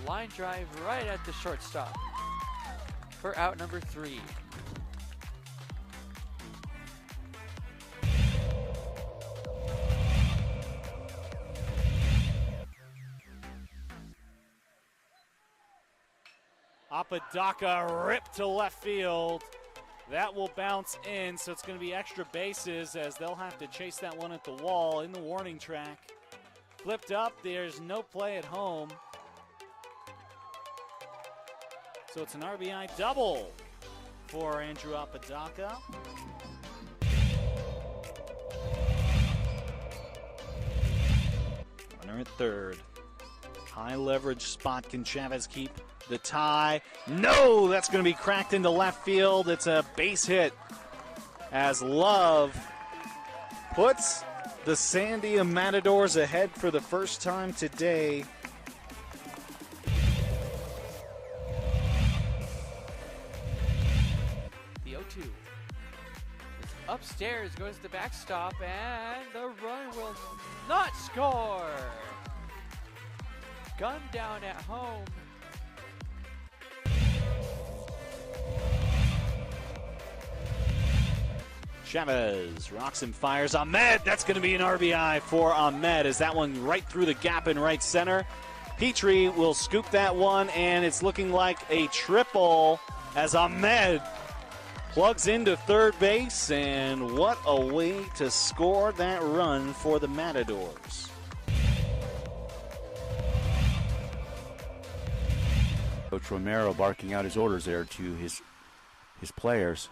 line drive right at the shortstop for out number 3. Apodaca ripped to left field. That will bounce in, so it's going to be extra bases as they'll have to chase that one at the wall in the warning track. Flipped up, there's no play at home. So it's an RBI double for Andrew Apodaca. Runner at third. High leverage spot. Can Chavez keep the tie? No, that's going to be cracked into left field. It's a base hit as Love puts the Sandia Matadors ahead for the first time today. The 0-2. It's upstairs, goes to the backstop, and the run will not score. Gun down at home. Chavez rocks and fires. Ahmed, that's going to be an RBI for Ahmed as that one right through the gap in right center. Petrie will scoop that one, and it's looking like a triple as Ahmed plugs into third base, and what a way to score that run for the Matadors. Coach Romero barking out his orders there to his players.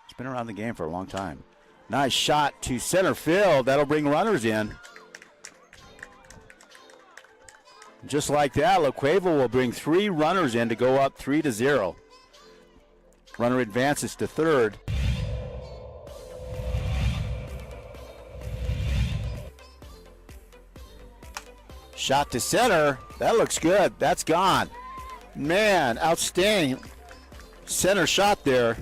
He's been around the game for a long time. Nice shot to center field. That'll bring runners in. Just like that, La Cueva will bring 3 runners in to go up 3-0. Runner advances to third. Shot to center. That looks good. That's gone. Man, outstanding center shot there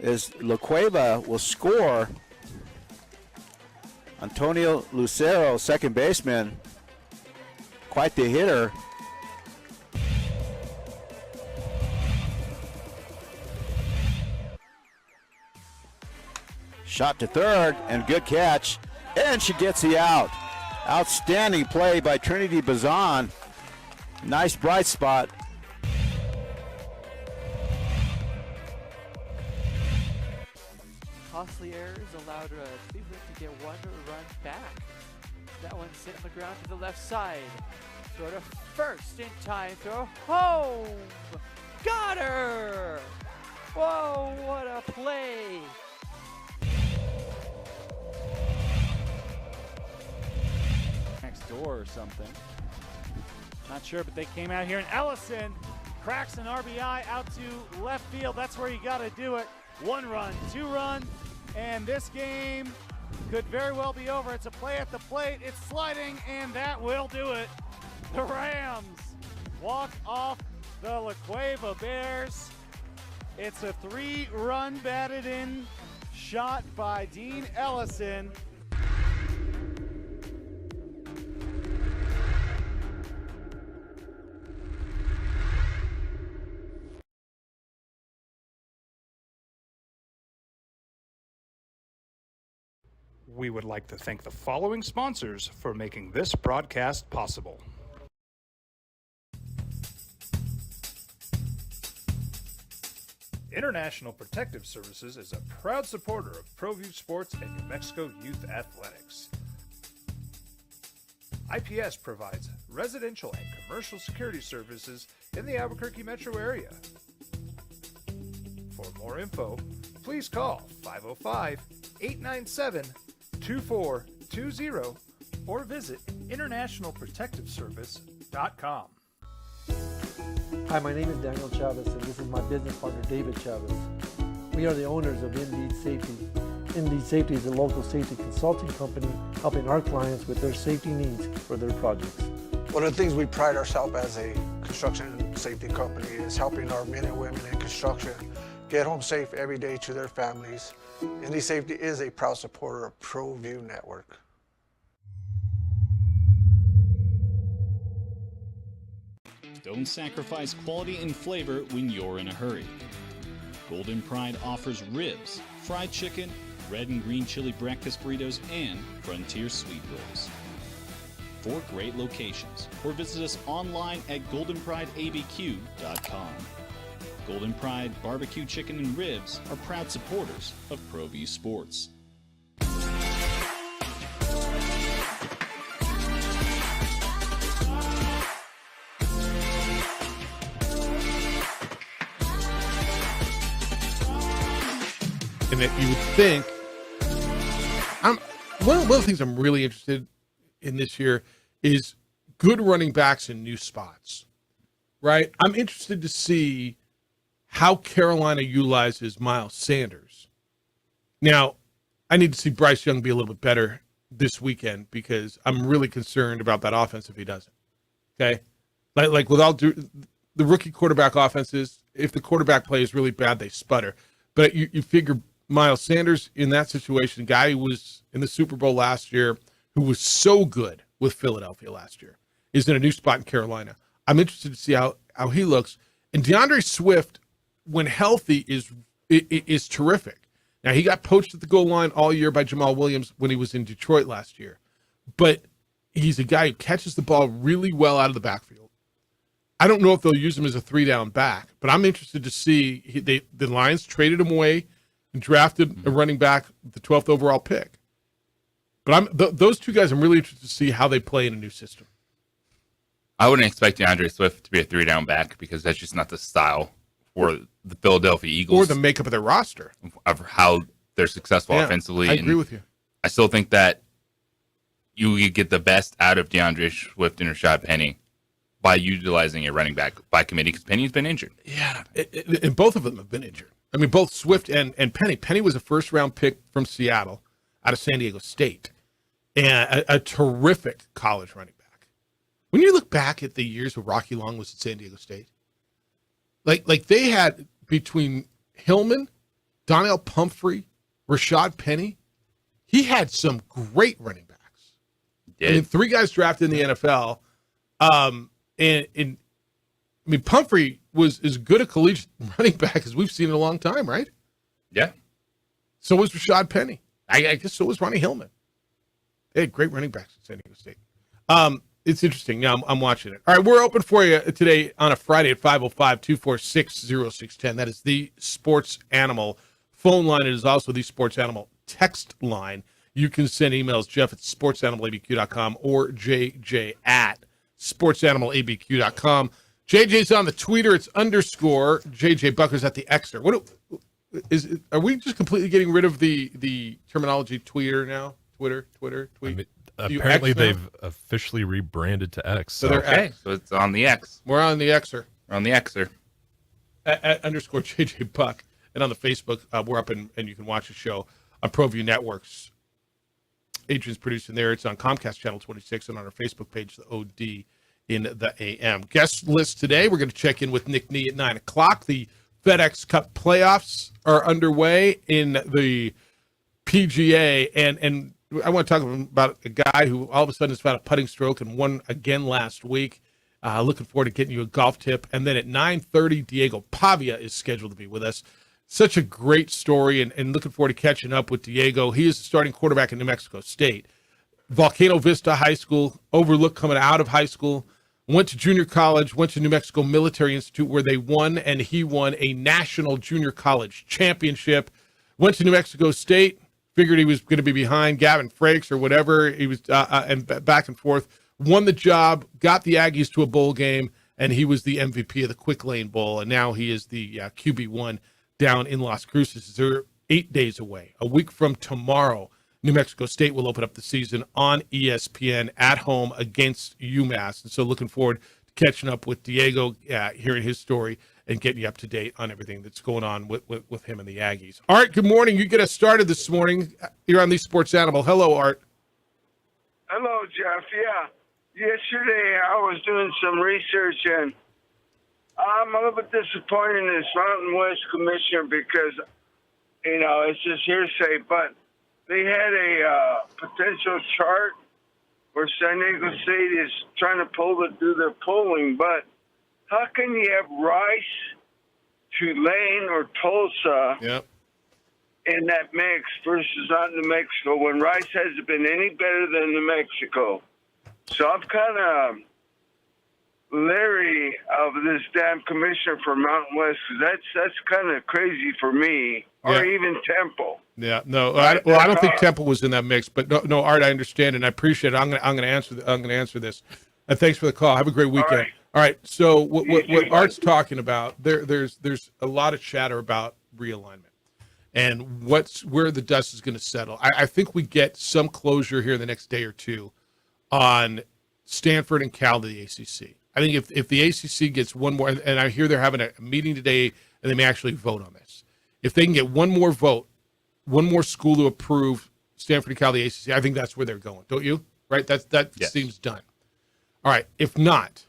as La Cueva will score. Antonio Lucero, second baseman, quite the hitter. Shot to third, and good catch, and she gets the out. Outstanding play by Trinity Bazan. Nice bright spot. Costly errors allowed Cleveland to get 1 run back. That one hit on the ground to the left side. Throw to first in time. Throw home. Got her. Whoa, what a play. Next door or something. Not sure, but they came out here, and Ellison cracks an RBI out to left field. That's where you got to do it. 1 run, 2 run, and this game could very well be over. It's a play at the plate. It's sliding, and that will do it. The Rams walk off the La Cueva Bears. It's a 3-run batted in shot by Dean Ellison. We would like to thank the following sponsors for making this broadcast possible. International Protective Services is a proud supporter of ProView Sports and New Mexico Youth Athletics. IPS provides residential and commercial security services in the Albuquerque metro area. For more info, please call 505-897-2420 or visit internationalprotectiveservice.com. Hi, my name is Daniel Chavez, and this is my business partner, David Chavez. We are the owners of Indeed Safety. Indeed Safety is a local safety consulting company helping our clients with their safety needs for their projects. One of the things we pride ourselves as a construction safety company is helping our men and women in construction get home safe every day to their families. Indeed Safety is a proud supporter of ProView Network. Don't sacrifice quality and flavor when you're in a hurry. Golden Pride offers ribs, fried chicken, red and green chili breakfast burritos, and frontier sweet rolls. 4 great locations, or visit us online at goldenprideabq.com. Golden Pride Barbecue Chicken and Ribs are proud supporters of ProView Sports. And that you would think, one of the things I'm really interested in this year is good running backs in new spots, right? I'm interested to see how Carolina utilizes Miles Sanders. Now, I need to see Bryce Young be a little bit better this weekend because I'm really concerned about that offense if he doesn't. Okay? Like with all the rookie quarterback offenses, if the quarterback play is really bad, they sputter. But you figure Miles Sanders in that situation, guy who was in the Super Bowl last year, who was so good with Philadelphia last year, is in a new spot in Carolina. I'm interested to see how he looks. And DeAndre Swift, when healthy, is terrific. Now, he got poached at the goal line all year by Jamal Williams when he was in Detroit last year. But he's a guy who catches the ball really well out of the backfield. I don't know if they'll use him as a 3-down back, but I'm interested to see. The Lions traded him away and drafted a running back with the 12th overall pick. But those two guys, I'm really interested to see how they play in a new system. I wouldn't expect DeAndre Swift to be a 3-down back because that's just not the style for the Philadelphia Eagles. Or the makeup of their roster. Of how they're successful offensively. I agree with you. I still think that you get the best out of DeAndre Swift and Rashad Penny by utilizing a running back by committee because Penny's been injured. Yeah, and both of them have been injured. I mean, both Swift and Penny. Penny was a first-round pick from Seattle out of San Diego State, and a terrific college running back. When you look back at the years where Rocky Long was at San Diego State, like they had between Hillman, Donnell Pumphrey, Rashad Penny, he had some great running backs. I mean, 3 guys drafted in the NFL, and I mean, Pumphrey was as good a collegiate running back as we've seen in a long time, right? Yeah. So was Rashad Penny. I guess so was Ronnie Hillman. They had great running backs at San Diego State. It's interesting. Now I'm watching it. All right, we're open for you today on a Friday at 505-246-0610. That is the Sports Animal phone line. It is also the Sports Animal text line. You can send emails, Jeff at sportsanimalabq.com or JJ at sportsanimalabq.com. JJ's on the Twitter. It's _ JJ Bucker's at the Xer. Are we just completely getting rid of the terminology Twitter now? Twitter, tweet. I mean, apparently they've officially rebranded to X. So they're X. So it's on the X. We're on the Xer. We're on the Xer. At _ JJ Buck. And on the Facebook, we're up and you can watch the show on ProView Networks. Adrian's producing there. It's on Comcast Channel 26 and on our Facebook page, the OD in the AM. Guest list today, we're going to check in with Nick Nee at 9 o'clock. The FedEx Cup playoffs are underway in the PGA, and I want to talk about a guy who all of a sudden has found a putting stroke and won again last week. Looking forward to getting you a golf tip. And then at 9:30, Diego Pavia is scheduled to be with us. Such a great story, and looking forward to catching up with Diego. He is the starting quarterback in New Mexico State. Volcano Vista High School, overlooked coming out of high school, went to junior college, went to New Mexico Military Institute where they won, and he won a national junior college championship. Went to New Mexico State, figured he was going to be behind Gavin Frakes or whatever. He was and back and forth. Won the job, got the Aggies to a bowl game, and he was the MVP of the Quick Lane Bowl, and now he is the QB1 down in Las Cruces. They're 8 days away. A week from tomorrow, New Mexico State will open up the season on ESPN at home against UMass. And so looking forward to catching up with Diego, hearing his story, and getting you up to date on everything that's going on with him and the Aggies. Art, good morning. You get us started this morning. You're on the Sports Animal. Hello, Art. Hello, Jeff. Yeah. Yesterday I was doing some research, and I'm a little bit disappointed in this Mountain West commissioner because, it's just hearsay, but they had a potential chart where San Diego State is trying to do their polling, but how can you have Rice, Tulane, or Tulsa Yep. in that mix versus not New Mexico when Rice hasn't been any better than New Mexico? So I'm kind of leery of this damn commissioner for Mountain West, because that's kind of crazy for me, or Yeah. even Temple. Yeah, no. I don't think Temple was in that mix, but no, Art, I understand and I appreciate it. I'm gonna answer this. And thanks for the call. Have a great weekend. All right. So what Art's talking about, there's a lot of chatter about realignment and where the dust is going to settle. I think we get some closure here in the next day or two on Stanford and Cal to the ACC. I think if the ACC gets one more, and I hear they're having a meeting today and they may actually vote on this. If they can get one more vote, one more school to approve Stanford and Cal the ACC, I think that's where they're going. Don't you? Right? That Yes. seems done. All right. If not,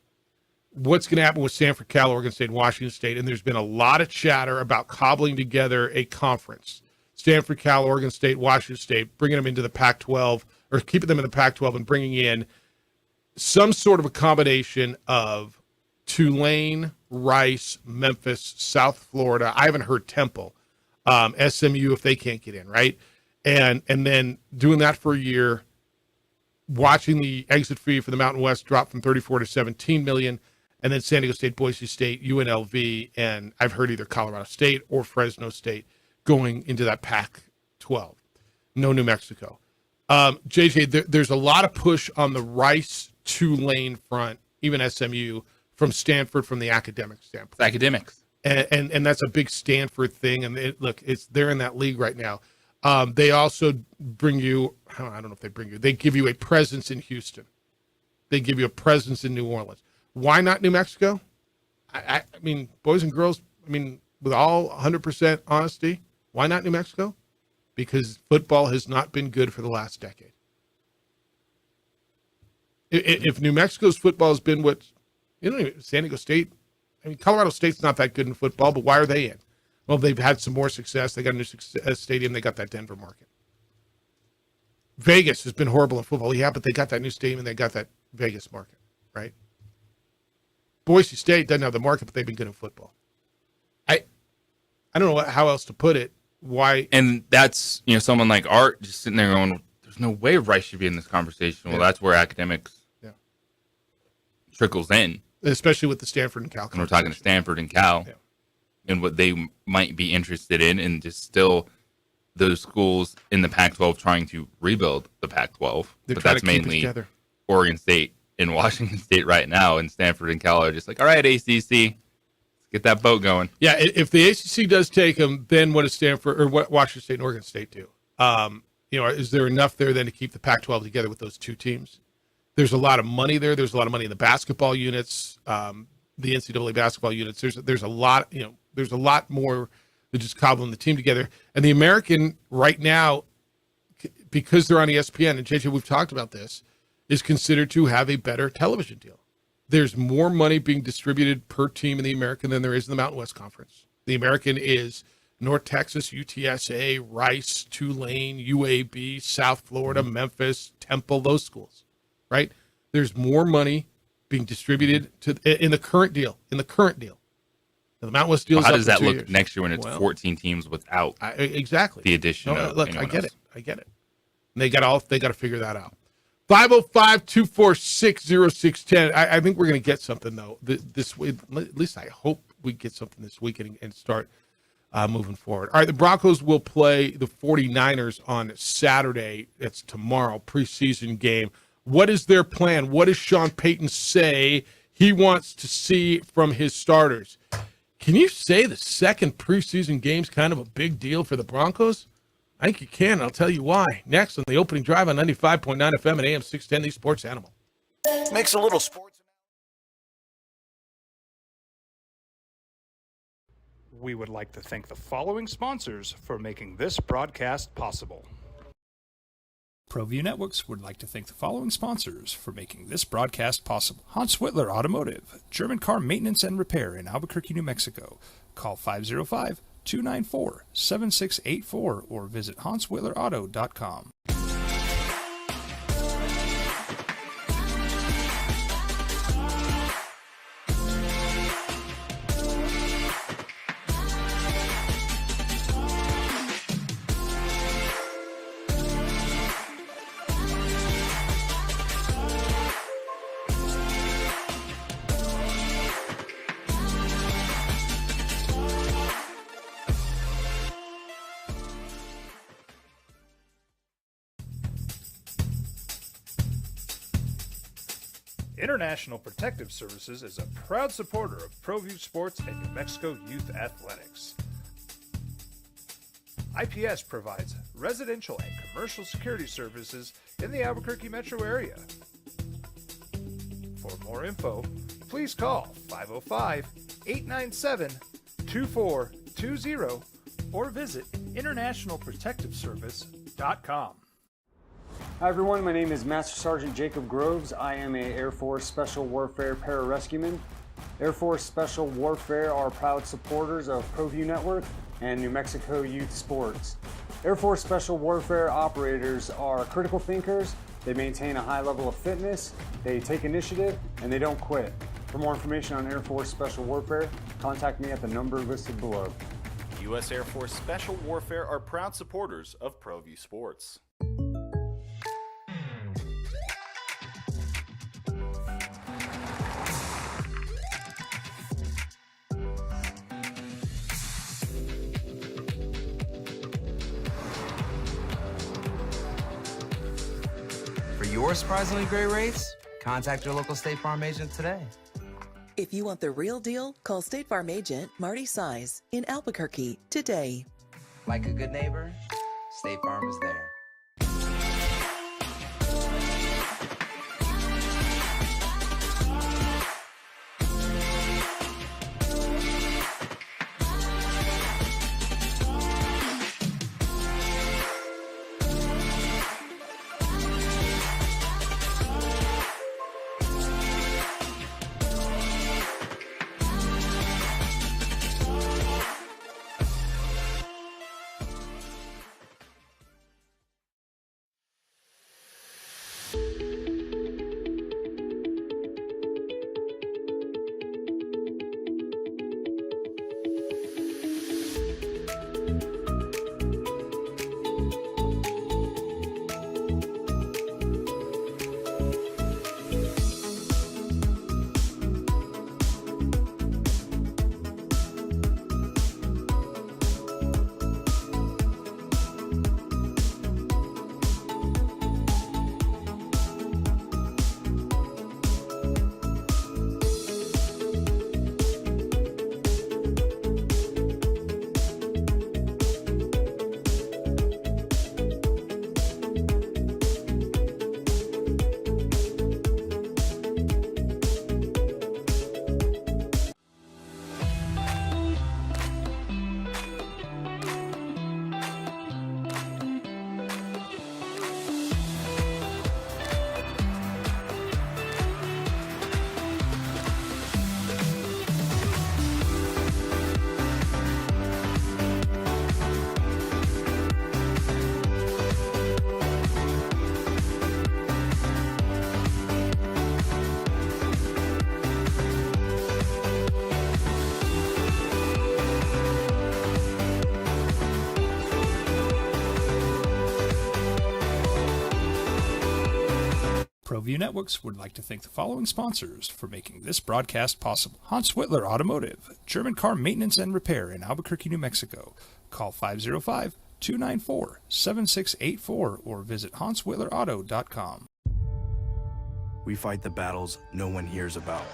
what's going to happen with Stanford, Cal, Oregon State, and Washington State? And there's been a lot of chatter about cobbling together a conference. Stanford, Cal, Oregon State, Washington State, bringing them into the Pac-12 or keeping them in the Pac-12 and bringing in some sort of a combination of Tulane, Rice, Memphis, South Florida. I haven't heard Temple, SMU if they can't get in, right? And then doing that for a year, watching the exit fee for the Mountain West drop from 34 to 17 million, and then San Diego State, Boise State, UNLV, and I've heard either Colorado State or Fresno State going into that Pac-12. No New Mexico. JJ, there's a lot of push on the Rice Tulane front, even SMU, from Stanford from the academic standpoint. It's academics. And that's a big Stanford thing. And they're in that league right now. They also bring you, I don't know if they bring you, they give you a presence in Houston. They give you a presence in New Orleans. Why not New Mexico? I mean, boys and girls, with all 100% honesty, why not New Mexico? Because football has not been good for the last decade. If New Mexico's football has been San Diego State, Colorado State's not that good in football, but why are they in? Well, they've had some more success. They got a new stadium. They got that Denver market. Vegas has been horrible in football. Yeah, but they got that new stadium and they got that Vegas market, right? Boise State doesn't have the market, but they've been good in football. I don't know how else to put it. Why? And that's, someone like Art just sitting there going, there's no way Rice should be in this conversation. Well, that's where academics trickles in. Especially with the Stanford and Cal. And we're talking to Stanford and Cal and what they might be interested in, and just still those schools in the Pac-12 trying to rebuild the Pac-12. They're but trying that's to keep it mainly together. Oregon State and Washington State right now, and Stanford and Cal are just like, all right, ACC, let's get that boat going. Yeah, if the ACC does take them, then what does Stanford or what Washington State and Oregon State do? Is there enough there then to keep the Pac-12 together with those two teams? There's a lot of money there. There's a lot of money in the basketball units, the NCAA basketball units. There's a lot, there's a lot more than just cobbling the team together. And the American right now, because they're on ESPN, and JJ, we've talked about this, is considered to have a better television deal. There's more money being distributed per team in the American than there is in the Mountain West Conference. The American is North Texas, UTSA, Rice, Tulane, UAB, South Florida, Memphis, Temple, those schools. Right? There's more money being distributed in the current deal. Now, the Mountain West deal. Well, how up does for that 2 look years. next year when it's 14 teams without exactly the addition of look, anyone I get else? it. And they got to figure that out. 505-246-0610. I think we're going to get something though this week. At least I hope we get something this week and start moving forward. All right, the Broncos will play the 49ers on Saturday. It's tomorrow, preseason game. What is their plan? What does Sean Payton say he wants to see from his starters? Can you say the second preseason game's kind of a big deal for the Broncos? I think you can. I'll tell you why. Next on the opening drive on 95.9 FM and AM 610, the Sports Animal. Makes a little sports. We would like to thank the following sponsors for making this broadcast possible. ProView Networks would like to thank the following sponsors for making this broadcast possible. Hans Whitler Automotive, German car maintenance and repair in Albuquerque, New Mexico. Call 505-294-7684 or visit HansWhitlerAuto.com. International Protective Services is a proud supporter of ProView Sports and New Mexico Youth Athletics. IPS provides residential and commercial security services in the Albuquerque metro area. For more info, please call 505-897-2420 or visit internationalprotectiveservice.com. Hi everyone, my name is Master Sergeant Jacob Groves. I am a Air Force Special Warfare Pararescueman. Air Force Special Warfare are proud supporters of ProView Network and New Mexico Youth Sports. Air Force Special Warfare operators are critical thinkers. They maintain a high level of fitness, they take initiative, and they don't quit. For more information on Air Force Special Warfare, contact me at the number listed below. U.S. Air Force Special Warfare are proud supporters of ProView Sports. For your surprisingly great rates, contact your local State Farm agent today. If you want the real deal, call State Farm agent Marty Size in Albuquerque today. Like a good neighbor, State Farm is there. ProView Networks would like to thank the following sponsors for making this broadcast possible. Hans Whitler Automotive, German car maintenance and repair in Albuquerque, New Mexico. Call 505-294-7684 or visit hanswhitlerauto.com. We fight the battles no one hears about.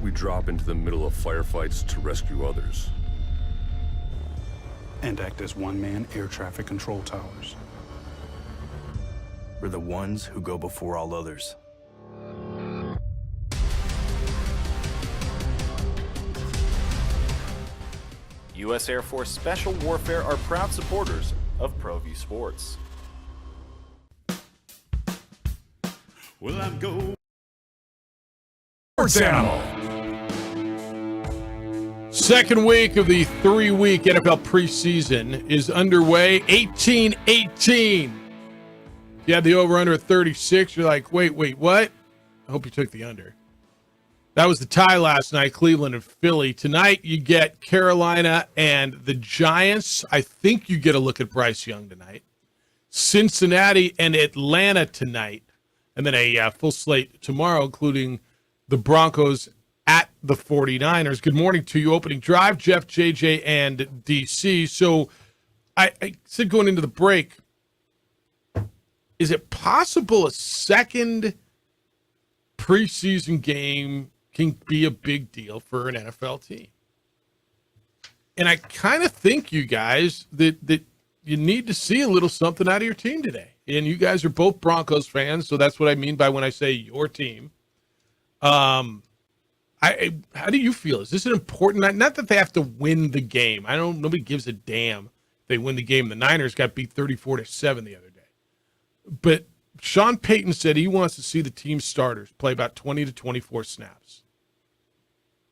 We drop into the middle of firefights to rescue others. And act as one-man air traffic control towers. We're the ones who go before all others. U.S. Air Force Special Warfare are proud supporters of ProView Sports. Well, I'm going. Sports Animal. Second week of the 3-week NFL preseason is underway. 18-18. You had the over-under at 36. You're like, wait, what? I hope you took the under. That was the tie last night, Cleveland and Philly. Tonight, you get Carolina and the Giants. I think you get a look at Bryce Young tonight. Cincinnati and Atlanta tonight. And then a full slate tomorrow, including the Broncos at the 49ers. Good morning to you. Opening drive, Jeff, JJ, and DC. So I said going into the break, is it possible a second preseason game can be a big deal for an NFL team. And I kind of think, you guys, that you need to see a little something out of your team today. And you guys are both Broncos fans, so that's what I mean by when I say your team. How do you feel? Is this an important? Not that they have to win the game. Nobody gives a damn if they win the game. The Niners got beat 34-7 the other day. But Sean Payton said he wants to see the team starters play about 20 to 24 snaps.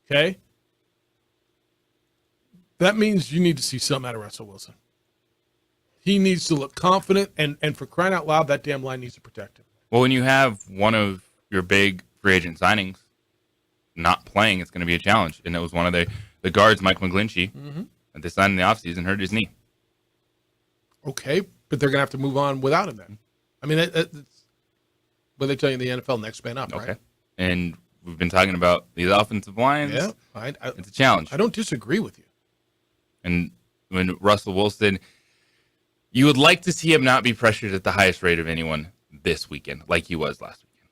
Okay? That means you need to see something out of Russell Wilson. He needs to look confident, and for crying out loud, that damn line needs to protect him. Well, when you have one of your big free agent signings not playing, it's going to be a challenge. And it was one of the guards, Mike McGlinchey, that they signed in the offseason, hurt his knee. Okay, but they're going to have to move on without him then. I mean, that's what they tell you in the NFL, next man up, right? Okay. And we've been talking about these offensive lines. Yeah, it's a challenge. I don't disagree with you. And when Russell Wilson, you would like to see him not be pressured at the highest rate of anyone this weekend, like he was last weekend.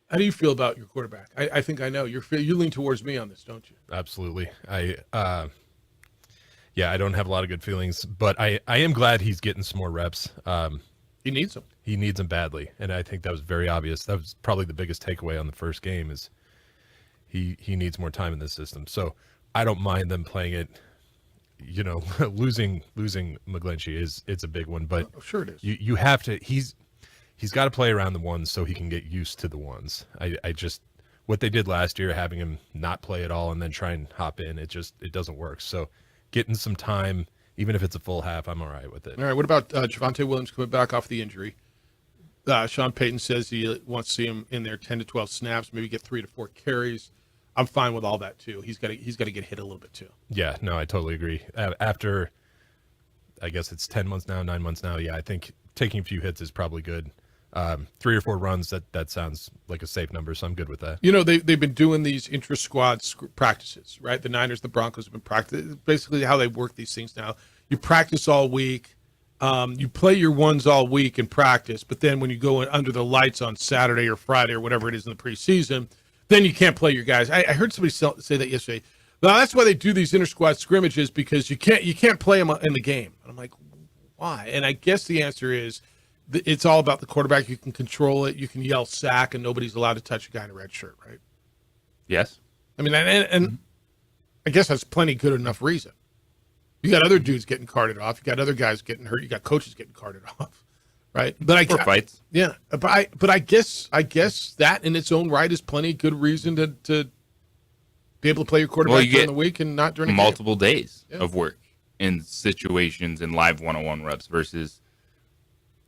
How do you feel about your quarterback? I think I know. You lean towards me on this, don't you? Absolutely. I don't have a lot of good feelings, but I am glad he's getting some more reps. He needs them. He needs them badly, and I think that was very obvious. That was probably the biggest takeaway on the first game is he needs more time in this system. So I don't mind them playing it. You know, losing McGlinchey it's a big one, but sure it is. You have to. He's got to play around the ones so he can get used to the ones. I just what they did last year, having him not play at all and then try and hop in, it doesn't work. So getting some time, even if it's a full half, I'm all right with it. All right. What about Javonte Williams coming back off the injury? Sean Payton says he wants to see him in there 10 to 12 snaps, maybe get 3 to 4 carries. I'm fine with all that too. He's got to get hit a little bit too. Yeah, no, I totally agree. After, I guess it's 10 months now, 9 months now. Yeah, I think taking a few hits is probably good. 3 or 4 runs, that sounds like a safe number, so I'm good with that. You know, they've been doing these intra-squad practices, right? The Niners, the Broncos have been practicing. Basically how they work these things now. You practice all week. You play your ones all week in practice, but then when you go under the lights on Saturday or Friday or whatever it is in the preseason, then you can't play your guys. I heard somebody say that yesterday. Well, that's why they do these inter-squad scrimmages, because you can't play them in the game. And I'm like, why? And I guess the answer is it's all about the quarterback. You can control it. You can yell sack, and nobody's allowed to touch a guy in a red shirt, right? Yes. I mean, and I guess that's plenty good enough reason. You got other dudes getting carted off. You got other guys getting hurt. You got coaches getting carted off, right? But fights. Yeah, but I guess that in its own right is plenty good reason to be able to play your quarterback during the week and not during the multiple game. Days of work in situations and live one-on-one reps versus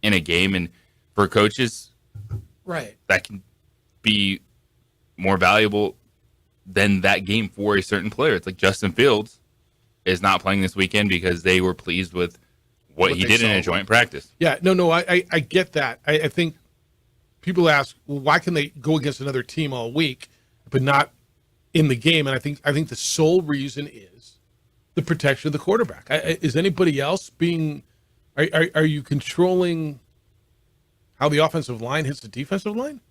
in a game. And for coaches, right, that can be more valuable than that game for a certain player. It's like Justin Fields is not playing this weekend because they were pleased with what he did in a joint practice. Yeah, no, I get that. I think people ask, well, why can they go against another team all week but not in the game? And I think the sole reason is the protection of the quarterback. Is anybody else being? Are you controlling how the offensive line hits the defensive line?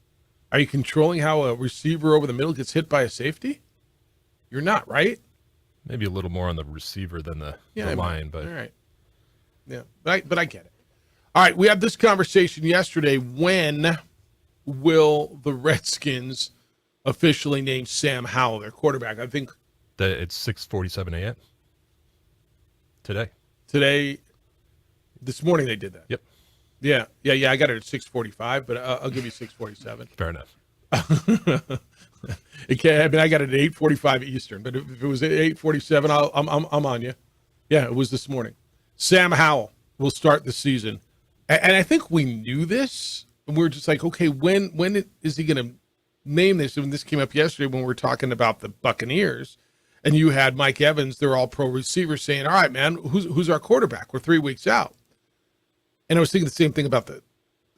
Are you controlling how a receiver over the middle gets hit by a safety? You're not, right? Maybe a little more on the receiver than the line, but all right. Yeah, but I get it. All right, we had this conversation yesterday. When will the Redskins officially name Sam Howell their quarterback? I think it's 6:47 a.m. Today, this morning they did that. Yep. Yeah. I got it at 6:45, but I'll give you 6:47. Fair enough. I got it at 8:45 Eastern, but if it was at 8:47, I'm on you. Yeah, it was this morning. Sam Howell will start the season, and I think we knew this. And we were just like, okay, when is he going to name this? And this came up yesterday when we were talking about the Buccaneers, and you had Mike Evans, their all-pro receiver, saying, "All right, man, who's our quarterback? We're 3 weeks out." And I was thinking the same thing about the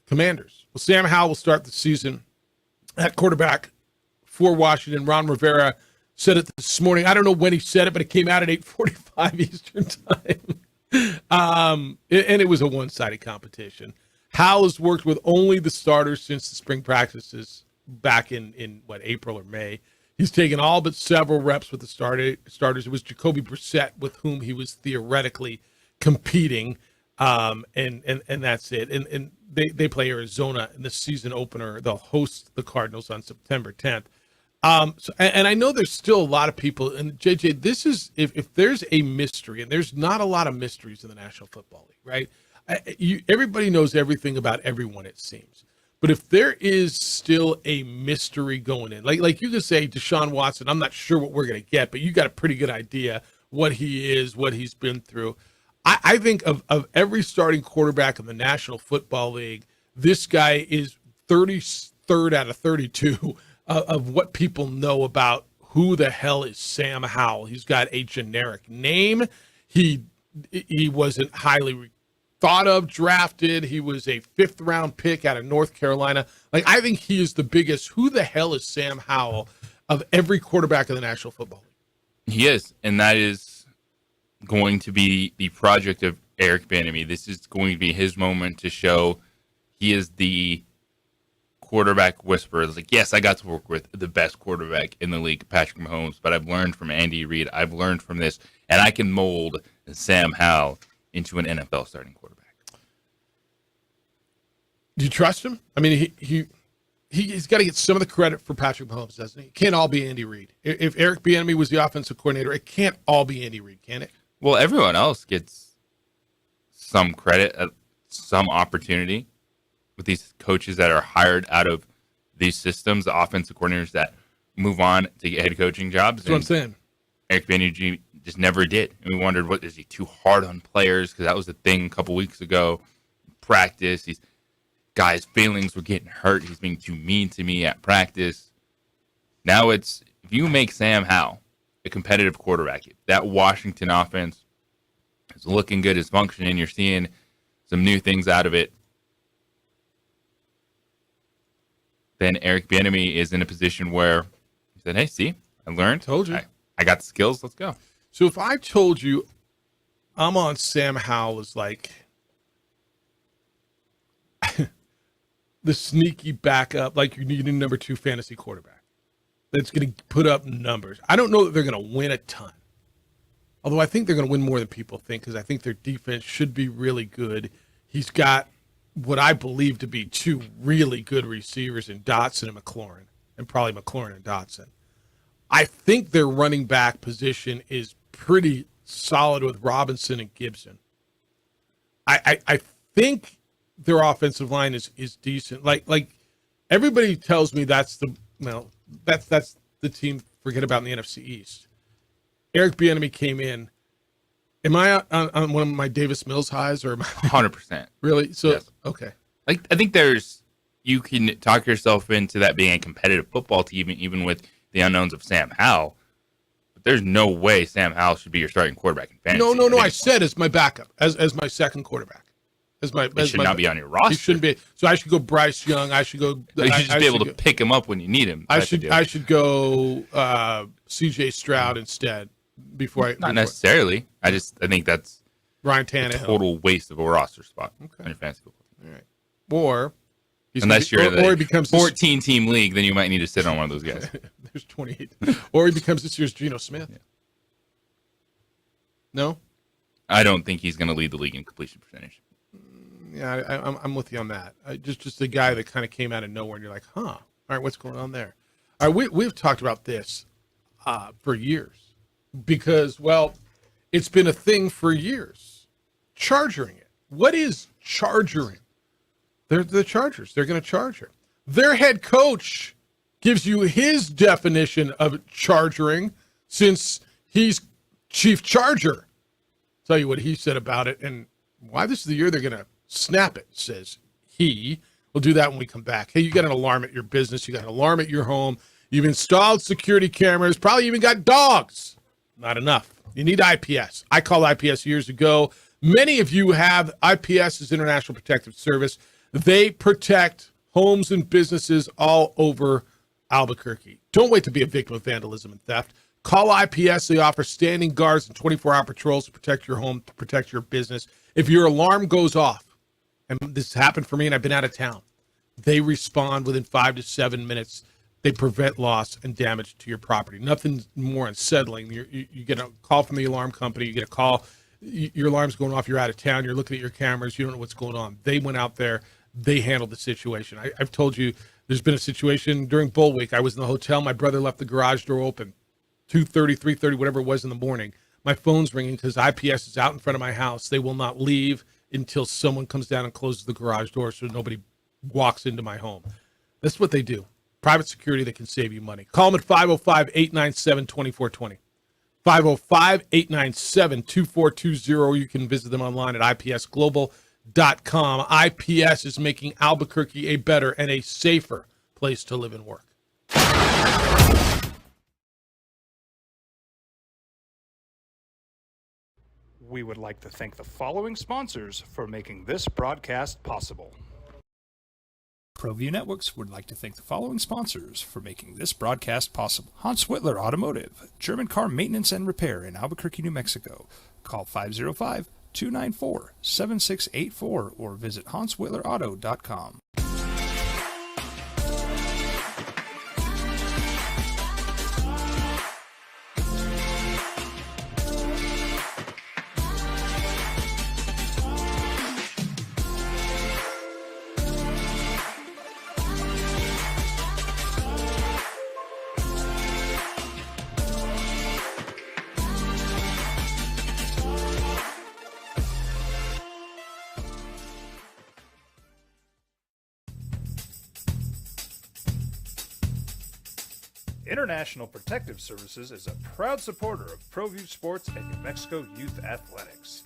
Commanders. Well, Sam Howell will start the season at quarterback for Washington. Ron Rivera said it this morning. I don't know when he said it, but it came out at 8:45 Eastern time. And it was a one-sided competition. Hal has worked with only the starters since the spring practices back in April or May. He's taken all but several reps with the starters. It was Jacoby Brissett with whom he was theoretically competing, and that's it. And they play Arizona in the season opener. They'll host the Cardinals on September 10th. And I know there's still a lot of people, and JJ, this is, if there's a mystery, and there's not a lot of mysteries in the National Football League, right? Everybody knows everything about everyone, it seems. But if there is still a mystery going in, like you could say Deshaun Watson, I'm not sure what we're going to get, but you got a pretty good idea what he is, what he's been through. I think of every starting quarterback in the National Football League, this guy is 33rd out of 32 of what people know about who the hell is Sam Howell. He's got a generic name. He wasn't highly thought of, drafted. He was a 5th round pick out of North Carolina. Like, I think he is the biggest who the hell is Sam Howell of every quarterback in the National Football League. He is, and that is going to be the project of Eric Bieniemy. This is going to be his moment to show he is the quarterback whisperer. It's like, yes, I got to work with the best quarterback in the league, Patrick Mahomes, but I've learned from Andy Reid. I've learned from this, and I can mold Sam Howell into an NFL starting quarterback. Do you trust him? I mean, he's got to get some of the credit for Patrick Mahomes, doesn't he? It can't all be Andy Reid. If Eric Bieniemy was the offensive coordinator, it can't all be Andy Reid, can it? Well, everyone else gets some credit, some opportunity with these coaches that are hired out of these systems, the offensive coordinators that move on to get head coaching jobs. That's what I'm saying. Eric Bieniemy just never did. And we wondered, what is he too hard on players? Because that was the thing a couple weeks ago. Practice, these guys' feelings were getting hurt. He's being too mean to me at practice. Now it's, if you make Sam Howell a competitive quarterback, that Washington offense is looking good, is functioning, you're seeing some new things out of it, then Eric Bieniemy is in a position where he said, hey, see, I learned. Told you. I got the skills. Let's go. So if I told you I'm on Sam Howell as like the sneaky backup, like you need a number 2 fantasy quarterback that's going to put up numbers. I don't know that they're going to win a ton. Although I think they're going to win more than people think, because I think their defense should be really good. He's got what I believe to be 2 really good receivers in Dotson and McLaurin, and probably McLaurin and Dotson. I think their running back position is pretty solid with Robinson and Gibson. I think their offensive line is decent. Like everybody tells me that's the team. Forget about in the NFC East. Eric Bieniemy came in. Am I on one of my Davis Mills highs, or am I 100%? Really? So yes. Okay. Like, I think you can talk yourself into that being a competitive football team, even with the unknowns of Sam Howell. But there's no way Sam Howell should be your starting quarterback in fantasy. No. I said as my backup, as my second quarterback. He should not be on your roster. He shouldn't be. So I should go Bryce Young. I should go. You should just be able to pick him up when you need him. I should go C.J. Stroud instead. Not necessarily. I think that's Ryan Tannehill. A total waste of a roster spot on your fantasy football team. All right. Or unless you're in a he becomes 14-team league, then you might need to sit on one of those guys. There's 28. Or he becomes this year's Geno Smith. Yeah. No? I don't think he's going to lead the league in completion percentage. Yeah, I'm with you on that. Just a guy that kind of came out of nowhere, and you're like, huh, all right, what's going on there? All right, we've talked about this for years because, well, it's been a thing for years. Chargering it. What is chargering? They're the Chargers. They're going to charge her. Their head coach gives you his definition of chargering since he's chief charger. Tell you what he said about it and why this is the year they're going to snap it, says he. We'll do that when we come back. Hey, you got an alarm at your business. You got an alarm at your home. You've installed security cameras, probably even got dogs. Not enough. You need IPS. I called IPS years ago. Many of you have. IPS is International Protective Service. They protect homes and businesses all over Albuquerque. Don't wait to be a victim of vandalism and theft. Call IPS. They offer standing guards and 24-hour patrols to protect your home, to protect your business. If your alarm goes off and this happened for me, and I've been out of town. They respond within 5 to 7 minutes. They prevent loss and damage to your property. Nothing more unsettling. You get a call from the alarm company. You get a call. Your alarm's going off. You're out of town. You're looking at your cameras. You don't know what's going on. They went out there. They handled the situation. I've told you there's been a situation during Bull Week. I was in the hotel. My brother left the garage door open. 2:30, 3:30, whatever it was in the morning. My phone's ringing because IPS is out in front of my house. They will not leave until someone comes down and closes the garage door so nobody walks into my home. That's what they do. Private security that can save you money. Call them at 505-897-2420. 505-897-2420, or you can visit them online at ipsglobal.com. IPS is making Albuquerque a better and a safer place to live and work. We would like to thank the following sponsors for making this broadcast possible. ProView Networks would like to thank the following sponsors for making this broadcast possible. Hans Whitler Automotive, German car maintenance and repair in Albuquerque, New Mexico. Call 505-294-7684 or visit hanswhitlerauto.com. International Protective Services is a proud supporter of ProView Sports and New Mexico Youth Athletics.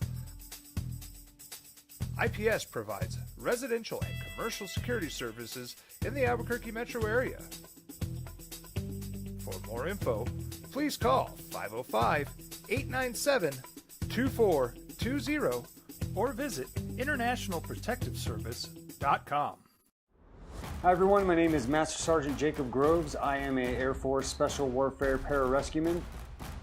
IPS provides residential and commercial security services in the Albuquerque metro area. For more info, please call 505-897-2420 or visit internationalprotectiveservice.com. Hi everyone, my name is Master Sergeant Jacob Groves. I am an Air Force Special Warfare Pararescueman.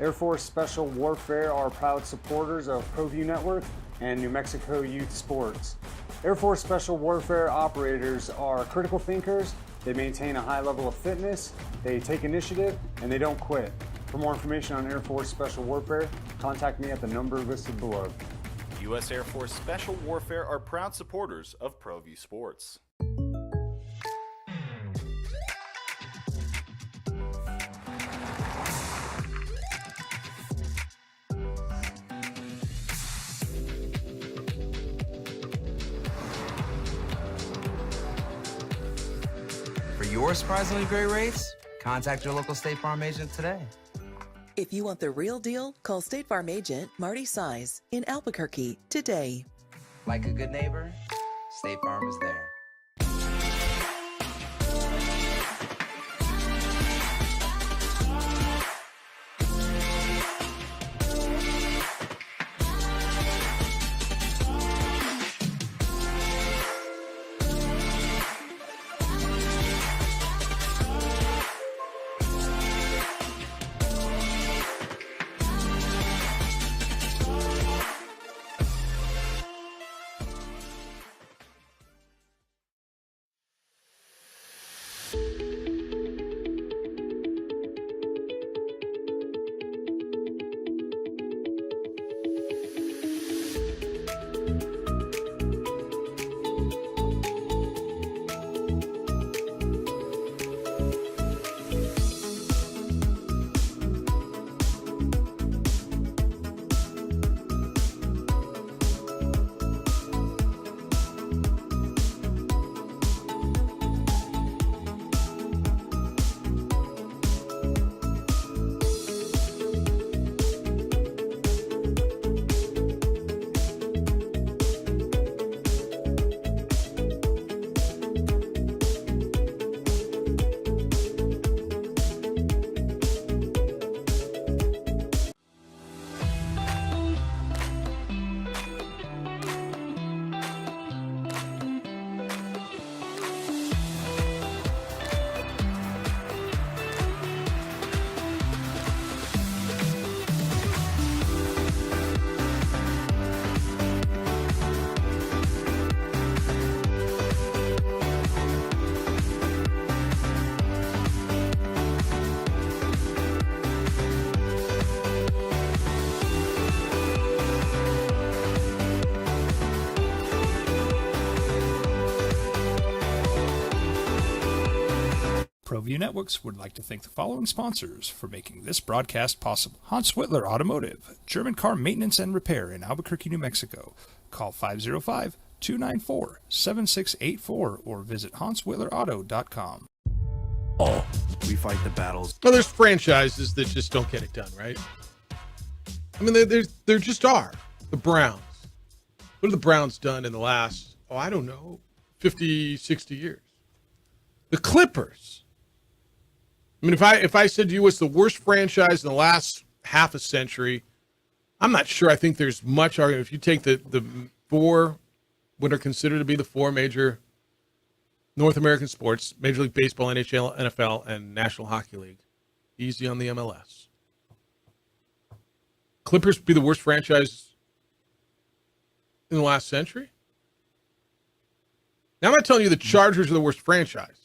Air Force Special Warfare are proud supporters of ProView Network and New Mexico Youth Sports. Air Force Special Warfare operators are critical thinkers. They maintain a high level of fitness, they take initiative, and they don't quit. For more information on Air Force Special Warfare, contact me at the number listed below. U.S. Air Force Special Warfare are proud supporters of ProView Sports. For your surprisingly great rates, contact your local State Farm agent today. If you want the real deal, call State Farm agent Marty Size in Albuquerque today. Like a good neighbor, State Farm is there. ProView Networks would like to thank the following sponsors for making this broadcast possible. Hans Whitler Automotive, German car maintenance and repair in Albuquerque, New Mexico. Call 505-294-7684 or visit hanswhitlerauto.com. Oh, we fight the battles. Well, there's franchises that just don't get it done, right? I mean, there just are. The Browns. What have the Browns done in the last, 50, 60 years? The Clippers. I mean, if I said to you what's the worst franchise in the last half a century, I'm not sure. I think there's much argument. If you take the four, what are considered to be the four major North American sports, Major League Baseball, NHL, NFL, and National Hockey League, easy on the MLS. Clippers be the worst franchise in the last century? Now I'm not telling you the Chargers are the worst franchise.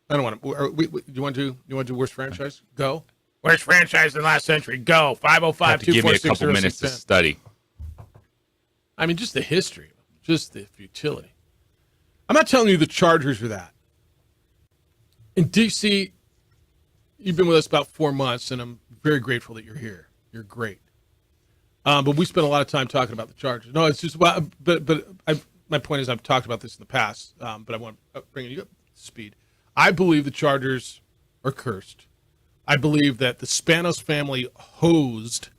I don't want to. You want to do worst franchise? Go. Worst franchise in the last century? Go. 505-246-0610. Give me a couple minutes to study. I mean, just the history, just the futility. I'm not telling you the Chargers are that. In DC, you've been with us about 4 months, and I'm very grateful that you're here. You're great. But we spent a lot of time talking about the Chargers. No, it's just, my point is I've talked about this in the past, but I want to bring you up to speed. I believe the Chargers are cursed. I believe that the Spanos family hosed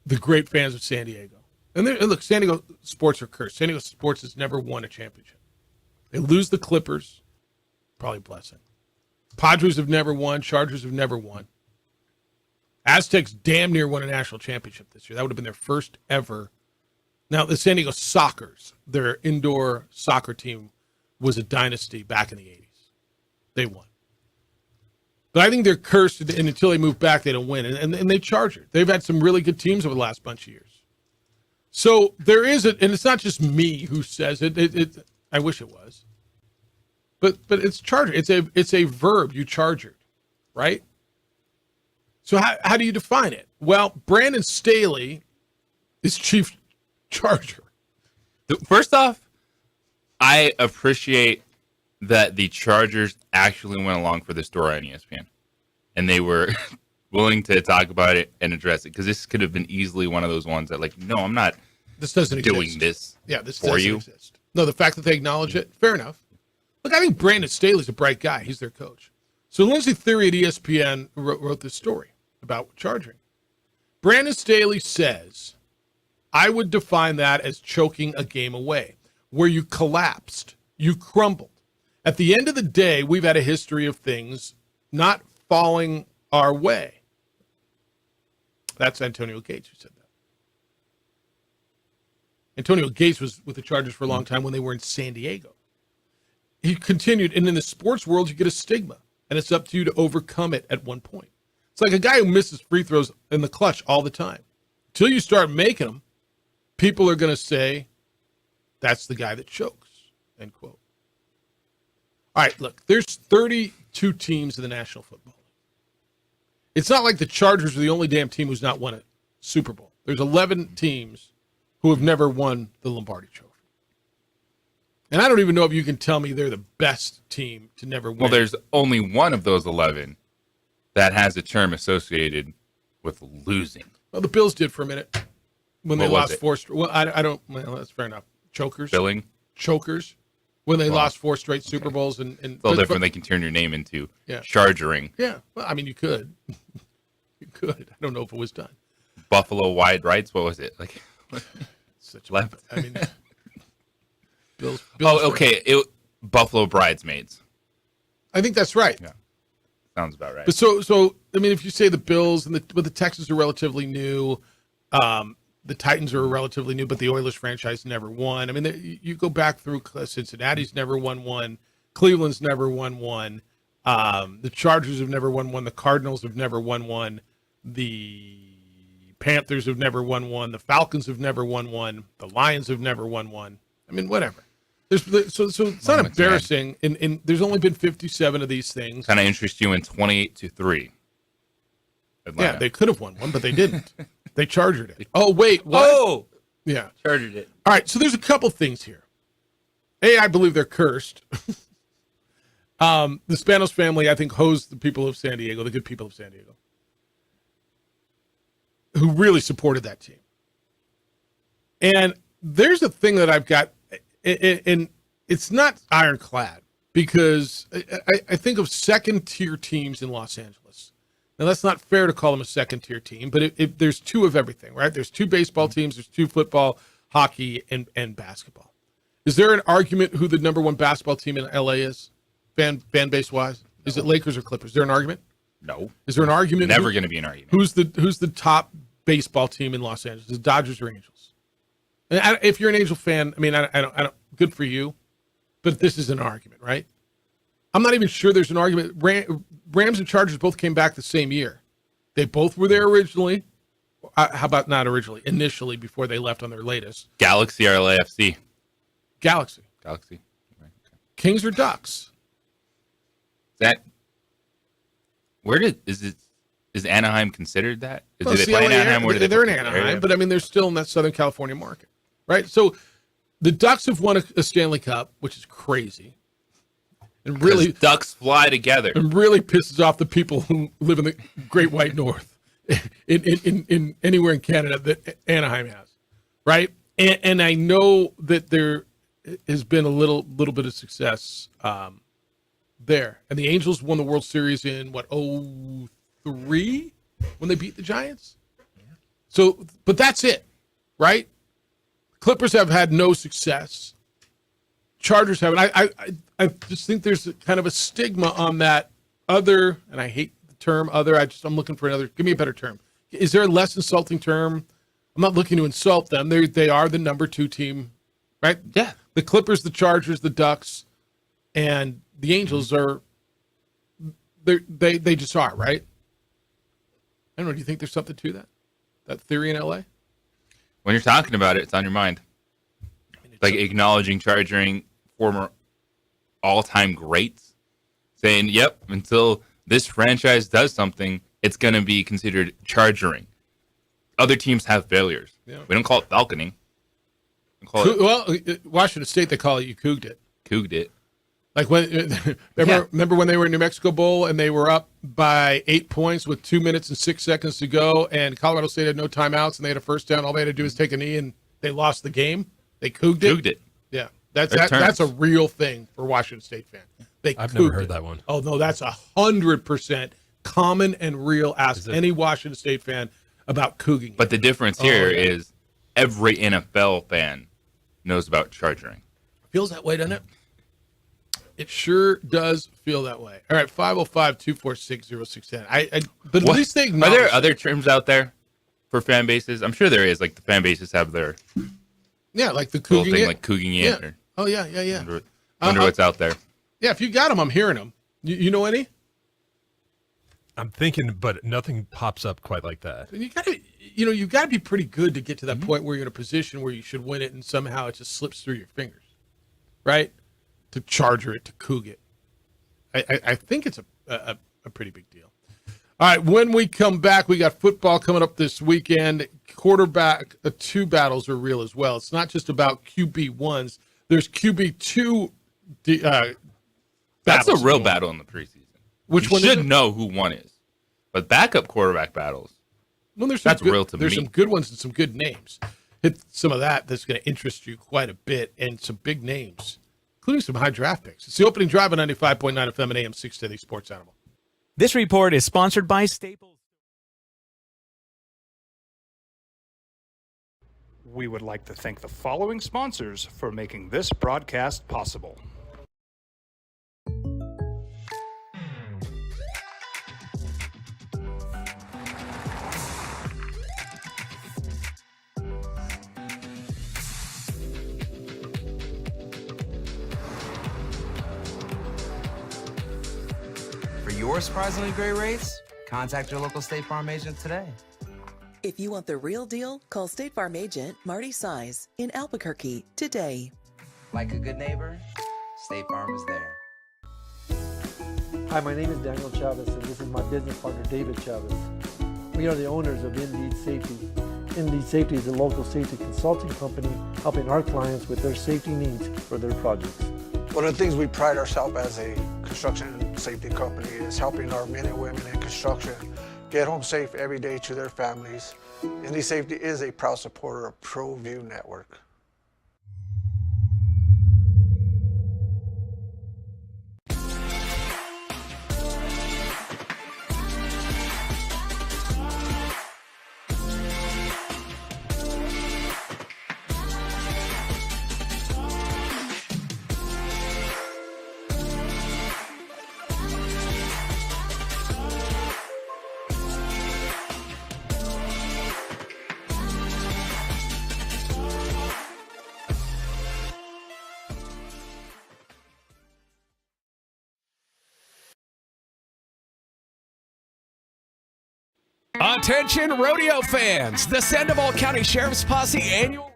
the great fans of San Diego. And look, San Diego sports are cursed. San Diego sports has never won a championship. They lose the Clippers, probably a blessing. Padres have never won. Chargers have never won. Aztecs damn near won a national championship this year. That would have been their first ever. Now, the San Diego Sockers, their indoor soccer team, was a dynasty back in the 80s. They won. But I think they're cursed, and until they move back, they don't win. And they charge it. They've had some really good teams over the last bunch of years. So there is and it's not just me who says it. I wish it was. But it's charger. It's a verb. You chargered, right? So how do you define it? Well, Brandon Staley is chief charger. First off, I appreciate that the Chargers actually went along for the story on ESPN, and they were willing to talk about it and address it, because this could have been easily one of those ones that, like, no, I'm not. This doesn't doing exist. This. Yeah, this for doesn't you. Exist. No, the fact that they acknowledge it, fair enough. Look, I think Brandon Staley's a bright guy. He's their coach. So Lindsey Theory at ESPN wrote this story about charging. Brandon Staley says, I would define that as choking a game away, where you collapsed, you crumbled. At the end of the day, we've had a history of things not falling our way. That's Antonio Gates who said that. Antonio Gates was with the Chargers for a long time when they were in San Diego. He continued, and in the sports world, you get a stigma, and it's up to you to overcome it at one point. It's like a guy who misses free throws in the clutch all the time. Until you start making them, people are going to say, that's the guy that chokes, end quote. All right, look, there's 32 teams in the National Football League. It's not like the Chargers are the only damn team who's not won a Super Bowl. There's 11 teams who have never won the Lombardi Trophy. And I don't even know if you can tell me they're the best team to never win. Well, there's only one of those 11 that has a term associated with losing. Well, the Bills did for a minute when they What was lost it? four straight. Well, I don't. Well, that's fair enough. Chokers. Billing. Chokers. When they Well, lost 4 straight Super Bowls. And It's a little different. They can turn your name into chargering. Yeah. Well, I mean, you could. You could. I don't know if it was done. Buffalo wide rights. What was it? Like such left. I mean, Bills oh, okay. Buffalo bridesmaids. I think that's right. Yeah. Sounds about right. But so I mean, if you say the Bills but the Texans are relatively new, the Titans are relatively new, but the Oilers franchise never won. I mean, you go back through Cincinnati's never won one, Cleveland's never won one, the Chargers have never won one, the Cardinals have never won one, the Panthers have never won one, the Falcons have never won one, the Lions have never won one. I mean, whatever. So it's not embarrassing. And there's only been 57 of these things. Kind of interest you in 28-3. Atlanta. Yeah, they could have won one, but they didn't. They chargered it. Oh, wait, what? Oh! Yeah. Chargered it. All right, so there's a couple things here. A, I believe they're cursed. The Spanos family, I think, hosed the people of San Diego, the good people of San Diego, who really supported that team. And there's a thing that I've got, and it's not ironclad, because I think of second-tier teams in Los Angeles. Now, that's not fair to call them a second-tier team, but there's two of everything, right? There's two baseball teams, there's two football, hockey, and basketball. Is there an argument who the number one basketball team in LA is, fan base-wise? Is it Lakers or Clippers? Is there an argument? No. Is there an argument? Never going to be an argument. Who's the top baseball team in Los Angeles? Is it Dodgers or Angels? And if you're an Angel fan, I mean, I don't. Good for you, but this is an argument, right? I'm not even sure there's an argument. Rams and Chargers both came back the same year. They both were there originally. How about not originally? Initially, before they left on their latest. Galaxy or LAFC? Galaxy. Right, okay. Kings or Ducks? Is Anaheim considered that? Well, do they play in Anaheim? Or they're in Anaheim, but I mean, they're still in that Southern California market, right? So the Ducks have won a Stanley Cup, which is crazy. And really, Ducks fly together. And really pisses off the people who live in the Great White North, in anywhere in Canada that Anaheim has, right? And I know that there has been a little bit of success there. And the Angels won the World Series in 2003 when they beat the Giants. So, but that's it, right? Clippers have had no success. Chargers haven't. I just think there's kind of a stigma on that other, and I hate the term other. I'm looking for another. Give me a better term. Is there a less insulting term? I'm not looking to insult them. They are the number 2 team, right? Yeah. The Clippers, the Chargers, the Ducks, and the Angels are. They just are, right? I don't know. Do you think there's something to that theory in LA? When you're talking about it, it's on your mind. Like acknowledging Charging former all-time greats, saying, yep, until this franchise does something, it's going to be considered Chargering. Other teams have failures. Yeah. We don't call it falconing. Washington State, they call it you couged it. Couged it. Like remember when they were in New Mexico Bowl and they were up by 8 points with 2 minutes and 6 seconds to go, and Colorado State had no timeouts and they had a first down. All they had to do was take a knee and they lost the game. They couged it. Couged it. Yeah, that's a real thing for Washington State fan. I've never heard that one. Oh no, that's 100% common and real. Ask any Washington State fan about couging. But the difference here is every NFL fan knows about Charging. Feels that way, doesn't it? It sure does feel that way. All right, 505-246-0610. But at least they acknowledge. Are there other terms out there for fan bases? I'm sure there is. Like the fan bases have their like the little couging thing, it. like couging it. Yeah. Or, oh yeah. Wonder what's out there. Yeah, if you got them, I'm hearing them. You know any? I'm thinking, but nothing pops up quite like that. And you got to be pretty good to get to that point where you're in a position where you should win it, and somehow it just slips through your fingers, right? To charger it, to coug it. I think it's a pretty big deal. All right, when we come back, we got football coming up this weekend. Quarterback 2 battles are real as well. It's not just about QB1s. There's QB2 That's a real battle in the preseason. Which one should know who one is. But backup quarterback battles, that's real to me. There's some good ones and some good names. Hit some of that's going to interest you quite a bit, and some big names, including some high draft picks. It's the opening drive on 95.9 FM and AM 610 Sports Animal. This report is sponsored by Staples. We would like to thank the following sponsors for making this broadcast possible. For your surprisingly great rates, contact your local State Farm agent today. If you want the real deal, call State Farm agent Marty Size in Albuquerque today. Like a good neighbor, State Farm is there. Hi, my name is Daniel Chavez, and this is my business partner, David Chavez. We are the owners of Indeed Safety. Indeed Safety is a local safety consulting company helping our clients with their safety needs for their projects. One of the things we pride ourselves as a construction safety company is helping our men and women in construction get home safe every day to their families. Indy Safety is a proud supporter of ProView Network. Attention rodeo fans, the Sandoval County Sheriff's Posse annual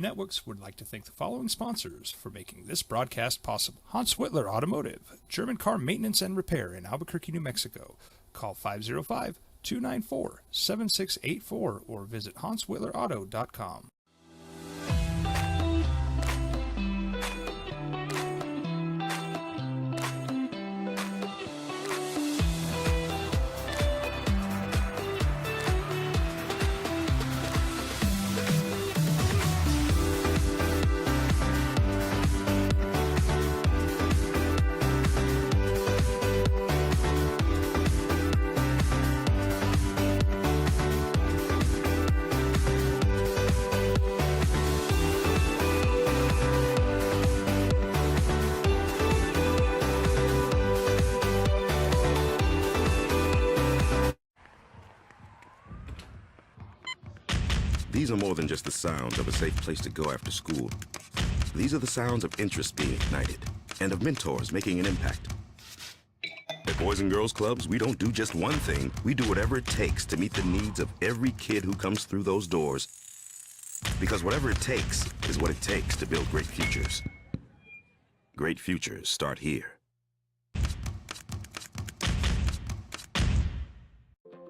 Networks would like to thank the following sponsors for making this broadcast possible. Hans Whitler Automotive, German car maintenance and repair in Albuquerque, New Mexico. Call 505-294-7684 or visit hanswhitlerauto.com. These are more than just the sounds of a safe place to go after school. These are the sounds of interest being ignited and of mentors making an impact. At Boys and Girls Clubs, we don't do just one thing. We do whatever it takes to meet the needs of every kid who comes through those doors. Because whatever it takes is what it takes to build great futures. Great futures start here.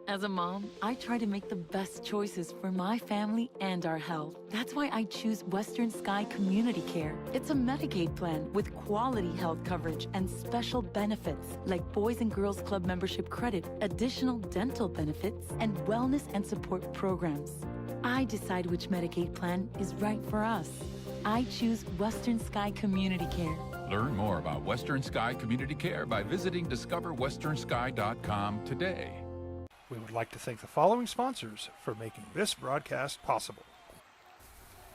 As a mom, I try to make the best choices for my family and our health. That's why I choose Western Sky Community Care. It's a Medicaid plan with quality health coverage and special benefits like Boys and Girls Club membership credit, additional dental benefits, and wellness and support programs. I decide which Medicaid plan is right for us. I choose Western Sky Community Care. Learn more about Western Sky Community Care by visiting discoverwesternsky.com today. We would like to thank the following sponsors for making this broadcast possible.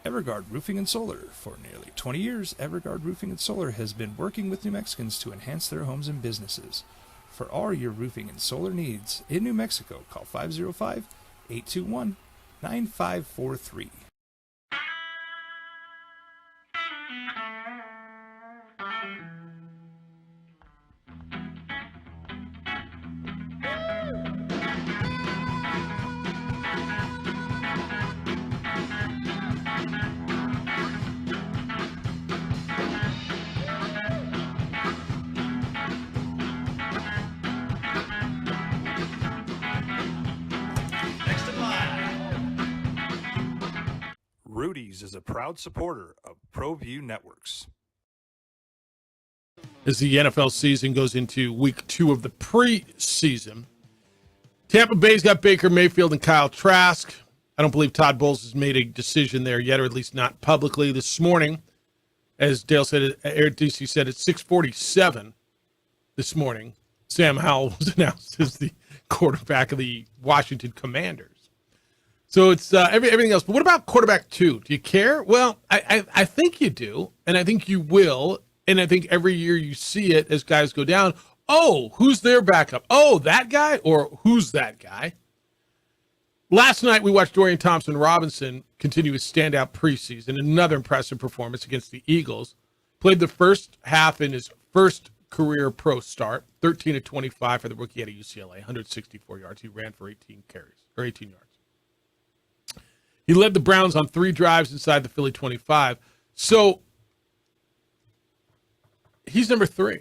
Everguard Roofing and Solar. For nearly 20 years, Everguard Roofing and Solar has been working with New Mexicans to enhance their homes and businesses. For all your roofing and solar needs in New Mexico, call 505-821-9543. Rudy's is a proud supporter of ProView Networks. As the NFL season goes into week 2 of the preseason, Tampa Bay's got Baker Mayfield and Kyle Trask. I don't believe Todd Bowles has made a decision there yet, or at least not publicly. This morning, as Dale said, Eric DC said, at 6:47 this morning, Sam Howell was announced as the quarterback of the Washington Commanders. So it's everything else. But what about quarterback 2? Do you care? Well, I think you do, and I think you will. And I think every year you see it as guys go down. Oh, who's their backup? Oh, that guy? Or who's that guy? Last night we watched Dorian Thompson-Robinson continue his standout preseason. Another impressive performance against the Eagles. Played the first half in his first career pro start. 13 of 25 for the rookie out of UCLA. 164 yards. He ran for 18 yards. He led the Browns on 3 drives inside the Philly 25. So he's number 3.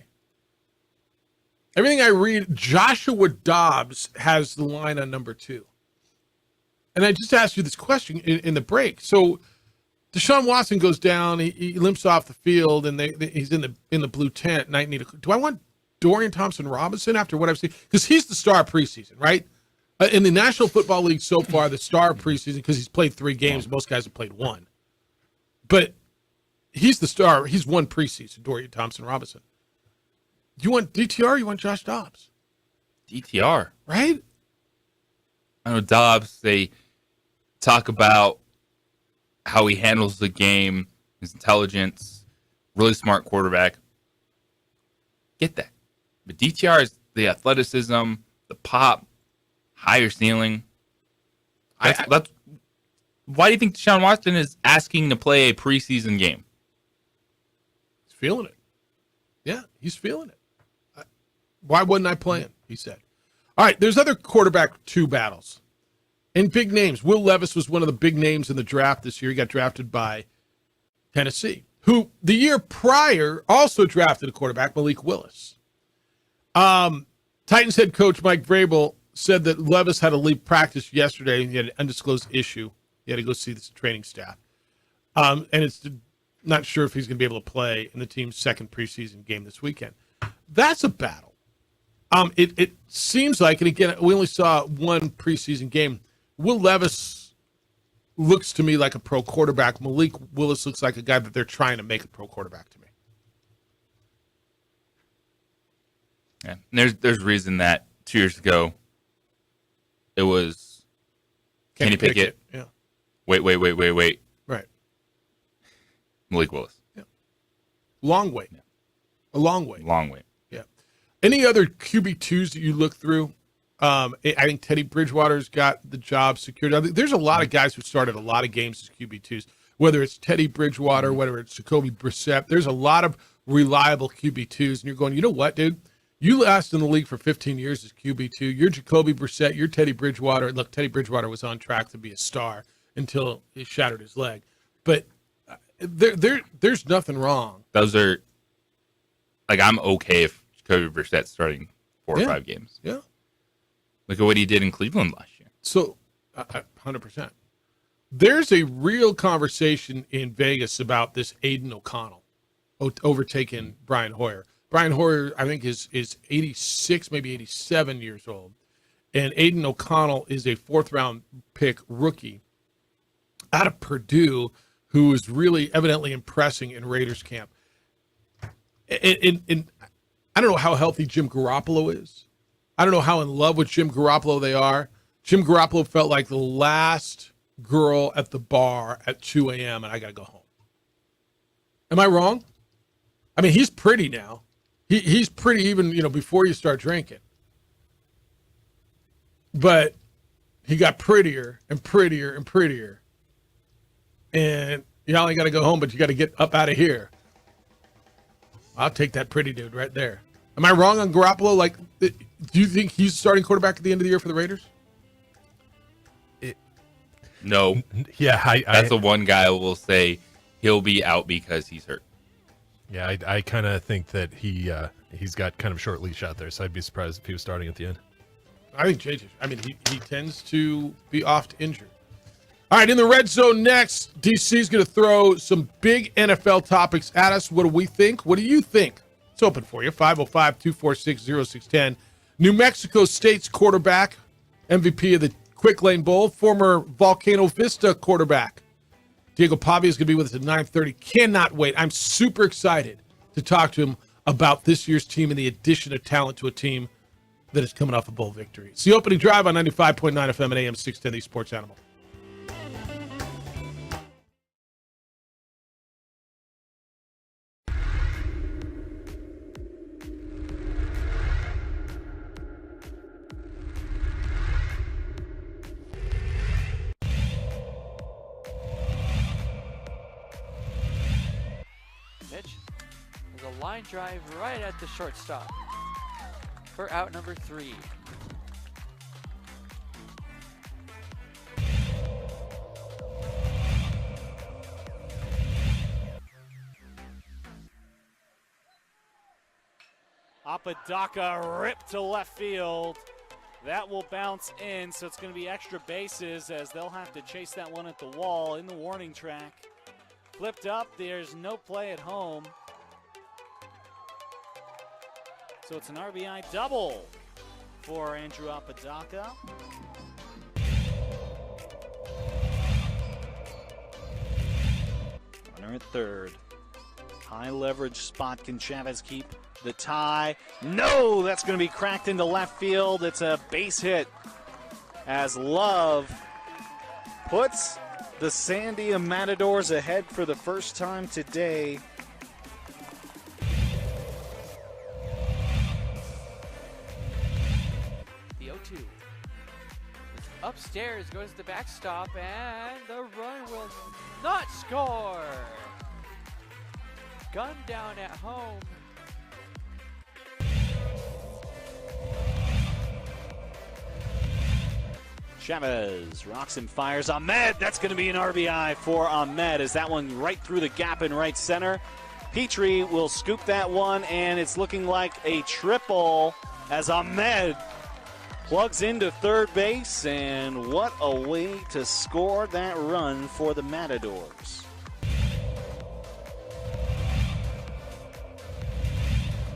Everything I read, Joshua Dobbs has the line on number 2. And I just asked you this question in the break. So Deshaun Watson goes down, he limps off the field, and he's in the blue tent. Do I want Dorian Thompson-Robinson after what I've seen? Because he's the star preseason, right? In the National Football League so far, the star preseason, because he's played 3 games, most guys have played 1. But he's the star. He's won preseason, Dorian Thompson-Robinson. Do you want DTR or you want Josh Dobbs? DTR. Right? I know Dobbs, they talk about how he handles the game, his intelligence, really smart quarterback. Get that. But DTR is the athleticism, the pop, higher ceiling. That's why do you think Deshaun Watson is asking to play a preseason game? He's feeling it. Yeah, he's feeling it. Why wasn't I playing? He said. All right, there's other quarterback 2 battles. And big names. Will Levis was one of the big names in the draft this year. He got drafted by Tennessee, who the year prior also drafted a quarterback, Malik Willis. Titans head coach Mike Vrabel said that Levis had to leave practice yesterday, and he had an undisclosed issue. He had to go see the training staff. And it's not sure if he's going to be able to play in the team's second preseason game this weekend. That's a battle. It seems like, and again, we only saw 1 preseason game. Will Levis looks to me like a pro quarterback. Malik Willis looks like a guy that they're trying to make a pro quarterback to me. Yeah, and there's reason that 2 years ago it was Kenny Pickett. Yeah. Wait. Right. Malik Willis. Yeah. Long way. Yeah. A long way. Long way. Yeah. Any other QB2s that you look through? I think Teddy Bridgewater's got the job secured. There's a lot of guys who started a lot of games as QB2s, whether it's Teddy Bridgewater, whether it's Jacoby Brissett. There's a lot of reliable QB2s, and you're going, you know what, dude? You last in the league for 15 years as QB2. You're Jacoby Brissett. You're Teddy Bridgewater. Look, Teddy Bridgewater was on track to be a star until he shattered his leg. But there's nothing wrong. Those are, like, I'm okay if Jacoby Brissett's starting 4 or 5 games. Yeah. Look at what he did in Cleveland last year. So, 100%. There's a real conversation in Vegas about this Aiden O'Connell overtaking Brian Hoyer. Brian Hoyer, I think, is 86, maybe 87 years old. And Aiden O'Connell is a 4th-round pick rookie out of Purdue who is really evidently impressing in Raiders camp. And I don't know how healthy Jim Garoppolo is. I don't know how in love with Jim Garoppolo they are. Jim Garoppolo felt like the last girl at the bar at 2 a.m. and I got to go home. Am I wrong? I mean, he's pretty now. He's pretty even, before you start drinking. But he got prettier and prettier and prettier. And you only got to go home, but you got to get up out of here. I'll take that pretty dude right there. Am I wrong on Garoppolo? Like, do you think he's starting quarterback at the end of the year for the Raiders? No. Yeah, that's the one guy I will say he'll be out because he's hurt. Yeah, I kind of think that he's got kind of a short leash out there, so I'd be surprised if he was starting at the end. I think JJ, he tends to be oft injured. All right, in the red zone next, DC's going to throw some big NFL topics at us. What do we think? What do you think? It's open for you, 505-246-0610. New Mexico State's quarterback, MVP of the Quick Lane Bowl, former Volcano Vista quarterback. Diego Pavia is going to be with us at 9:30. Cannot wait. I'm super excited to talk to him about this year's team and the addition of talent to a team that is coming off a bowl victory. It's the opening drive on 95.9 FM and AM 610, the Sports Animal. Mitch, there's a line drive right at the shortstop for out number 3. Apodaca ripped to left field. That will bounce in, so it's going to be extra bases as they'll have to chase that one at the wall in the warning track. Flipped up, there's no play at home. So it's an RBI double for Andrew Apodaca. Runner at third. High leverage spot. Can Chavez keep the tie? No, that's going to be cracked into left field. It's a base hit as Love puts the Sandia Matadors ahead for the first time today. The 0-2. It's upstairs, goes to the backstop, and the run will not score. Gun down at home. Chavez rocks and fires. Ahmed, that's going to be an RBI for Ahmed as that one right through the gap in right center. Petrie will scoop that one, and it's looking like a triple as Ahmed plugs into third base, and what a way to score that run for the Matadors.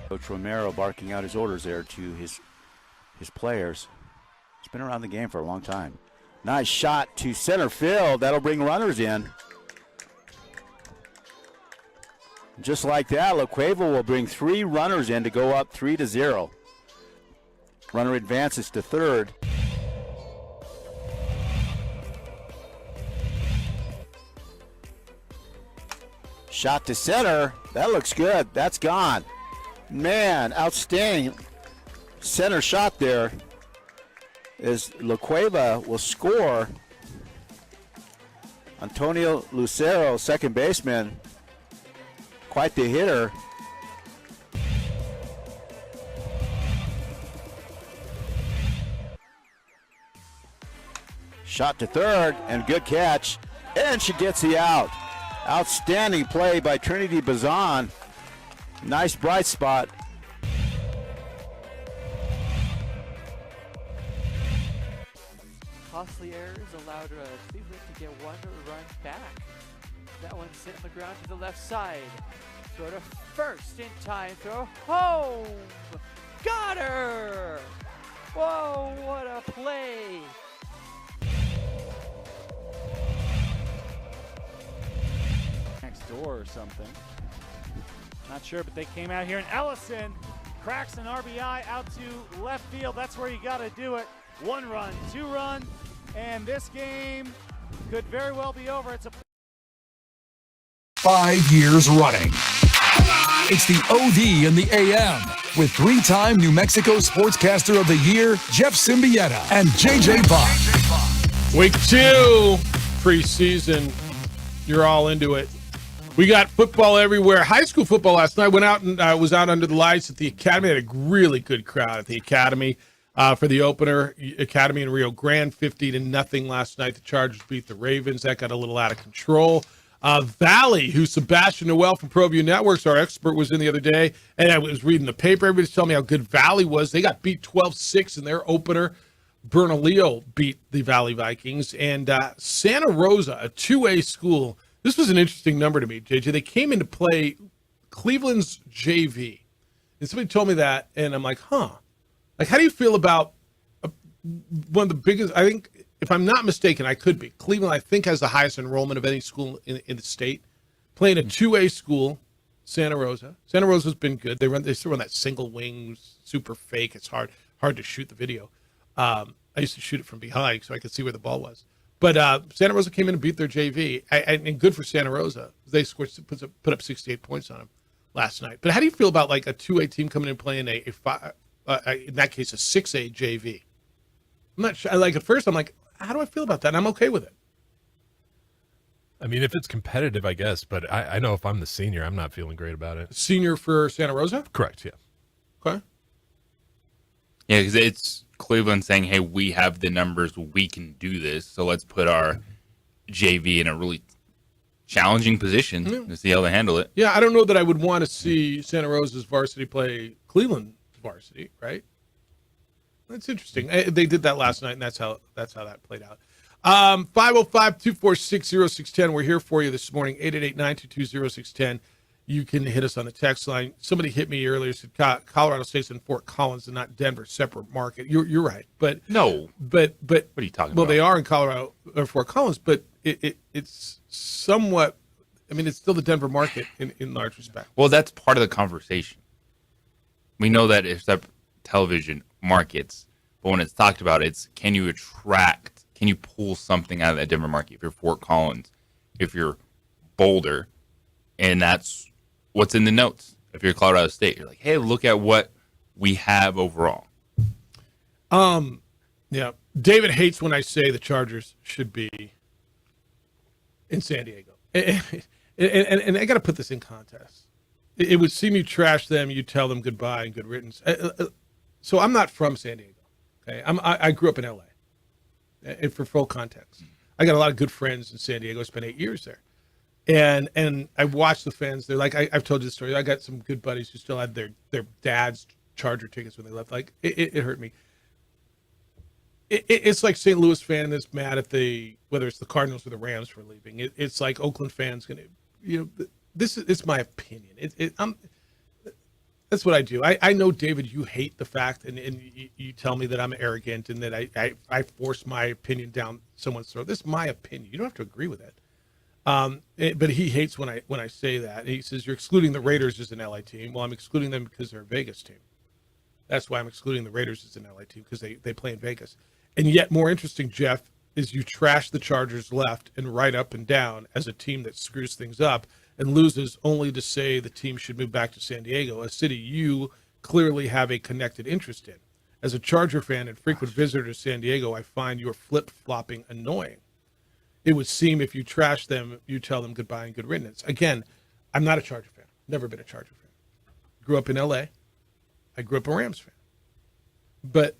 Coach Romero barking out his orders there to his players. He's been around the game for a long time. Nice shot to center field. That'll bring runners in. Just like that, La Cueva will bring 3 runners in to go up 3-0. Runner advances to third. Shot to center. That looks good. That's gone. Man, outstanding center shot there. As La Cueva will score. Antonio Lucero, second baseman, quite the hitter. Shot to third, and good catch, and she gets the out. Outstanding play by Trinity Bazan. Nice bright spot. Costly errors allowed Cleveland to get one run back. That one sent on the ground to the left side. Throw to first in time. Throw home. Got her! Whoa, what a play! Next door or something. Not sure, but they came out here, and Ellison cracks an RBI out to left field. That's where you got to do it. 1 run, 2 run, and this game could very well be over. It's a 5 years running. It's the OD and the AM with 3-time New Mexico Sportscaster of the Year, Jeff Symbieta and JJ Buck. Week 2, preseason. You're all into it. We got football everywhere. High school football last night. Went out and was out under the lights at the Academy. Had a really good crowd at the Academy for the opener. Academy in Rio Grande, 50-0 last night. The Chargers beat the Ravens. That got a little out of control. Valley, who Sebastian Noel from ProView Networks, our expert, was in the other day, and I was reading the paper. Everybody's telling me how good Valley was. They got beat 12-6 in their opener. Bernalillo beat the Valley Vikings. And Santa Rosa, a 2A school. This was an interesting number to me, JJ. They came in to play Cleveland's JV. And somebody told me that, and I'm like, huh. Like, how do you feel about one of the biggest, I think, if I'm not mistaken, I could be. Cleveland, I think, has the highest enrollment of any school in the state. Playing a 2A school, Santa Rosa. Santa Rosa's been good. They still run that single wing, super fake. It's hard hard to shoot the video. I used to shoot it from behind so I could see where the ball was. But Santa Rosa came in and beat their JV, and good for Santa Rosa. They scored, put up 68 points on them last night. But how do you feel about like a 2A team coming in and playing in that case, a 6A JV? I'm not sure. Like at first, I'm like, how do I feel about that? And I'm okay with it. I mean, if it's competitive, I guess. But I know if I'm the senior, I'm not feeling great about it. Senior for Santa Rosa? Correct, yeah. Okay. Yeah, because it's Cleveland saying, hey, we have the numbers, we can do this, so let's put our JV in a really challenging position to see how they handle it. Yeah, I don't know that I would want to see Santa Rosa's varsity play Cleveland varsity, right? That's interesting. They did that last night, and that's how that played out. 505-246-0610. We're here for you this morning, 888-922-0610. You can hit us on the text line. Somebody hit me earlier, said Colorado State's in Fort Collins and not Denver, separate market. You're right, but no, but what are you talking about? Well, they are in Colorado or Fort Collins, but it's somewhat. I mean, it's still the Denver market in large respect. Well, that's part of the conversation. We know that it's separate television markets, but when it's talked about, it's can you pull something out of that Denver market? If you're Fort Collins, if you're Boulder, and that's what's in the notes. If you're Colorado State, you're like, hey, look at what we have overall. Yeah. David hates when I say the Chargers should be in San Diego. And I got to put this in context. It would seem you trash them, you tell them goodbye and good riddance. So I'm not from San Diego. Okay, I grew up in L.A. And for full context, I got a lot of good friends in San Diego. I spent 8 years there. And I watched the fans. They're like, I've told you the story. I got some good buddies who still had their dad's Charger tickets when they left. Like, it hurt me. It's like St. Louis fan that's mad at whether it's the Cardinals or the Rams for leaving. It's like Oakland fans going to, it's my opinion. That's what I do. I know, David, you hate the fact, and you tell me that I'm arrogant and that I force my opinion down someone's throat. This is my opinion. You don't have to agree with it. But he hates when I say that. He says, you're excluding the Raiders as an LA team. Well, I'm excluding them because they're a Vegas team. That's why I'm excluding the Raiders as an LA team, because they play in Vegas. And yet more interesting, Jeff, is you trash the Chargers left and right up and down as a team that screws things up and loses only to say the team should move back to San Diego, a city you clearly have a connected interest in. As a Charger fan and frequent visitor to San Diego, I find your flip-flopping annoying. It would seem if you trash them, you tell them goodbye and good riddance. Again, I'm not a Charger fan. Never been a Charger fan. Grew up in L.A. I grew up a Rams fan. But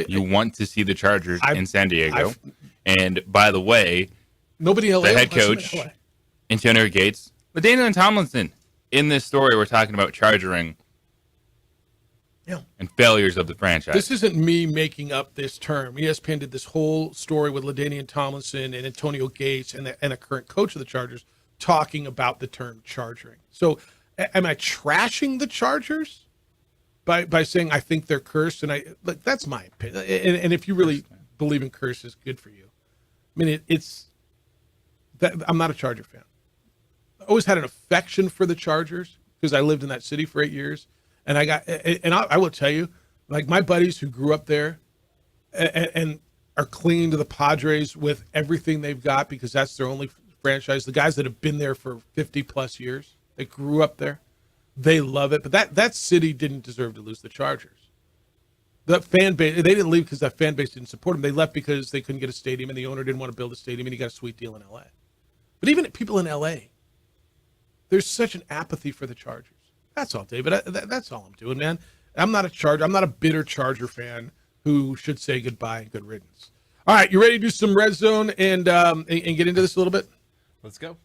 you want to see the Chargers in San Diego. And by the way, nobody in LA, the head coach, Antonio Gates, LaDainian Tomlinson, in this story, we're talking about chargering and failures of the franchise. This isn't me making up this term. ESPN did this whole story with LaDainian Tomlinson and Antonio Gates and a current coach of the Chargers talking about the term chargering. So am I trashing the Chargers by saying I think they're cursed? And that's my opinion. And if you really believe in curses, good for you. I mean, it's that I'm not a Charger fan. I always had an affection for the Chargers because I lived in that city for 8 years. And I will tell you, like my buddies who grew up there and are clinging to the Padres with everything they've got because that's their only franchise. The guys that have been there for 50 plus years, they grew up there, they love it. But that city didn't deserve to lose the Chargers. The fan base, they didn't leave because that fan base didn't support them. They left because they couldn't get a stadium and the owner didn't want to build a stadium and he got a sweet deal in LA. But even people in LA, there's such an apathy for the Chargers. That's all, David. That's all I'm doing, man. I'm not a Charger. I'm not a bitter Charger fan who should say goodbye and good riddance. All right, you ready to do some Red Zone and get into this a little bit? Let's go.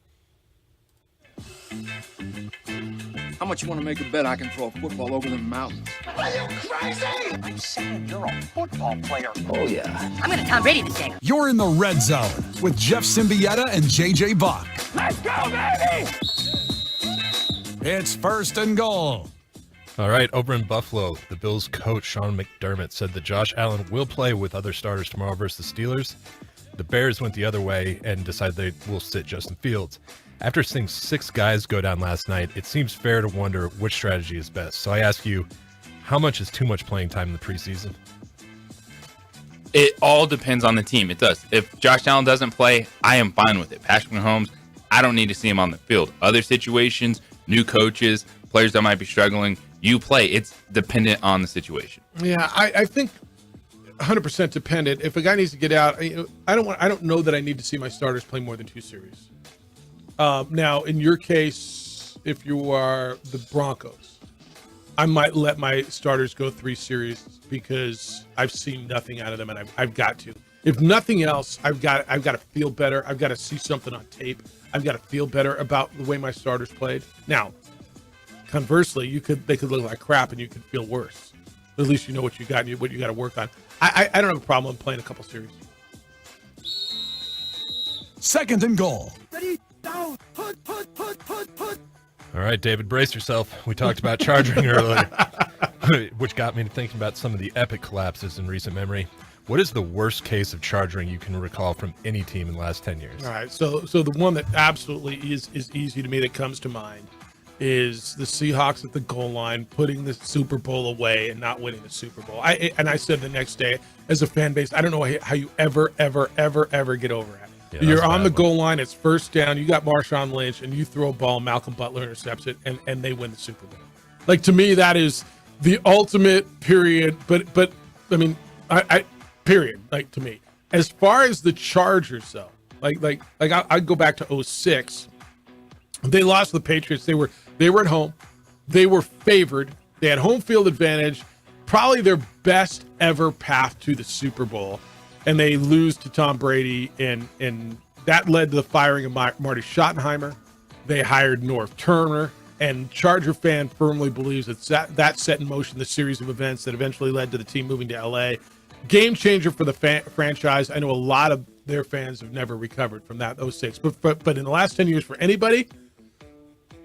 How much you want to make a bet I can throw a football over the mountains? Are you crazy? I'm saying you're a football player. Oh, yeah. I'm going to Tom Brady this game. You're in the Red Zone with Jeff Symbieta and JJ Buck. Let's go, baby! It's first and goal. All right, over in Buffalo, the Bills coach Sean McDermott said that Josh Allen will play with other starters tomorrow versus the Steelers. The Bears went the other way and decided they will sit Justin Fields. After seeing 6 guys go down last night, it seems fair to wonder which strategy is best. So I ask you, how much is too much playing time in the preseason? It all depends on the team. It does. If Josh Allen doesn't play, I am fine with it. Patrick Mahomes, I don't need to see him on the field. Other situations, new coaches, players that might be struggling, you play. It's dependent on the situation. Yeah, I think 100% dependent. If a guy needs to get out, I don't know that I need to see my starters play more than 2 series. Now, in your case, if you are the Broncos, I might let my starters go 3 series because I've seen nothing out of them, and I've got to. If nothing else, I've got to feel better. I've got to see something on tape. I've got to feel better about the way my starters played. Now, conversely, they could look like crap, and you could feel worse. At least you know what you got and what you got to work on. I don't have a problem playing a couple series. 2nd and goal. All right, David, brace yourself. We talked about charging earlier, which got me to thinking about some of the epic collapses in recent memory. What is the worst case of charging you can recall from any team in the last 10 years? All right, so the one that absolutely is easy to me that comes to mind is the Seahawks at the goal line putting the Super Bowl away and not winning the Super Bowl. I said the next day, as a fan base, I don't know how you ever get over it. Yeah, You're on the goal line, it's first down, you got Marshawn Lynch, and you throw a ball, Malcolm Butler intercepts it, and they win the Super Bowl. Like, to me, that is the ultimate period, but I mean, I period, like, to me. As far as the Chargers, though, like I'd go back to 2006. They lost to the Patriots. They were at home. They were favored. They had home field advantage, probably their best ever path to the Super Bowl. And they lose to Tom Brady, and that led to the firing of Marty Schottenheimer. They hired Norv Turner, and Charger fan firmly believes that set in motion the series of events that eventually led to the team moving to LA. Game changer for the franchise. I know a lot of their fans have never recovered from that 2006. But in the last 10 years for anybody,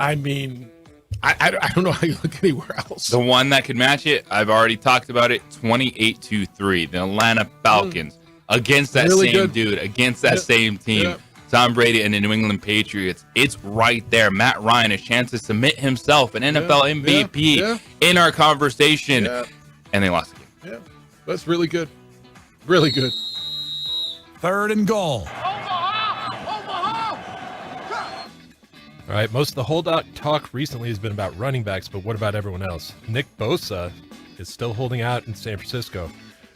I mean, I don't know how you look anywhere else. The one that could match it, I've already talked about it, 28-3, the Atlanta Falcons against that really same good. Dude, against that same team. Tom Brady and the New England Patriots. It's right there. Matt Ryan, his chance to submit himself an NFL MVP in our conversation, and they lost the game. Yeah, that's really good. Really good. 3rd and goal. All right, most of the holdout talk recently has been about running backs, but what about everyone else? Nick Bosa is still holding out in San Francisco.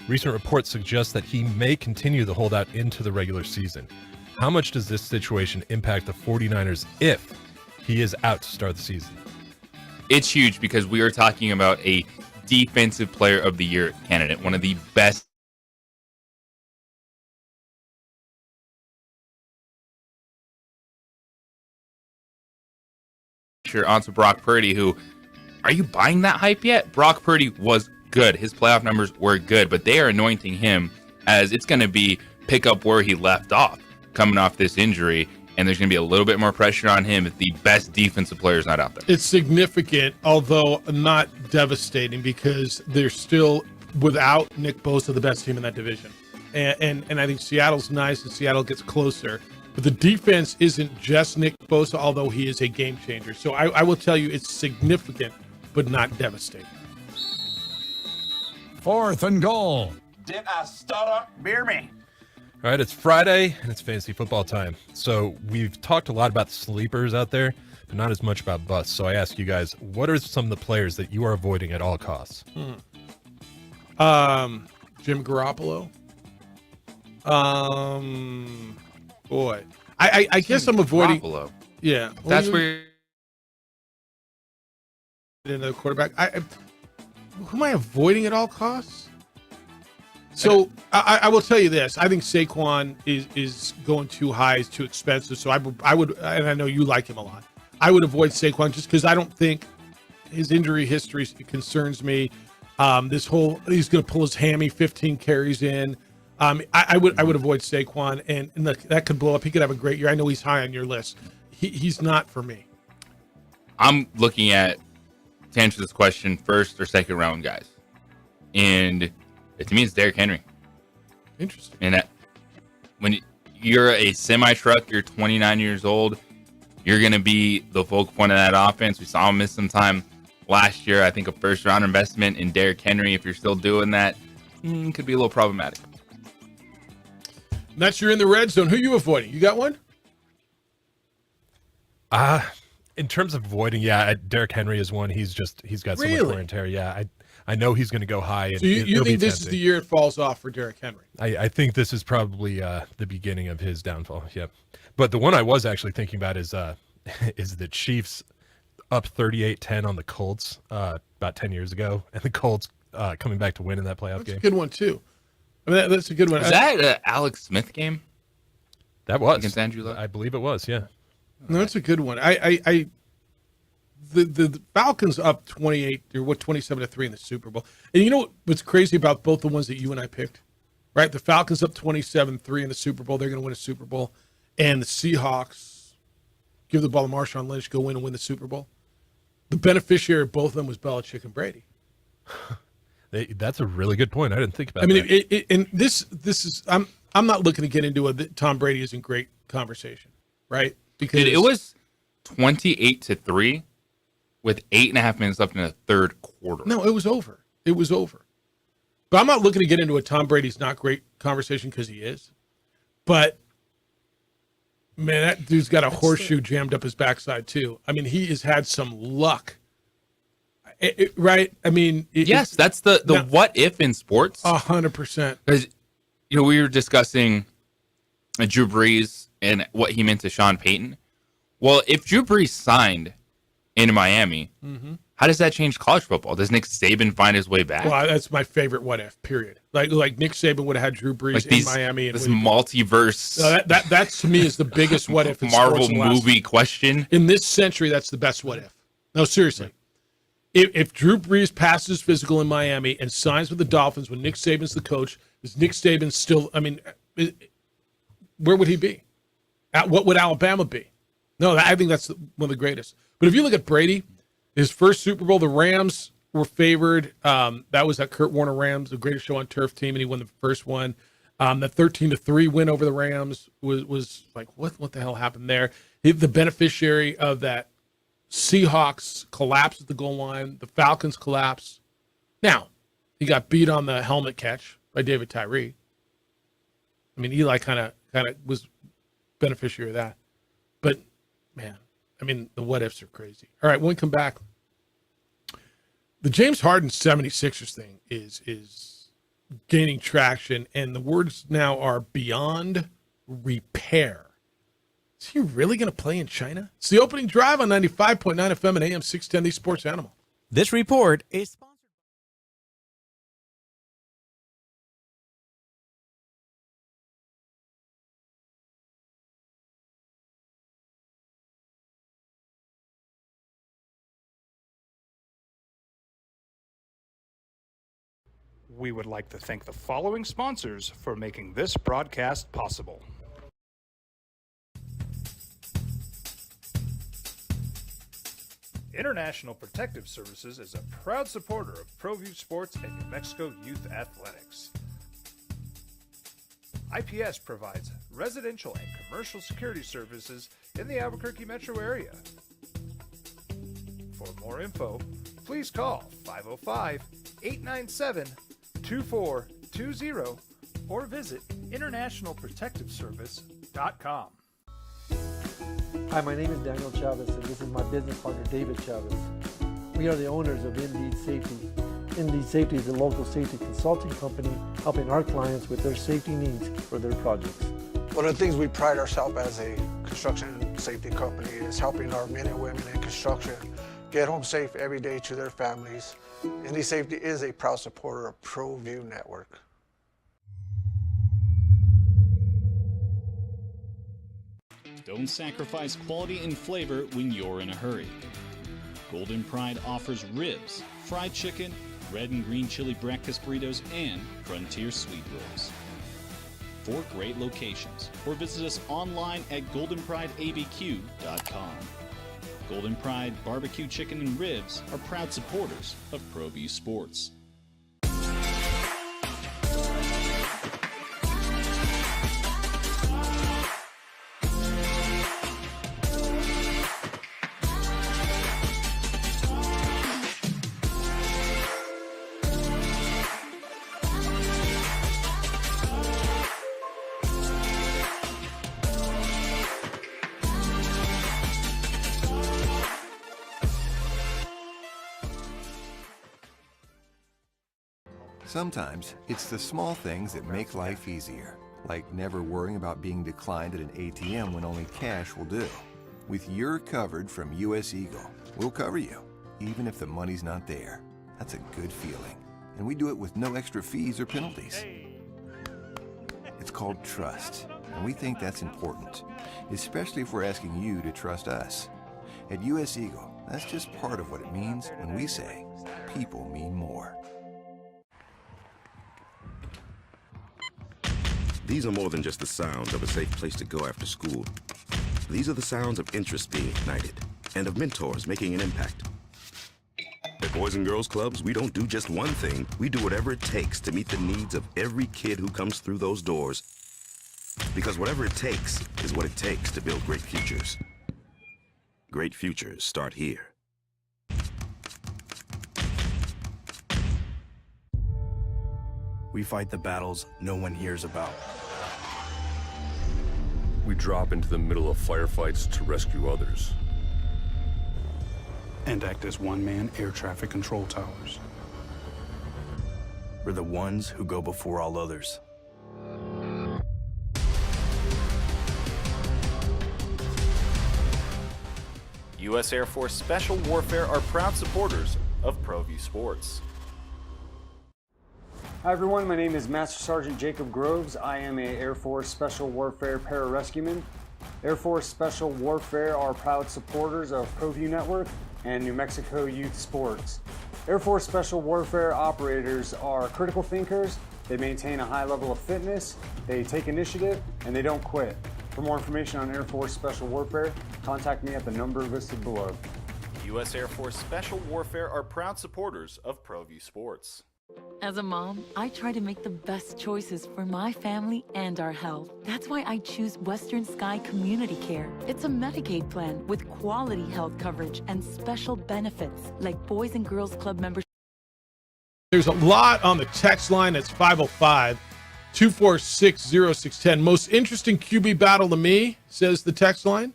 Recent reports suggest that he may continue the holdout into the regular season. How much does this situation impact the 49ers if he is out to start the season? It's huge because we are talking about a defensive player of the year candidate, one of the best onto Brock Purdy, who, are you buying that hype yet? Brock Purdy was good. His playoff numbers were good, but they are anointing him as it's going to be pick up where he left off coming off this injury, and there's going to be a little bit more pressure on him if the best defensive player is not out there. It's significant, although not devastating, because they're still, without Nick Bosa, the best team in that division. And I think Seattle's nice, and Seattle gets closer. But the defense isn't just Nick Bosa, although he is a game changer. So I will tell you it's significant, but not devastating. 4th and goal. Did I stutter? Beer me. All right, it's Friday, and it's fantasy football time. So we've talked a lot about sleepers out there, but not as much about busts. So I ask you guys, what are some of the players that you are avoiding at all costs? Jim Garoppolo. Boy, I guess I'm avoiding. Garoppolo. Yeah, That's where another quarterback. Who am I avoiding at all costs? So I will tell you this: I think Saquon is going too high, is too expensive. So I would, and I know you like him a lot. I would avoid Saquon just because I don't think his injury history concerns me. This whole he's going to pull his hammy, 15 carries in. I would avoid Saquon, and look, that could blow up. He could have a great year. I know he's high on your list. He's not for me. I'm looking at, to answer this question, 1st or 2nd round guys, and to me it's Derrick Henry. Interesting. And when you're a semi truck, you're 29 years old, you're going to be the focal point of that offense. We saw him miss some time last year. I think a first-round investment in Derrick Henry, if you're still doing that, could be a little problematic. Nuts, you're in the red zone. Who are you avoiding? You got one? In terms of avoiding, Derrick Henry is one. He's got so much wear and tear. Yeah, I know he's going to go high. And so you think this is the year it falls off for Derrick Henry? I think this is probably the beginning of his downfall. Yep. But the one I was actually thinking about is the Chiefs up 38-10 on the Colts about 10 years ago, and the Colts coming back to win in that playoff game. That's a good one too. I mean, that's a good one. Was that an Alex Smith game? That was against Andrew Luck? I believe it was. Yeah. No, that's a good one. The Falcons up 27-3 in the Super Bowl. And you know what's crazy about both the ones that you and I picked, right? The Falcons up 27-3 in the Super Bowl. They're going to win a Super Bowl. And the Seahawks give the ball to Marshawn Lynch, go in and win the Super Bowl. The beneficiary of both of them was Belichick and Brady. That's a really good point. I didn't think about that. I mean, and this is I'm not looking to get into a Tom Brady isn't great conversation, right? Because it was 28-3 with 8.5 minutes left in the third quarter. No, it was over. It was over. But I'm not looking to get into a Tom Brady's not great conversation because he is. But man, that dude's got a horseshoe jammed up his backside too. I mean, he has had some luck. Right? I mean, yes, that's the now, what if in sports. 100%. Because we were discussing Drew Brees and what he meant to Sean Payton. Well, if Drew Brees signed in Miami, how does that change college football? Does Nick Saban find his way back? Well, that's my favorite what if. Period. Like Nick Saban would have had Drew Brees in Miami, and this multiverse. That to me is the biggest what if. Marvel movie question in this century. That's the best what if. No, seriously. If Drew Brees passes physical in Miami and signs with the Dolphins when Nick Saban's the coach, is Nick Saban still? I mean, where would he be? What would Alabama be? No, I think that's one of the greatest. But if you look at Brady, his first Super Bowl, the Rams were favored. That was that Kurt Warner Rams, the greatest show on turf team, and he won the first one. That 13-3 win over the Rams was like, what the hell happened there? The beneficiary of that Seahawks collapse at the goal line. The Falcons collapse. Now, he got beat on the helmet catch by David Tyree. I mean, Eli kind of was beneficiary of that. But, man, I mean, the what-ifs are crazy. All right, when we come back, the James Harden 76ers thing is gaining traction, and the words now are beyond repair. Is he really going to play in China? It's the opening drive on 95.9 FM and AM 610, the Sports Animal. This report is sponsored. We would like to thank the following sponsors for making this broadcast possible. International Protective Services is a proud supporter of ProView Sports and New Mexico Youth Athletics. IPS provides residential and commercial security services in the Albuquerque metro area. For more info, please call 505-897-2420 or visit internationalprotectiveservice.com. Hi, my name is Daniel Chavez, and this is my business partner, David Chavez. We are the owners of Indeed Safety. Indeed Safety is a local safety consulting company helping our clients with their safety needs for their projects. One of the things we pride ourselves as a construction safety company is helping our men and women in construction get home safe every day to their families. Indeed Safety is a proud supporter of ProView Network. Don't sacrifice quality and flavor when you're in a hurry. Golden Pride offers ribs, fried chicken, red and green chili breakfast burritos, and frontier sweet rolls. 4 great locations, or visit us online at goldenprideabq.com. Golden Pride Barbecue Chicken and Ribs are proud supporters of ProView Sports. Sometimes it's the small things that make life easier, like never worrying about being declined at an ATM when only cash will do. With You're Covered from U.S. Eagle, we'll cover you, even if the money's not there. That's a good feeling. And we do it with no extra fees or penalties. It's called trust, and we think that's important, especially if we're asking you to trust us. At U.S. Eagle, that's just part of what it means when we say people mean more. These are more than just the sounds of a safe place to go after school. These are the sounds of interest being ignited and of mentors making an impact. At Boys and Girls Clubs, we don't do just one thing. We do whatever it takes to meet the needs of every kid who comes through those doors. Because whatever it takes is what it takes to build great futures. Great futures start here. We fight the battles no one hears about. We drop into the middle of firefights to rescue others. And act as one-man air traffic control towers. We're the ones who go before all others. U.S. Air Force Special Warfare are proud supporters of ProView Sports. Hi everyone, my name is Master Sergeant Jacob Groves. I am a Air Force Special Warfare pararescueman. Air Force Special Warfare are proud supporters of ProView Network and New Mexico Youth Sports. Air Force Special Warfare operators are critical thinkers. They maintain a high level of fitness, they take initiative, and they don't quit. For more information on Air Force Special Warfare, contact me at the number listed below. U.S. Air Force Special Warfare are proud supporters of ProView Sports. As a mom, I try to make the best choices for my family and our health. That's why I choose Western Sky Community Care. It's a Medicaid plan with quality health coverage and special benefits like Boys and Girls Club membership. There's a lot on the text line. It's 505-246-0610. Most interesting QB battle to me, says the text line.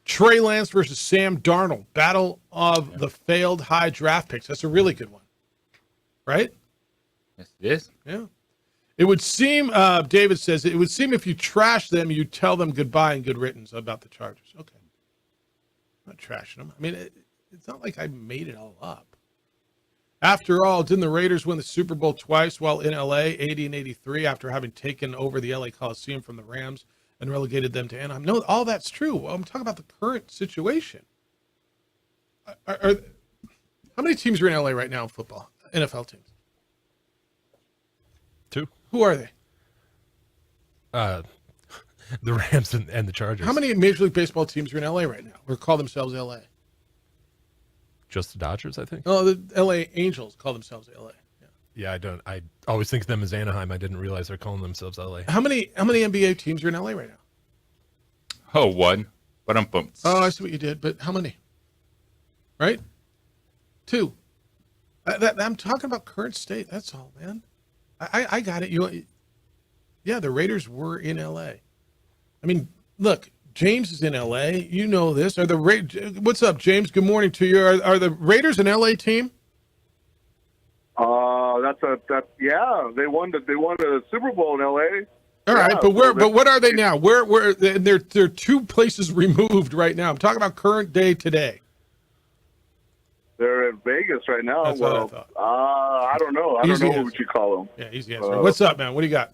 Trey Lance versus Sam Darnold. Battle of the failed high draft picks. That's a really good one. Right? Yes, it is. Yeah. It would seem, David says, it would seem if you trash them, you tell them goodbye and good riddance about the Chargers. Okay. I'm not trashing them. I mean, it's not like I made it all up. After all, didn't the Raiders win the Super Bowl twice while in L.A., 80 and 83, after having taken over the L.A. Coliseum from the Rams and relegated them to Anaheim? No, all that's true. Well, I'm talking about the current situation. How many teams are in L.A. right now in football? NFL teams. 2. Who are they? The Rams and the Chargers. How many Major League Baseball teams are in LA right now or call themselves LA? Just the Dodgers, I think. Oh, the LA Angels call themselves LA. Yeah, I always think of them as Anaheim. I didn't realize they're calling themselves LA. How many NBA teams are in LA right now? Oh, one. But I'm pumped. Oh, I see what you did. But how many? Right? 2. I'm talking about current state. That's all, man. I got it. Yeah, the Raiders were in L.A. I mean, look, James is in L.A. You know this. Are the What's up, James? Good morning to you. Are the Raiders an L.A. team? Yeah. They won the Super Bowl in L.A. All right, but what are they now? Where they're 2 places removed right now. I'm talking about current day today. They're in Vegas right now. That's what I thought. I don't know. I don't know what you call them. Yeah, easy answer. What's up, man? What do you got?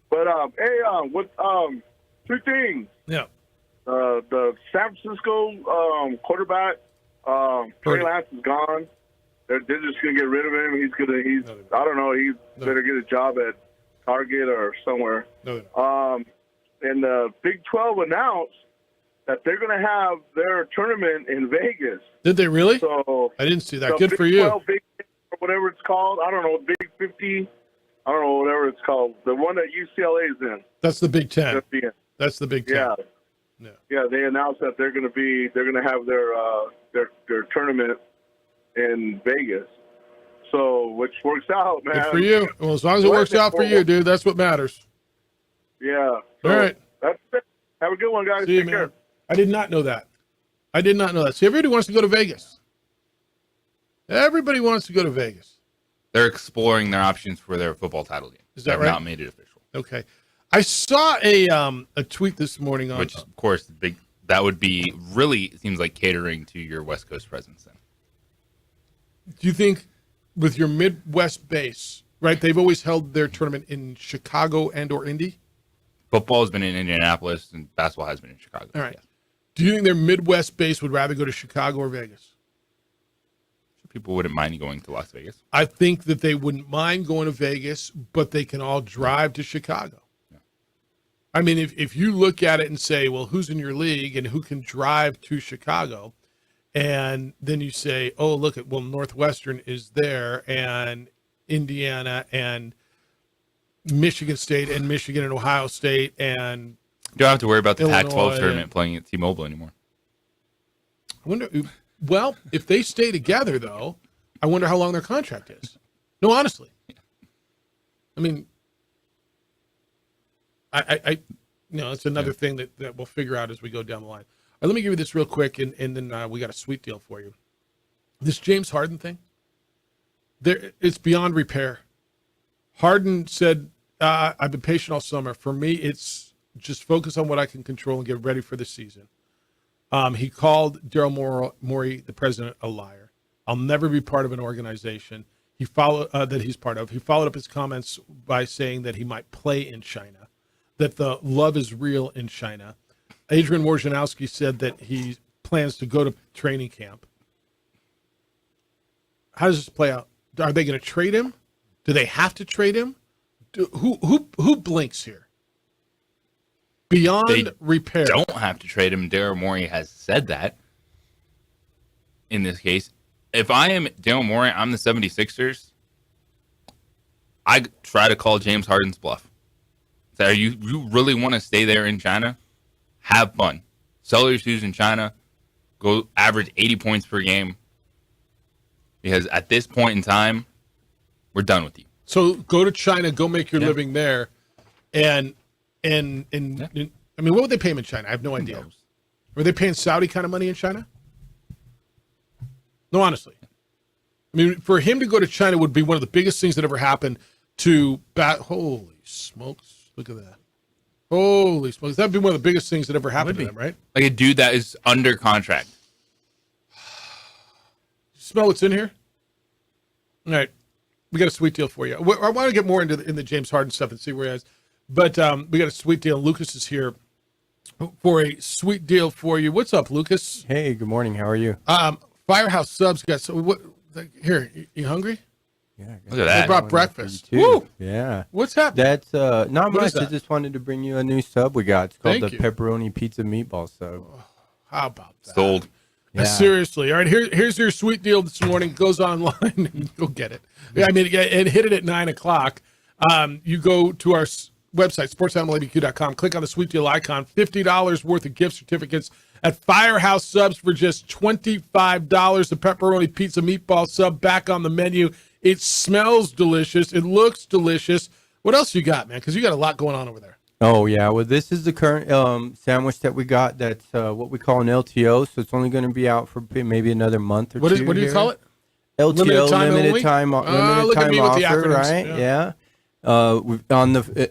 But hey, what? 2 things. Yeah. The San Francisco quarterback, Trey Lance is gone. They're just gonna get rid of him. He's I don't know. He better get a job at Target or somewhere. No. And the Big 12 announced that they're going to have their tournament in Vegas. Did they really? So I didn't see that. Good for you. 12, Big 10, or whatever it's called. I don't know. Big 50. I don't know, whatever it's called. The one that UCLA is in. That's the Big 10. That's the Big 10. Yeah. They announced that they're going to have their tournament in Vegas. So, which works out, man. Good for you. Well, as long as it works out for you, dude, that's what matters. Yeah. So all right. That's it. Have a good one, guys. See you, Take man. care. I did not know that. See, everybody wants to go to Vegas. Everybody wants to go to Vegas. They're exploring their options for their football title game. Is that They've right? Not made it official. Okay. I saw a tweet this morning on Which, of course, that would be really, it seems like, catering to your West Coast presence then. Do you think with your Midwest base, right, they've always held their tournament in Chicago and or Indy? Football has been in Indianapolis and basketball has been in Chicago. All right. Do you think their Midwest base would rather go to Chicago or Vegas? People wouldn't mind going to Las Vegas. I think that they wouldn't mind going to Vegas, but they can all drive to Chicago. Yeah. I mean, if you look at it and say, well, who's in your league and who can drive to Chicago? And then you say, oh, look at, well, Northwestern is there and Indiana and Michigan State and Michigan and Ohio State and You don't have to worry about the Illinois Pac-12 tournament playing at T-Mobile anymore. I wonder, well, if they stay together, though, I wonder how long their contract is. No, honestly. I mean, I it's another thing that we'll figure out as we go down the line. All right, let me give you this real quick, and then we got a sweet deal for you. This James Harden thing, it's beyond repair. Harden said, I've been patient all summer. For me, it's just focus on what I can control and get ready for the season. He called Daryl Morey, the president, a liar. I'll never be part of an organization that he's part of. He followed up his comments by saying that he might play in China, that the love is real in China. Adrian Wojnarowski said that he plans to go to training camp. How does this play out? Are they going to trade him? Do they have to trade him? Who blinks here? Beyond repair. Don't have to trade him. Daryl Morey has said that in this case. If I am Daryl Morey, I'm the 76ers, I try to call James Harden's bluff. Say, you really want to stay there in China? Have fun. Sell your shoes in China. Go average 80 points per game. Because at this point in time, we're done with you. So go to China, go make your living there, and I mean, what would they pay him in China? I have no idea. Were they paying Saudi kind of money in China? No, honestly. I mean, for him to go to China would be one of the biggest things that ever happened to holy smokes. Look at that. Holy smokes. That'd be one of the biggest things that ever happened to them, right? Like a dude that is under contract. Smell what's in here? All right. We got a sweet deal for you. I want to get more into the James Harden stuff and see where he is. But we got a sweet deal. Lucas is here for a sweet deal for you. What's up, Lucas? Hey, good morning. How are you? Firehouse Subs got here. You hungry? Yeah. Look at that. They brought breakfast. Woo! Yeah. What's happening? That's not What is much. I that? just wanted to bring you a new sub we got. It's called Thank the you. pepperoni pizza meatball sub. How about that? Sold. Yeah. Seriously. All right, here's your sweet deal this morning. Goes online and go get it. Yeah, I mean, and hit it at 9 o'clock. You go to our website, sportsanimalabq.com, click on the sweet deal icon, $50 worth of gift certificates at Firehouse Subs for just $25. The pepperoni pizza meatball sub back on the menu. It smells delicious. It looks delicious. What else you got, man? Because you got a lot going on over there. Oh, yeah. Well, this is the current sandwich that we got. That's what we call an LTO. So it's only going to be out for maybe another month or two. What do you call it? LTO, limited time look at me with the offer, acronyms. right? Yeah.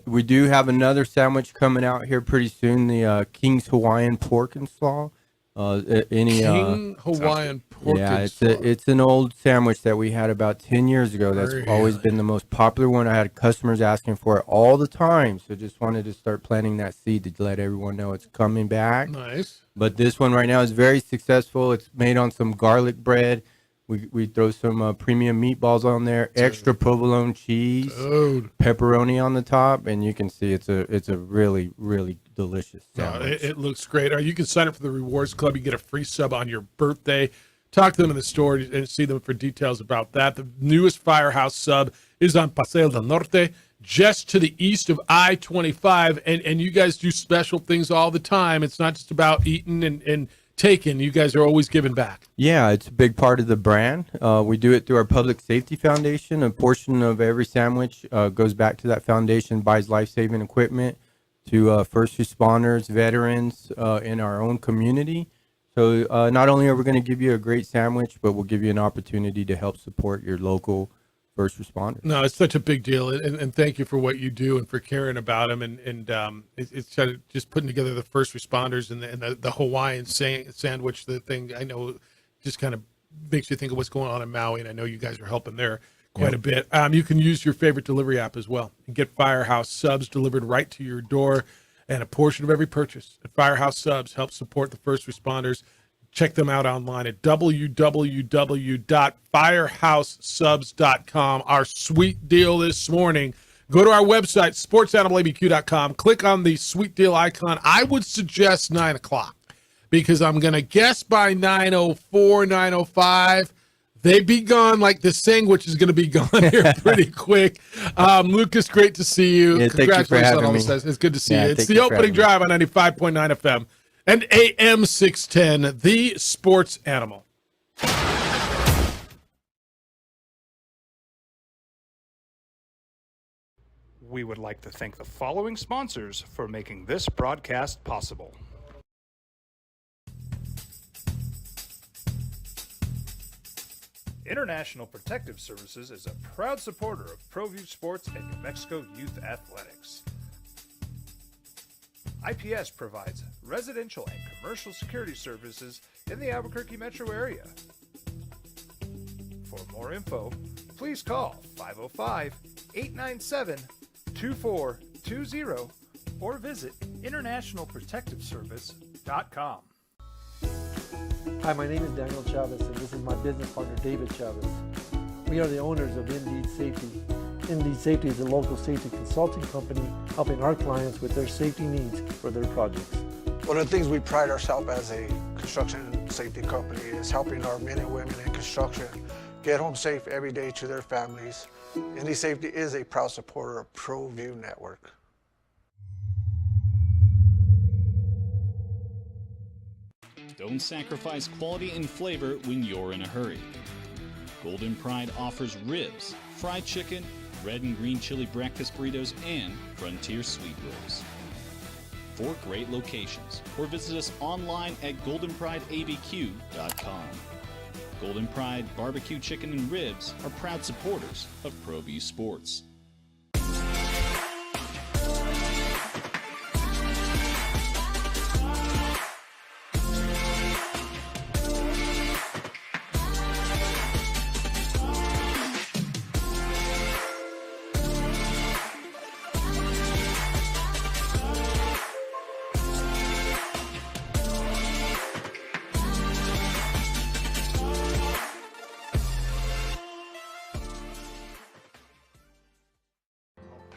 We do have another sandwich coming out here pretty soon. The King's Hawaiian Pork and Slaw. King Hawaiian Pork and Slaw. It's an old sandwich that we had about 10 years ago. That's always been the most popular one. I had customers asking for it all the time. So just wanted to start planting that seed to let everyone know it's coming back. Nice. But this one right now is very successful. It's made on some garlic bread. We throw some premium meatballs on there, extra provolone cheese, pepperoni on the top, and you can see it's a really, really delicious sandwich. It looks great. You can sign up for the Rewards Club. You get a free sub on your birthday. Talk to them in the store and see them for details about that. The newest Firehouse sub is on Paseo del Norte, just to the east of I-25, and you guys do special things all the time. It's not just about eating and taking. You guys are always giving back. Yeah, it's a big part of the brand. We do it through our Public Safety Foundation. A portion of every sandwich goes back to that foundation, buys life-saving equipment to first responders, veterans in our own community. So not only are we going to give you a great sandwich, but we'll give you an opportunity to help support your local first responders. No, it's such a big deal, and thank you for what you do and for caring about them, and it's kind of just putting together the first responders and the Hawaiian sandwich. The thing I know just kind of makes you think of what's going on in Maui, and I know you guys are helping there quite a bit. You can use your favorite delivery app as well and get Firehouse Subs delivered right to your door, and a portion of every purchase at Firehouse Subs helps support the first responders. Check them out online at www.firehousesubs.com. Our sweet deal this morning. Go to our website, sportsanimalabq.com. Click on the sweet deal icon. I would suggest 9 o'clock because I'm going to guess by 9:04, 9:05, they be gone like the sandwich is going to be gone here pretty quick. Lucas, great to see you. Yeah, congratulations on all this. It's good to see you. It's the opening drive on 95.9 FM. And AM 610, the sports animal. We would like to thank the following sponsors for making this broadcast possible. International Protective Services is a proud supporter of ProView Sports and New Mexico Youth Athletics. IPS provides residential and commercial security services in the Albuquerque metro area. For more info, please call 505-897-2420 or visit internationalprotectiveservice.com. Hi, my name is Daniel Chavez, and this is my business partner, David Chavez. We are the owners of Indeed Safety. Indeed Safety is a local safety consulting company helping our clients with their safety needs for their projects. One of the things we pride ourselves as a construction safety company is helping our men and women in construction get home safe every day to their families. Indeed Safety is a proud supporter of ProView Network. Don't sacrifice quality and flavor when you're in a hurry. Golden Pride offers ribs, fried chicken, red and green chili breakfast burritos, and Frontier sweet rolls. 4 great locations, or visit us online at goldenprideabq.com. Golden Pride Barbecue Chicken and Ribs are proud supporters of ProView Sports.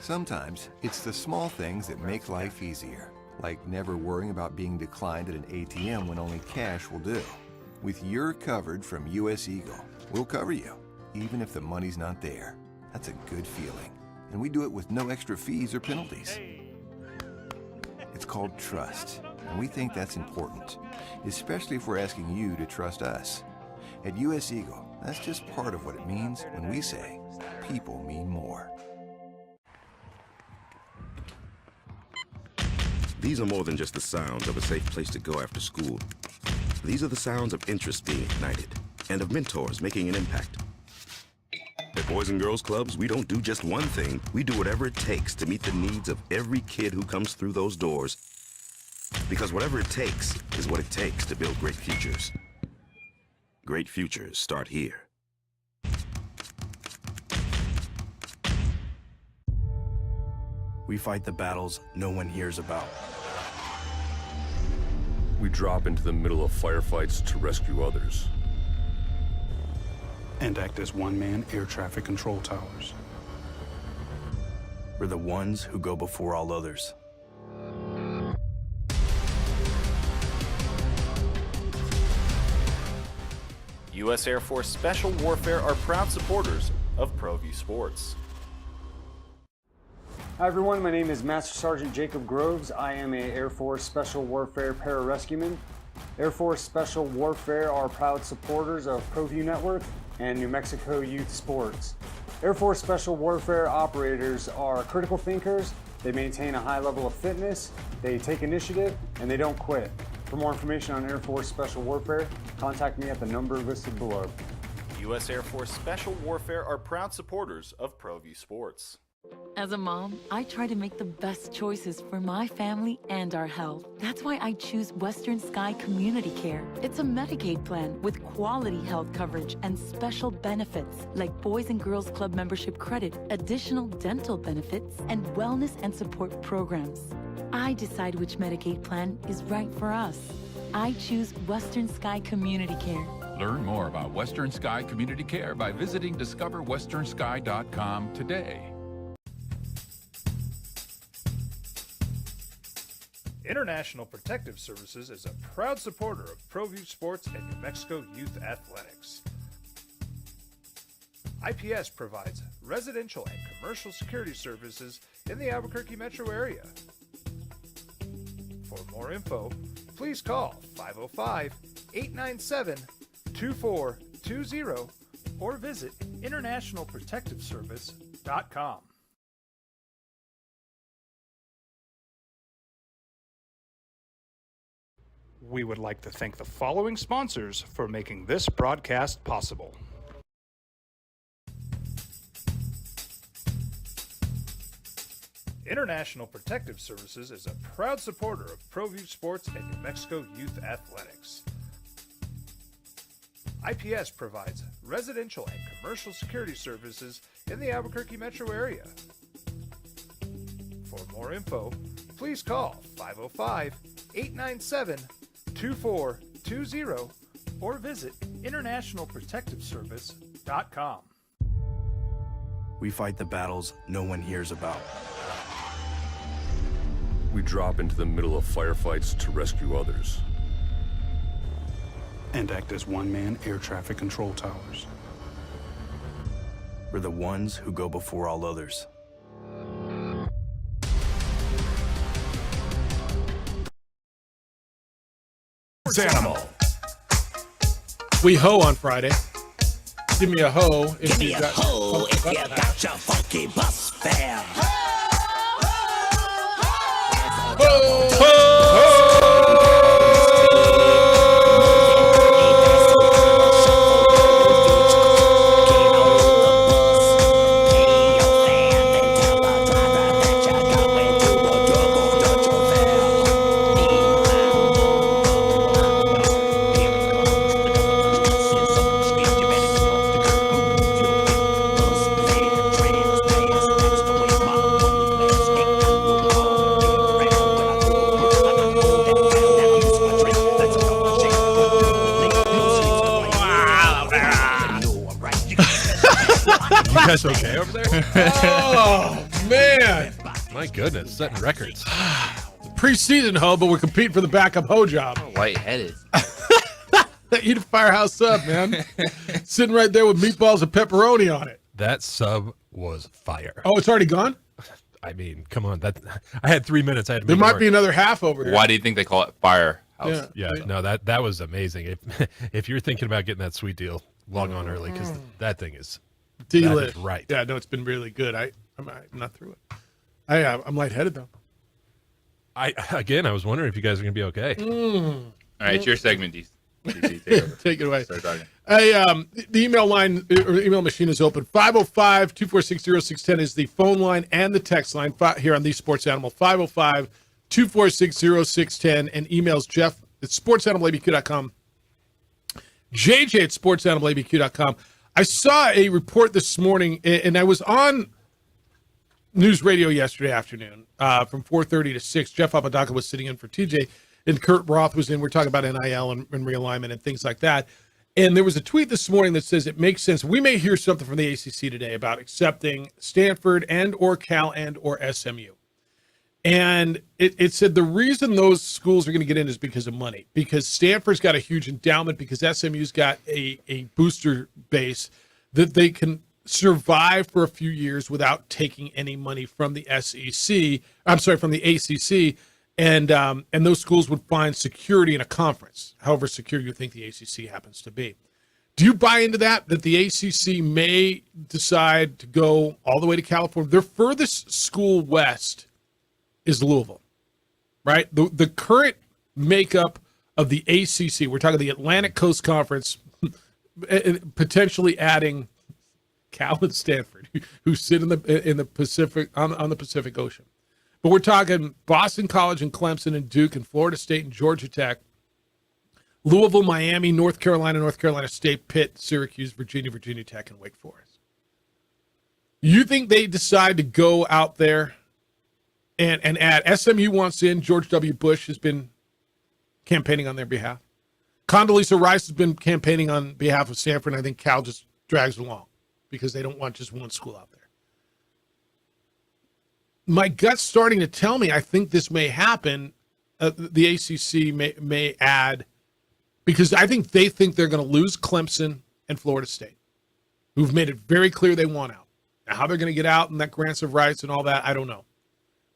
Sometimes it's the small things that make life easier, like never worrying about being declined at an ATM when only cash will do. With You're Covered from US Eagle, we'll cover you, even if the money's not there. That's a good feeling. And we do it with no extra fees or penalties. It's called trust, and we think that's important, especially if we're asking you to trust us. At US Eagle, that's just part of what it means when we say people mean more. These are more than just the sounds of a safe place to go after school. These are the sounds of interest being ignited and of mentors making an impact. At Boys and Girls Clubs, we don't do just one thing. We do whatever it takes to meet the needs of every kid who comes through those doors. Because whatever it takes is what it takes to build great futures. Great futures start here. We fight the battles no one hears about. We drop into the middle of firefights to rescue others. And act as one-man air traffic control towers. We're the ones who go before all others. U.S. Air Force Special Warfare are proud supporters of ProView Sports. Hi everyone, my name is Master Sergeant Jacob Groves. I am a Air Force Special Warfare pararescueman. Air Force Special Warfare are proud supporters of ProView Network and New Mexico Youth Sports. Air Force Special Warfare operators are critical thinkers. They maintain a high level of fitness, they take initiative, and they don't quit. For more information on Air Force Special Warfare, contact me at the number listed below. U.S. Air Force Special Warfare are proud supporters of ProView Sports. As a mom, I try to make the best choices for my family and our health. That's why I choose Western Sky Community Care. It's a Medicaid plan with quality health coverage and special benefits like Boys and Girls Club membership credit, additional dental benefits, and wellness and support programs. I decide which Medicaid plan is right for us. I choose Western Sky Community Care. Learn more about Western Sky Community Care by visiting discoverwesternsky.com today. International Protective Services is a proud supporter of ProView Sports and New Mexico Youth Athletics. IPS provides residential and commercial security services in the Albuquerque metro area. For more info, please call 505-897-2420 or visit internationalprotectiveservice.com. We would like to thank the following sponsors for making this broadcast possible. International Protective Services is a proud supporter of ProView Sports and New Mexico Youth Athletics. IPS provides residential and commercial security services in the Albuquerque metro area. For more info, please call 505-897-2420 or visit internationalprotectiveservice.com. We fight the battles no one hears about. We drop into the middle of firefights to rescue others. And act as one-man air traffic control towers. We're the ones who go before all others. Animal. We hoe on Friday. Give me a hoe if you got your funky bus fare. You guys okay over there? Oh, man. My goodness, setting records. Preseason hoe, but we're competing for the backup hoe job. Lightheaded. Eat a firehouse sub, man. Sitting right there with meatballs and pepperoni on it. That sub was fire. Oh, it's already gone? I mean, come on. I had 3 minutes. I had to There make it might work. be another half over there. Why do you think they call it Firehouse? Yeah, no, that was amazing. If you're thinking about getting that sweet deal, log on early because that thing is D-lit. that is right. Yeah, no, it's been really good. I'm not through it. I'm lightheaded though. I was wondering if you guys are gonna be okay. All right, it's your segment, DC. Take it over. Take it away. Start talking. Hey, the email line or email machine is open. 505-246-0610 is the phone line and the text line here on the Sports Animal. 505-246-0610 and emails Jeff at sportsanimalabq.com. JJ at sportsanimalabq.com. I saw a report this morning, and I was on news radio yesterday afternoon from 4:30 to 6. Jeff Apodaca was sitting in for TJ, and Kurt Roth was in. We're talking about NIL and realignment and things like that. And there was a tweet this morning that says it makes sense. We may hear something from the ACC today about accepting Stanford and or Cal and or SMU. And it said the reason those schools are going to get in is because of money, because Stanford's got a huge endowment, because SMU's got a booster base that they can survive for a few years without taking any money from the SEC. I'm sorry, from the ACC. And those schools would find security in a conference, however secure you think the ACC happens to be. Do you buy into that the ACC may decide to go all the way to California? Their furthest school west is Louisville, right? The current makeup of the ACC, we're talking the Atlantic Coast Conference, potentially adding Cal and Stanford, who sit in the Pacific on the Pacific Ocean. But we're talking Boston College and Clemson and Duke and Florida State and Georgia Tech, Louisville, Miami, North Carolina State, Pitt, Syracuse, Virginia Tech, and Wake Forest. You think they decide to go out there and add? SMU wants in. George W. Bush has been campaigning on their behalf. Condoleezza Rice has been campaigning on behalf of Stanford, and I think Cal just drags along because they don't want just one school out there. My gut's starting to tell me I think this may happen. The ACC may add, because I think they think they're going to lose Clemson and Florida State, who've made it very clear they want out. Now, how they're going to get out and that grants of rights and all that, I don't know.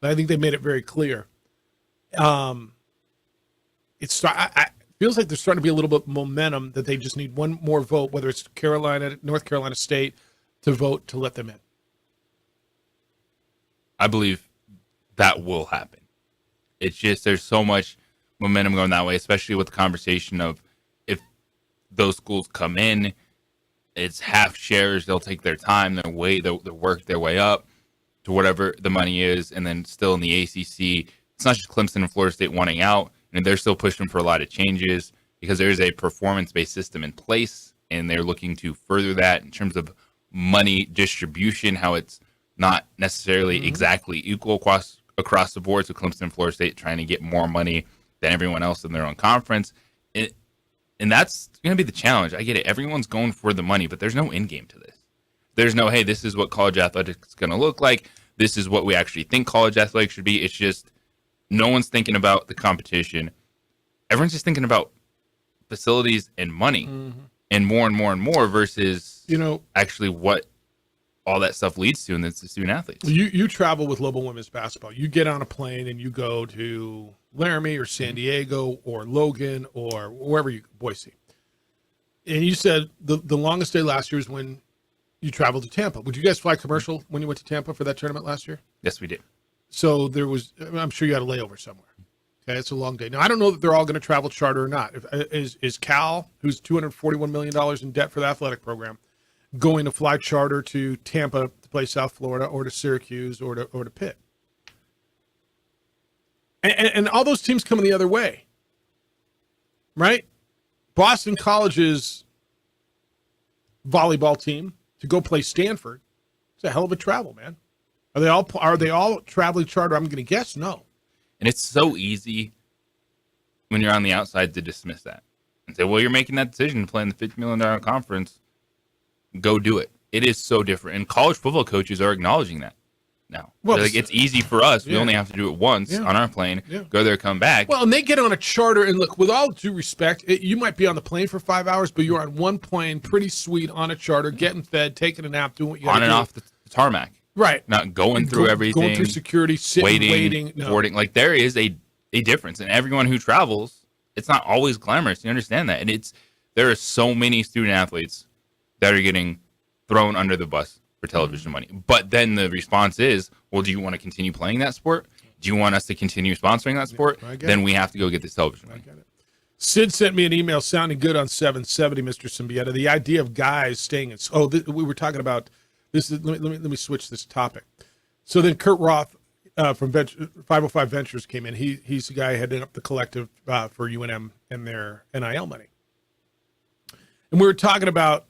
But I think they made it very clear. It feels like there's starting to be a little bit of momentum that they just need one more vote, whether it's North Carolina State, to vote to let them in. I believe that will happen. It's just there's so much momentum going that way, especially with the conversation of if those schools come in, it's half shares. They'll take their time, they'll work their way up to whatever the money is. And then still in the ACC, it's not just Clemson and Florida State wanting out, and they're still pushing for a lot of changes because there's a performance-based system in place, and they're looking to further that in terms of money distribution, how it's not necessarily exactly equal across the board. So Clemson and Florida State trying to get more money than everyone else in their own conference. And that's going to be the challenge. I get it. Everyone's going for the money, but there's no end game to this. There's no, hey, this is what college athletics is going to look like. This is what we actually think college athletics should be. It's just no one's thinking about the competition. Everyone's just thinking about facilities and money and more versus, actually what all that stuff leads to, and it's the student athletes. You travel with Lobo women's basketball. You get on a plane and you go to Laramie or San Diego or Logan or wherever Boise. And you said the longest day last year is when you traveled to Tampa. Would you guys fly commercial when you went to Tampa for that tournament last year? Yes, we did. So I'm sure you had a layover somewhere. Okay, it's a long day. Now, I don't know that they're all going to travel charter or not. Is Cal, who's $241 million in debt for the athletic program, going to fly charter to Tampa to play South Florida or to Syracuse or to Pitt? And all those teams coming the other way, right? Boston College's volleyball team to go play Stanford. It's a hell of a travel, man. Are they all traveling charter? I'm going to guess no. And it's so easy when you're on the outside to dismiss that and say, well, you're making that decision to play in the $50 million conference. Go do it. It is so different. And college football coaches are acknowledging that now. Well, it's easy for us. We only have to do it once on our plane, go there, come back. Well, and they get on a charter, and look, with all due respect, you might be on the plane for 5 hours, but you're on one plane, pretty sweet, on a charter, getting fed, taking a nap, doing what you got to do. On and off the tarmac. Right. Not going through everything. Going through security, sitting, waiting. No. Boarding. Like, there is a difference. And everyone who travels, it's not always glamorous. You understand that. And there are so many student athletes that are getting thrown under the bus for television money. But then the response is, well, do you want to continue playing that sport? Do you want us to continue sponsoring that sport? Then we have to go get this television money. Sid sent me an email sounding good on 770, Mr. Symbieta. The idea of guys staying in... we were talking about... This is, let me switch this topic. So then Kurt Roth from 505 Ventures came in. He's the guy heading up the collective for UNM and their NIL money. And we were talking about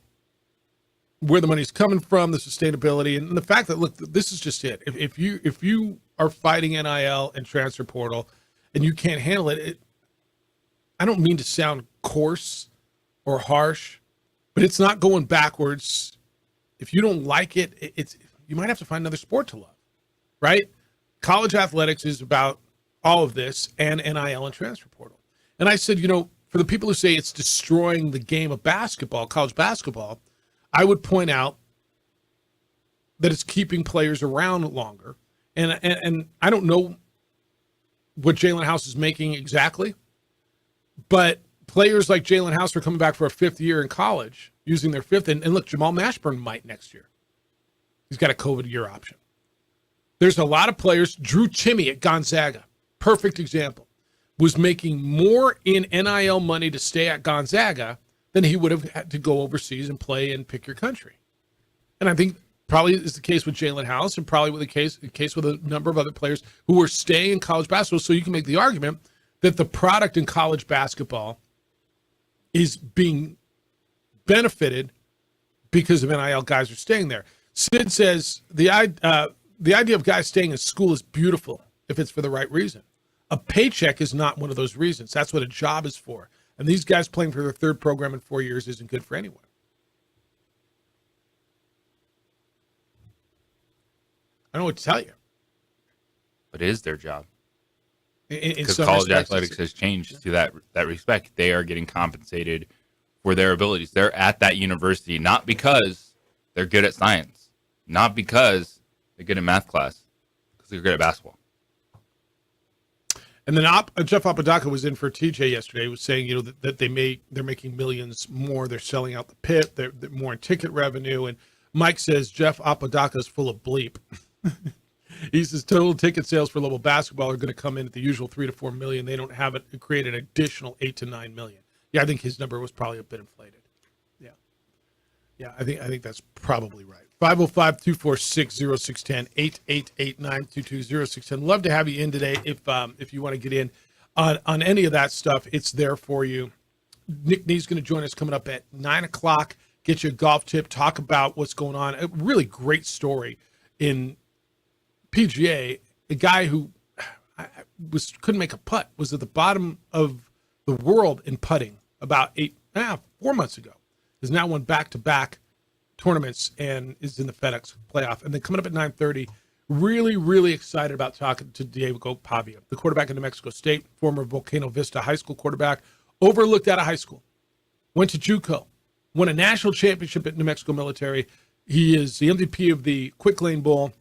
where the money's coming from, the sustainability, and the fact that, look, this is just it. If you are fighting NIL and transfer portal and you can't handle it, I don't mean to sound coarse or harsh, but it's not going backwards. If you don't like it, you might have to find another sport to love, right? College athletics is about all of this and NIL and transfer portal. And I said, for the people who say it's destroying the game of basketball, college basketball, I would point out that it's keeping players around longer. And I don't know what Jalen House is making exactly, but players like Jalen House are coming back for a fifth year in college, using their fifth. And look, Jamal Mashburn might next year. He's got a COVID year option. There's a lot of players. Drew Timme at Gonzaga, perfect example, was making more in NIL money to stay at Gonzaga then he would have had to go overseas and play and pick your country. And I think probably is the case with Jalen House, and probably with the case with a number of other players who are staying in college basketball. So you can make the argument that the product in college basketball is being benefited because of NIL. Guys are staying there. Sid says the idea of guys staying in school is beautiful if it's for the right reason. A paycheck is not one of those reasons. That's what a job is for. And these guys playing for their third program in 4 years isn't good for anyone. I don't know what to tell you. But it is their job. Because college athletics has changed to that respect. They are getting compensated for their abilities. They're at that university not because they're good at science, not because they're good in math class, because they're good at basketball. And then Jeff Apodaca was in for TJ yesterday. He was saying, that they're making millions more. They're selling out the pit. They're more in ticket revenue. And Mike says Jeff Apodaca is full of bleep. He says total ticket sales for level basketball are going to come in at the usual 3 to 4 million. They don't have it create an additional 8 to 9 million. Yeah, I think his number was probably a bit inflated. Yeah, I think that's probably right. 505-246-0610, 888-922-0610. Love to have you in today if you want to get in on any of that stuff. It's there for you. Nick Nee's going to join us coming up at 9 o'clock. Get you a golf tip, talk about what's going on. A really great story in PGA. A guy who couldn't make a putt, was at the bottom of the world in putting about 4 months ago. Has now won back-to-back tournaments and is in the FedEx playoff. And then coming up at 9:30, really, really excited about talking to Diego Pavia, the quarterback in New Mexico State, former Volcano Vista High School quarterback, overlooked out of high school, went to JUCO, won a national championship at New Mexico Military. He is the MVP of the Quick Lane Bowl.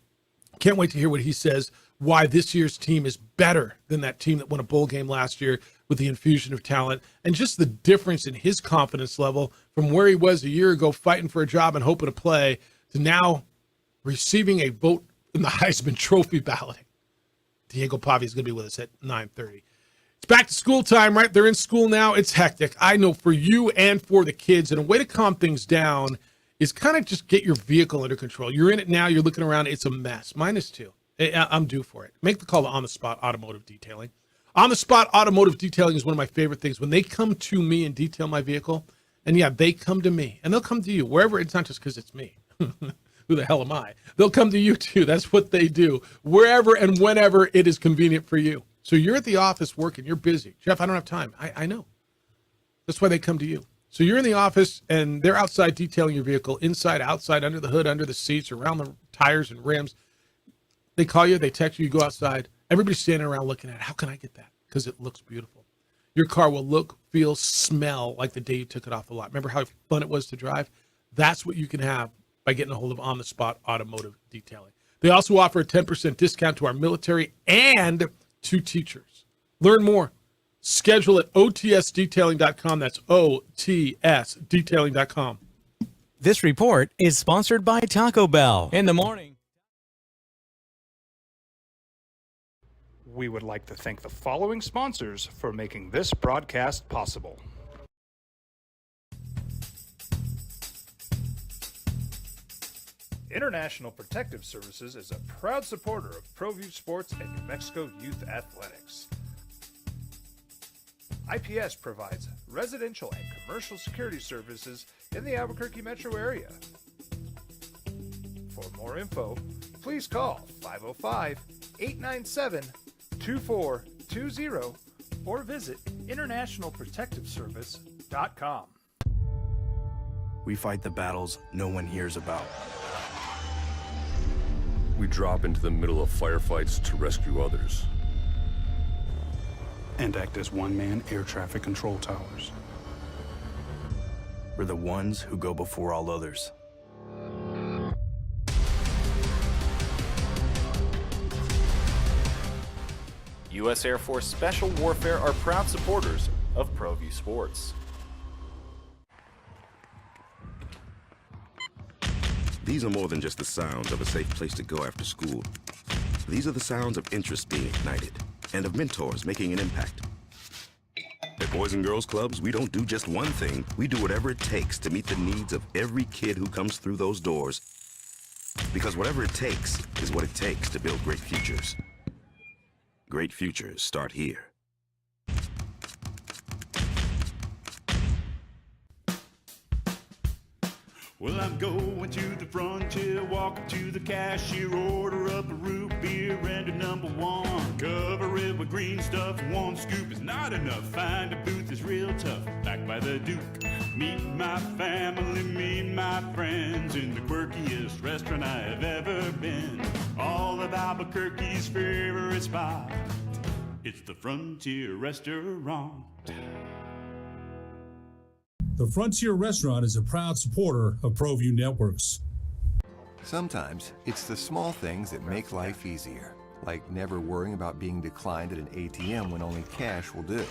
Can't wait to hear what he says, why this year's team is better than that team that won a bowl game last year with the infusion of talent, and just the difference in his confidence level from where he was a year ago fighting for a job and hoping to play to now receiving a vote in the Heisman Trophy balloting. Diego Pavia is going to be with us at 9:30. It's back to school time, right? They're in school now. It's hectic. I know, for you and for the kids. And a way to calm things down is kind of just get your vehicle under control. You're in it now. You're looking around. It's a mess. Mine is too. I'm due for it. Make the call to On the Spot Automotive Detailing. On the Spot Automotive Detailing is one of my favorite things. When they come to me and detail my vehicle, and yeah, they come to me, and they'll come to you wherever. It's not just because it's me. Who the hell am I? They'll come to you too. That's what they do, wherever and whenever it is convenient for you. So you're at the office working, you're busy. Jeff, I don't have time. I know. That's why they come to you. So you're in the office and they're outside detailing your vehicle, inside, outside, under the hood, under the seats, around the tires and rims. They call you, they text you, you go outside. Everybody's standing around looking at it. How can I get that? Because it looks beautiful. Your car will look, feel, smell like the day you took it off the lot. Remember how fun it was to drive? That's what you can have by getting a hold of On the Spot Automotive Detailing. They also offer a 10% discount to our military and to teachers. Learn more. Schedule at otsdetailing.com. That's otsdetailing.com. This report is sponsored by Taco Bell. In the morning. We would like to thank the following sponsors for making this broadcast possible. International Protective Services is a proud supporter of ProView Sports and New Mexico Youth Athletics. IPS provides residential and commercial security services in the Albuquerque metro area. For more info, please call 505-897-2420 or visit internationalprotectiveservice.com. We fight the battles no one hears about. We drop into the middle of firefights to rescue others. And act as one-man air traffic control towers. We're the ones who go before all others. U.S. Air Force Special Warfare are proud supporters of ProView Sports. These are more than just the sounds of a safe place to go after school. These are the sounds of interest being ignited and of mentors making an impact. At Boys and Girls Clubs, we don't do just one thing. We do whatever it takes to meet the needs of every kid who comes through those doors. Because whatever it takes is what it takes to build great futures. Great futures start here. Well, I'm going to the frontier, walking to the cashier, order up a root beer and a number one. Cover it with green stuff, one scoop is not enough. Find a booth is real tough, back by the Duke. Meet my family, meet my friends in the quirkiest restaurant I have ever been. All of Albuquerque's favorite spot, it's the Frontier Restaurant. The Frontier Restaurant is a proud supporter of ProView Networks. Sometimes it's the small things that make life easier, like never worrying about being declined at an ATM when only cash will do.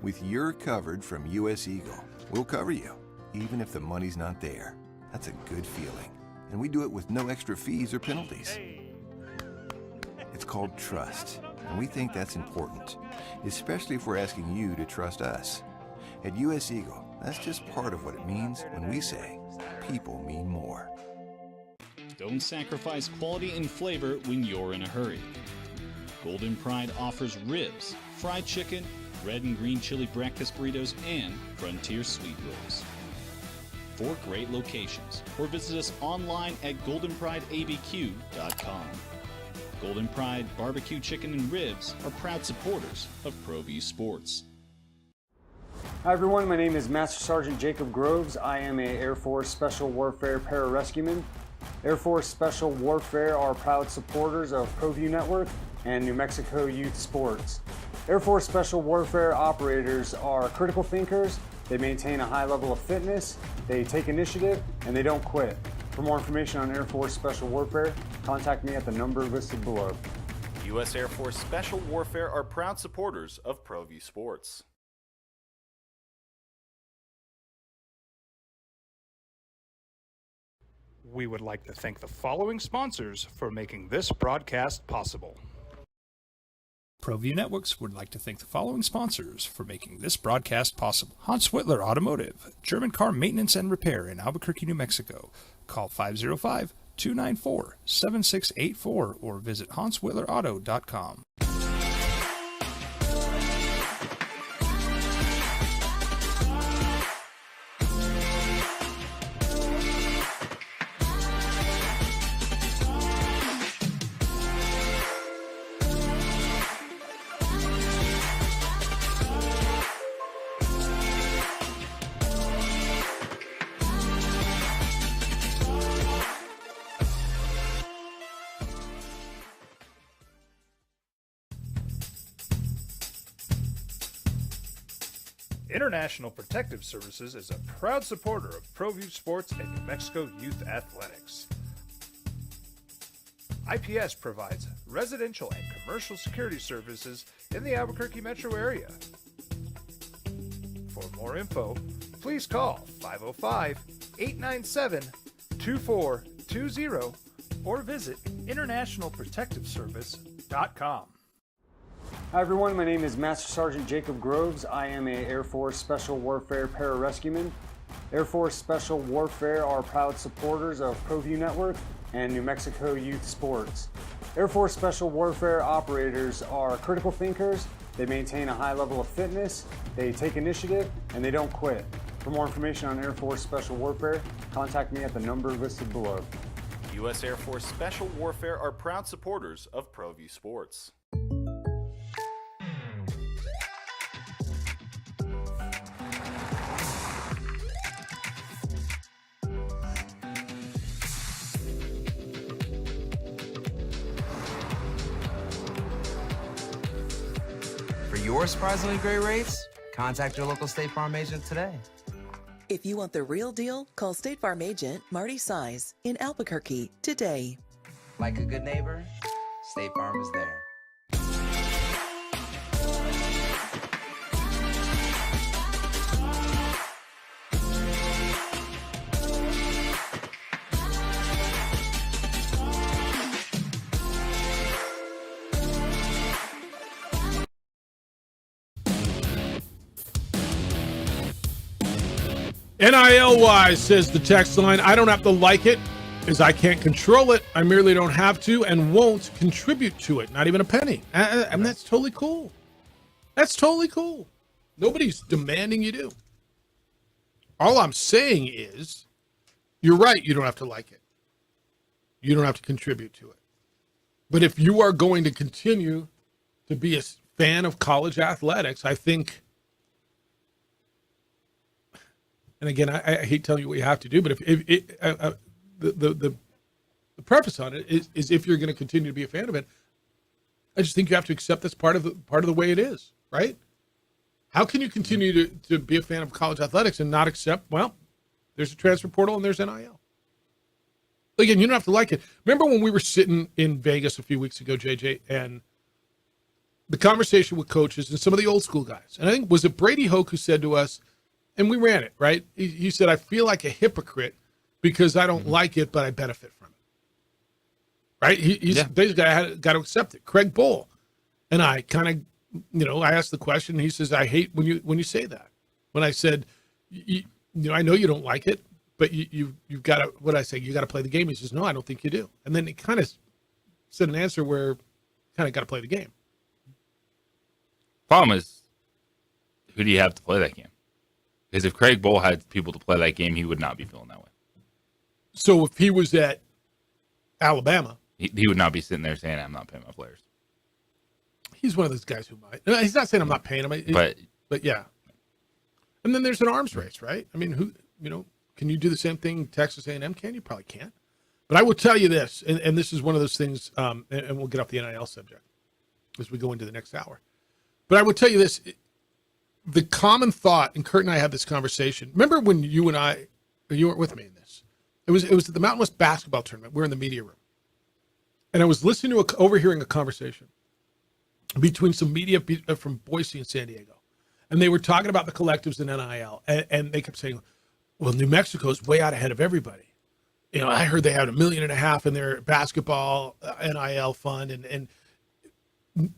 With You're Covered from US Eagle, we'll cover you, even if the money's not there. That's a good feeling. And we do it with no extra fees or penalties. It's called trust, and we think that's important, especially if we're asking you to trust us. At US Eagle, that's just part of what it means when we say people mean more. Don't sacrifice quality and flavor when you're in a hurry. Golden Pride offers ribs, fried chicken, red and green chili breakfast burritos, and Frontier sweet rolls. 4 great locations, or visit us online at goldenprideabq.com. Golden Pride Barbecue Chicken and Ribs are proud supporters of ProView Sports. Hi everyone, my name is Master Sergeant Jacob Groves. I am a Air Force Special Warfare Pararescueman. Air Force Special Warfare are proud supporters of ProView Network and New Mexico Youth Sports. Air Force Special Warfare operators are critical thinkers. They maintain a high level of fitness, they take initiative, and they don't quit. For more information on Air Force Special Warfare, contact me at the number listed below. U.S. Air Force Special Warfare are proud supporters of ProView Sports. We would like to thank the following sponsors for making this broadcast possible. ProView Networks would like to thank the following sponsors for making this broadcast possible. Hans Whitler Automotive, German car maintenance and repair in Albuquerque, New Mexico. Call 505-294-7684 or visit hanswhitlerauto.com. International Protective Services is a proud supporter of ProView Sports and New Mexico Youth Athletics. IPS provides residential and commercial security services in the Albuquerque metro area. For more info, please call 505-897-2420 or visit internationalprotectiveservice.com. Hi everyone, my name is Master Sergeant Jacob Groves. I am a Air Force Special Warfare Pararescueman. Air Force Special Warfare are proud supporters of ProView Network and New Mexico Youth Sports. Air Force Special Warfare operators are critical thinkers. They maintain a high level of fitness, they take initiative, and they don't quit. For more information on Air Force Special Warfare, contact me at the number listed below. U.S. Air Force Special Warfare are proud supporters of ProView Sports. For your surprisingly great rates, contact your local State Farm agent today. If you want the real deal, call State Farm agent Marty Size in Albuquerque today. Like a good neighbor, State Farm is there. NIL-wise, says the text line, I don't have to like it, as I can't control it. I merely don't have to and won't contribute to it. Not even a penny. And that's totally cool. That's totally cool. Nobody's demanding you do. All I'm saying is, you're right, you don't have to like it. You don't have to contribute to it. But if you are going to continue to be a fan of college athletics, I think, and again, I hate telling you what you have to do, but the preface on it is if you're going to continue to be a fan of it, I just think you have to accept that's part of the way it is, right? How can you continue to be a fan of college athletics and not accept, well, there's a transfer portal and there's NIL? Again, you don't have to like it. Remember when we were sitting in Vegas a few weeks ago, JJ, and the conversation with coaches and some of the old school guys, and I think, was it Brady Hoke who said to us, and we ran it, right? He said, I feel like a hypocrite because I don't like it, but I benefit from it. Right? He's basically, I got to accept it. Craig Bowl and I kind of, I asked the question, and he says, I hate when you say that. When I said, I know you don't like it, but you've got to, what I say, you got to play the game. He says, no, I don't think you do. And then he kind of said an answer where kind of got to play the game. Problem is, who do you have to play that game? Because if Craig Bowl had people to play that game, he would not be feeling that way. So if he was at Alabama, he would not be sitting there saying, I'm not paying my players. He's one of those guys who might. He's not saying I'm not paying him, but yeah. And then there's an arms race, right? I mean, can you do the same thing Texas A&M can? You probably can't. But I will tell you this, and this is one of those things, and we'll get off the NIL subject as we go into the next hour. But I will tell you this, the common thought, and Kurt and I had this conversation. Remember when you weren't with me in this. It was at the Mountain West basketball tournament. We're in the media room. And I was listening to overhearing a conversation between some media from Boise and San Diego. And they were talking about the collectives in NIL. And they kept saying, well, New Mexico's way out ahead of everybody. I heard they had $1.5 million in their basketball NIL fund. And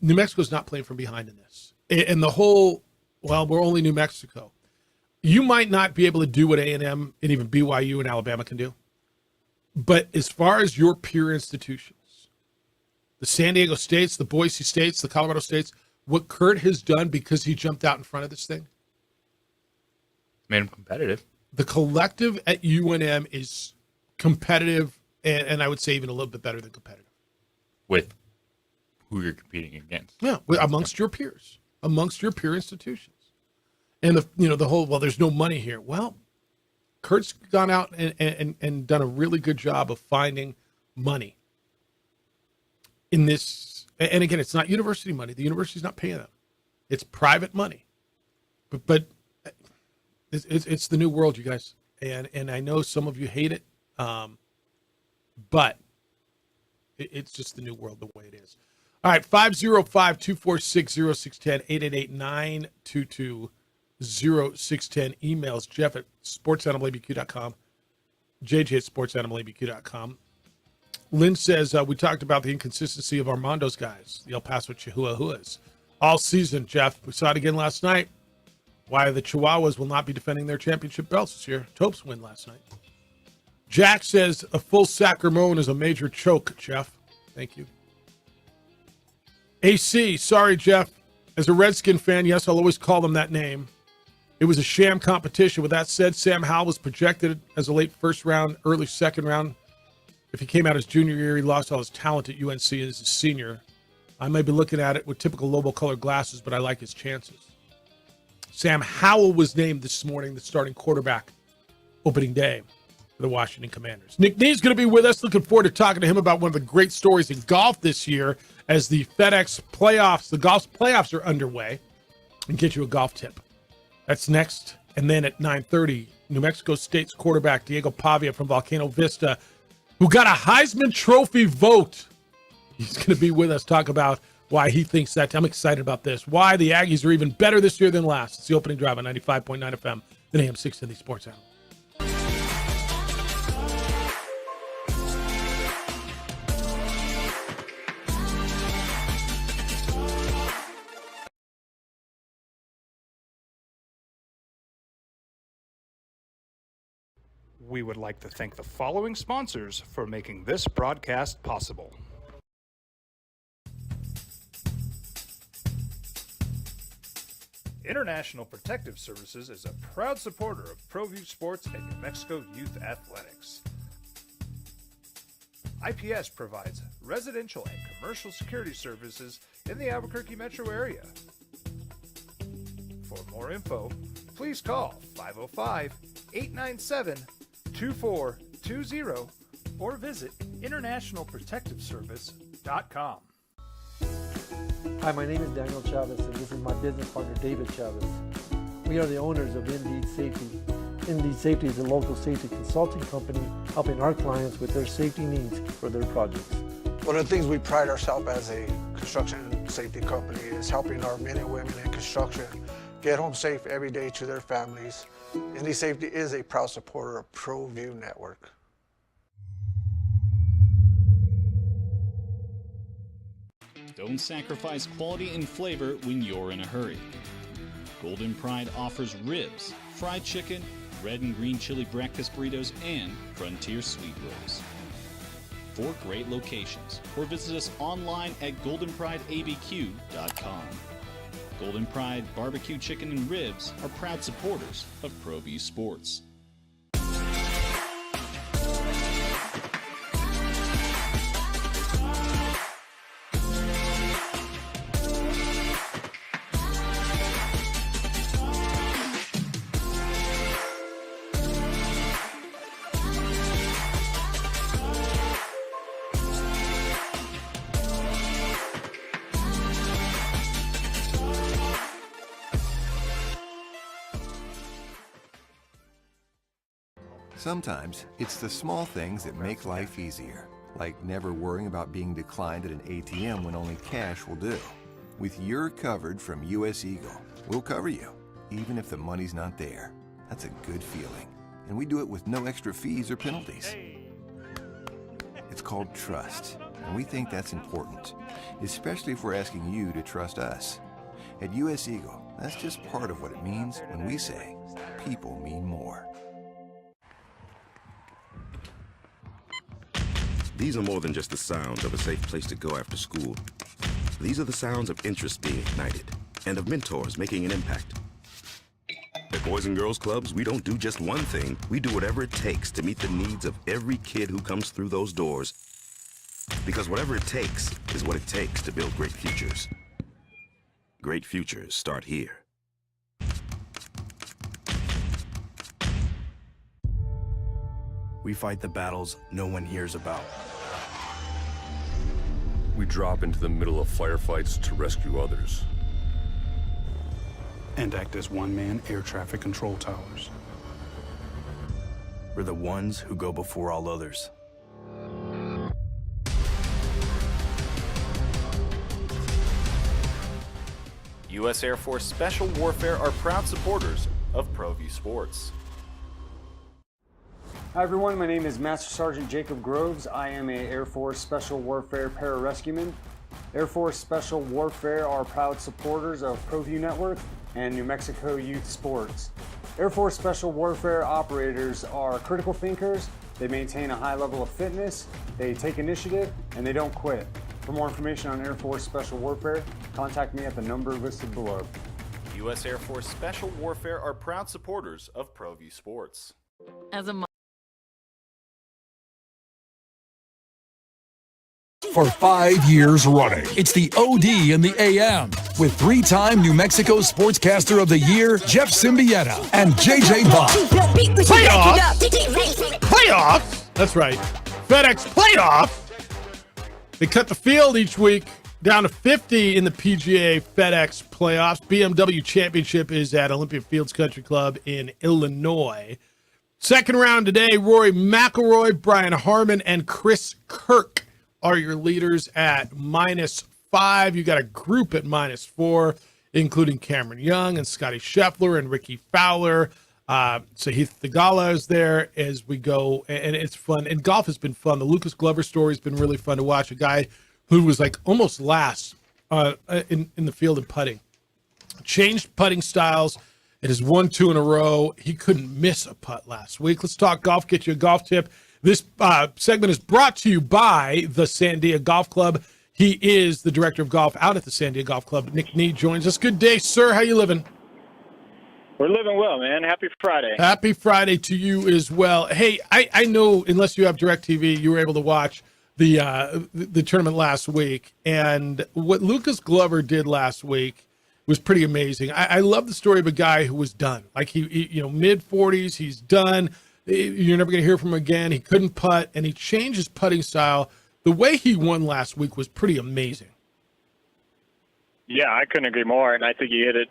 New Mexico's not playing from behind in this. And the whole, well, we're only New Mexico. You might not be able to do what A&M and even BYU and Alabama can do. But as far as your peer institutions, the San Diego States, the Boise States, the Colorado States, what Kurt has done because he jumped out in front of this thing, made him competitive. The collective at UNM is competitive, and I would say even a little bit better than competitive. With who you're competing against. Yeah, amongst your peers, amongst your peer institutions. And the whole, well, there's no money here. Well, Kurt's gone out and done a really good job of finding money in this. And again, it's not university money. The university's not paying them. It's private money. But it's the new world, you guys. And I know some of you hate it, but it's just the new world the way it is. All right, 505-246-0610, 888-922-0610. Emails, Jeff at sportsanimalabq.com, JJ at sportsanimalabq.com. Lynn says, we talked about the inconsistency of Armando's guys, the El Paso Chihuahuas, all season, Jeff. We saw it again last night. Why the Chihuahuas will not be defending their championship belts this year. Topes win last night. Jack says, a full Sacramone is a major choke, Jeff. Thank you. AC, sorry, Jeff. As a Redskin fan, yes, I'll always call them that name. It was a sham competition. With that said, Sam Howell was projected as a late first round, early second round. If he came out his junior year, he lost all his talent at UNC as a senior. I may be looking at it with typical Lobo-colored glasses, but I like his chances. Sam Howell was named this morning the starting quarterback opening day for the Washington Commanders. Nick Nee's going to be with us. Looking forward to talking to him about one of the great stories in golf this year as the FedEx playoffs, the golf playoffs are underway, and get you a golf tip. That's next. And then at 9:30, New Mexico State's quarterback Diego Pavia from Volcano Vista, who got a Heisman Trophy vote. He's going to be with us, talk about why he thinks that. I'm excited about this. Why the Aggies are even better this year than last. It's the opening drive on 95.9 FM, and AM 670 Sports Animal. We would like to thank the following sponsors for making this broadcast possible. International Protective Services is a proud supporter of ProView Sports and New Mexico Youth Athletics. IPS provides residential and commercial security services in the Albuquerque metro area. For more info, please call 505-897-2420 or visit internationalprotectiveservice.com. Hi, my name is Daniel Chavez, and this is my business partner, David Chavez. We are the owners of Indeed Safety. Indeed Safety is a local safety consulting company helping our clients with their safety needs for their projects. One of the things we pride ourselves as a construction safety company is helping our men and women in construction get home safe every day to their families. Indeed Safety is a proud supporter of ProView Network. Don't sacrifice quality and flavor when you're in a hurry. Golden Pride offers ribs, fried chicken, red and green chili breakfast burritos, and Frontier sweet rolls. 4 great locations, or visit us online at goldenprideabq.com. Golden Pride Barbecue Chicken and Ribs are proud supporters of ProView Sports. Sometimes it's the small things that make life easier, like never worrying about being declined at an ATM when only cash will do. With You're Covered from US Eagle, we'll cover you, even if the money's not there. That's a good feeling, and we do it with no extra fees or penalties. It's called trust, and we think that's important, especially if we're asking you to trust us. At US Eagle, that's just part of what it means when we say people mean more. These are more than just the sounds of a safe place to go after school. These are the sounds of interest being ignited and of mentors making an impact. At Boys and Girls Clubs, we don't do just one thing. We do whatever it takes to meet the needs of every kid who comes through those doors. Because whatever it takes is what it takes to build great futures. Great futures start here. We fight the battles no one hears about. We drop into the middle of firefights to rescue others. And act as one-man air traffic control towers. We're the ones who go before all others. U.S. Air Force Special Warfare are proud supporters of ProView Sports. Hi everyone, my name is Master Sergeant Jacob Groves. I am a Air Force Special Warfare Pararescueman. Air Force Special Warfare are proud supporters of ProView Network and New Mexico Youth Sports. Air Force Special Warfare operators are critical thinkers. They maintain a high level of fitness, they take initiative, and they don't quit. For more information on Air Force Special Warfare, contact me at the number listed below. U.S. Air Force Special Warfare are proud supporters of ProView Sports. As a For 5 years running, it's the OD in the AM with 3-time New Mexico Sportscaster of the Year, Jeff Symbieta, and JJ Buck. Playoffs? That's right. FedEx playoffs. They cut the field each week down to 50 in the PGA FedEx playoffs. BMW Championship is at Olympia Fields Country Club in Illinois. Second round today, Rory McIlroy, Brian Harman, and Chris Kirk are your leaders at -5. You got a group at -4, including Cameron Young and Scotty Scheffler and Ricky Fowler. Sahith Theegala is there as we go, and it's fun. And golf has been fun. The Lucas Glover story has been really fun to watch. A guy who was like almost last in the field in putting, changed putting styles, It is 1-2 in a row. He couldn't miss a putt last week. Let's talk golf, get you a golf tip. This segment is brought to you by the Sandia Golf Club. He is the director of golf out at the Sandia Golf Club. Nick Nee joins us. Good day, sir. How you living? We're living well, man. Happy Friday. Happy Friday to you as well. Hey, I know unless you have DirecTV, you were able to watch the tournament last week. And what Lucas Glover did last week was pretty amazing. I love the story of a guy who was done. Like he mid-40s, he's done. You're never going to hear from him again. He couldn't putt, and he changed his putting style. The way he won last week was pretty amazing. Yeah, I couldn't agree more, and I think you hit it.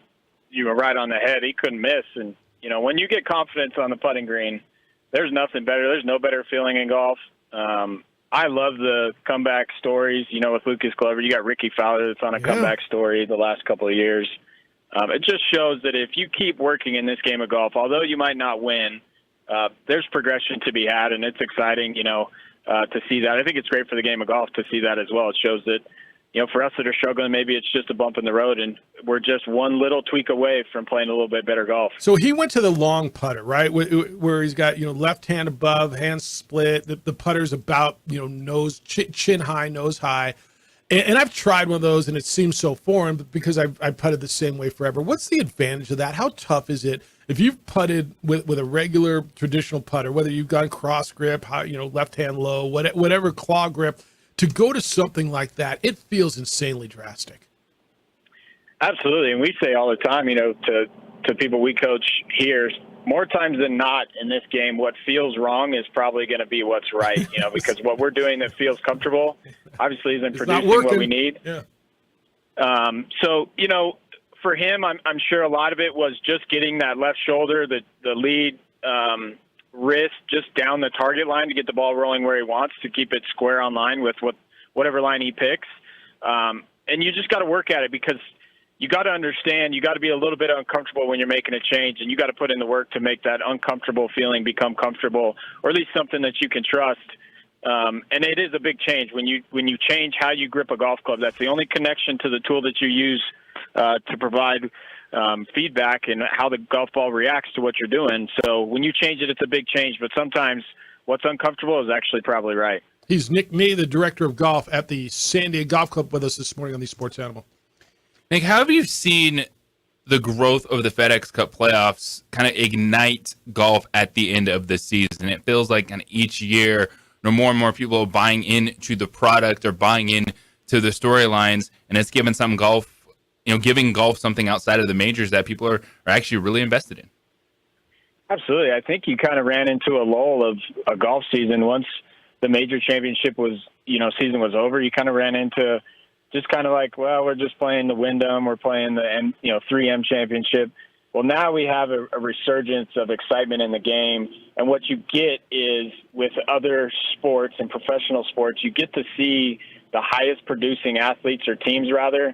You were right on the head. He couldn't miss, and when you get confidence on the putting green, there's nothing better. There's no better feeling in golf. I love the comeback stories. With Lucas Glover, you got Ricky Fowler that's on a comeback story the last couple of years. It just shows that if you keep working in this game of golf, although you might not win, there's progression to be had, and it's exciting, to see that. I think it's great for the game of golf to see that as well. It shows that, for us that are struggling, maybe it's just a bump in the road, and we're just one little tweak away from playing a little bit better golf. So he went to the long putter, right, where he's got, left hand above, hands split. The putter's about, nose, chin high, nose high. And I've tried one of those, and it seems so foreign because I putted the same way forever. What's the advantage of that? How tough is it if you've putted with a regular traditional putter, whether you've gone cross grip, left hand low, whatever claw grip, to go to something like that? It feels insanely drastic. Absolutely, and we say all the time, to people we coach here, more times than not in this game, what feels wrong is probably going to be what's right. Because what we're doing that feels comfortable, obviously, isn't producing what we need. Yeah. So for him, I'm sure a lot of it was just getting that left shoulder, the lead wrist just down the target line to get the ball rolling where he wants, to keep it square on line with whatever line he picks. And you just got to work at it, because you got to understand, you got to be a little bit uncomfortable when you're making a change, and you got to put in the work to make that uncomfortable feeling become comfortable, or at least something that you can trust. And it is a big change when you change how you grip a golf club. That's the only connection to the tool that you use to provide feedback and how the golf ball reacts to what you're doing. So when you change it, it's a big change. But sometimes what's uncomfortable is actually probably right. He's Nick Nee, the director of golf at the Sandia Golf Club, with us this morning on the Sports Animal. Nick, how have you seen the growth of the FedEx Cup playoffs kind of ignite golf at the end of the season? It feels like kind of each year, more and more people are buying into the product or buying into the storylines, and it's given some golf, giving golf something outside of the majors that people are actually really invested in. Absolutely. I think you kind of ran into a lull of a golf season. Once the major championship season was over, you kind of ran into just kind of like, well, we're just playing the Wyndham, we're playing the 3M championship. Well, now we have a resurgence of excitement in the game, and what you get is, with other sports and professional sports, you get to see the highest producing athletes, or teams rather,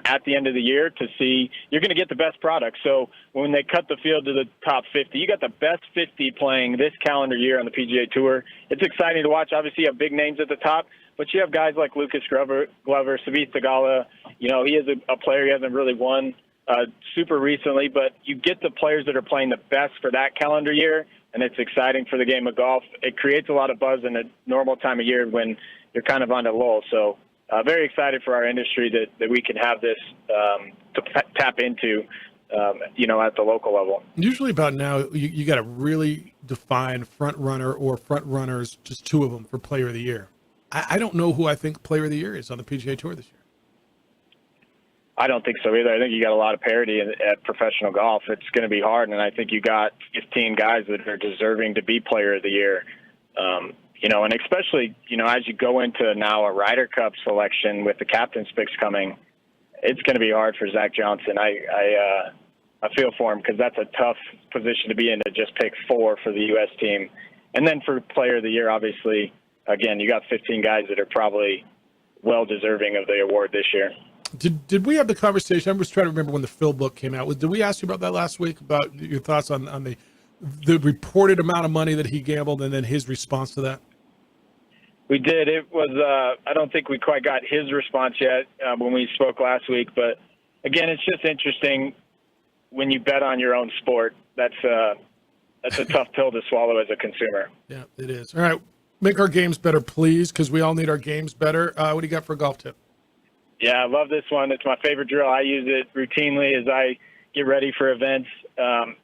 at the end of the year, to see you're going to get the best product. So when they cut the field to the top 50, you got the best 50 playing this calendar year on the PGA Tour. It's exciting to watch. Obviously, you have big names at the top, but you have guys like Lucas Glover, Sahith Theegala. He is a player. He hasn't really won super recently, but you get the players that are playing the best for that calendar year, and it's exciting for the game of golf. It creates a lot of buzz in a normal time of year when you're kind of on a lull. So very excited for our industry that we can have this to tap into, at the local level. Usually about now, you got to really define front runner or front runners, just two of them, for player of the year. I don't know who I think player of the year is on the PGA Tour this year. I don't think so either. I think you got a lot of parity at professional golf. It's going to be hard, and I think you got 15 guys that are deserving to be player of the year. And especially, as you go into now a Ryder Cup selection with the captain's picks coming, it's going to be hard for Zach Johnson. I feel for him, because that's a tough position to be in, to just pick 4 for the U.S. team. And then for player of the year, obviously, again, you got 15 guys that are probably well deserving of the award this year. Did we have the conversation? I'm just trying to remember when the Phil book came out. Did we ask you about that last week, about your thoughts on the reported amount of money that he gambled, and then his response to that? We did. It was, I don't think we quite got his response yet when we spoke last week. But, again, it's just interesting. when you bet on your own sport, that's a tough pill to swallow as a consumer. Yeah, it is. All right, make our games better, please, because we all need our games better. What do you got for a golf tip? Yeah, I love this one. It's my favorite drill. I use it routinely as I get ready for events.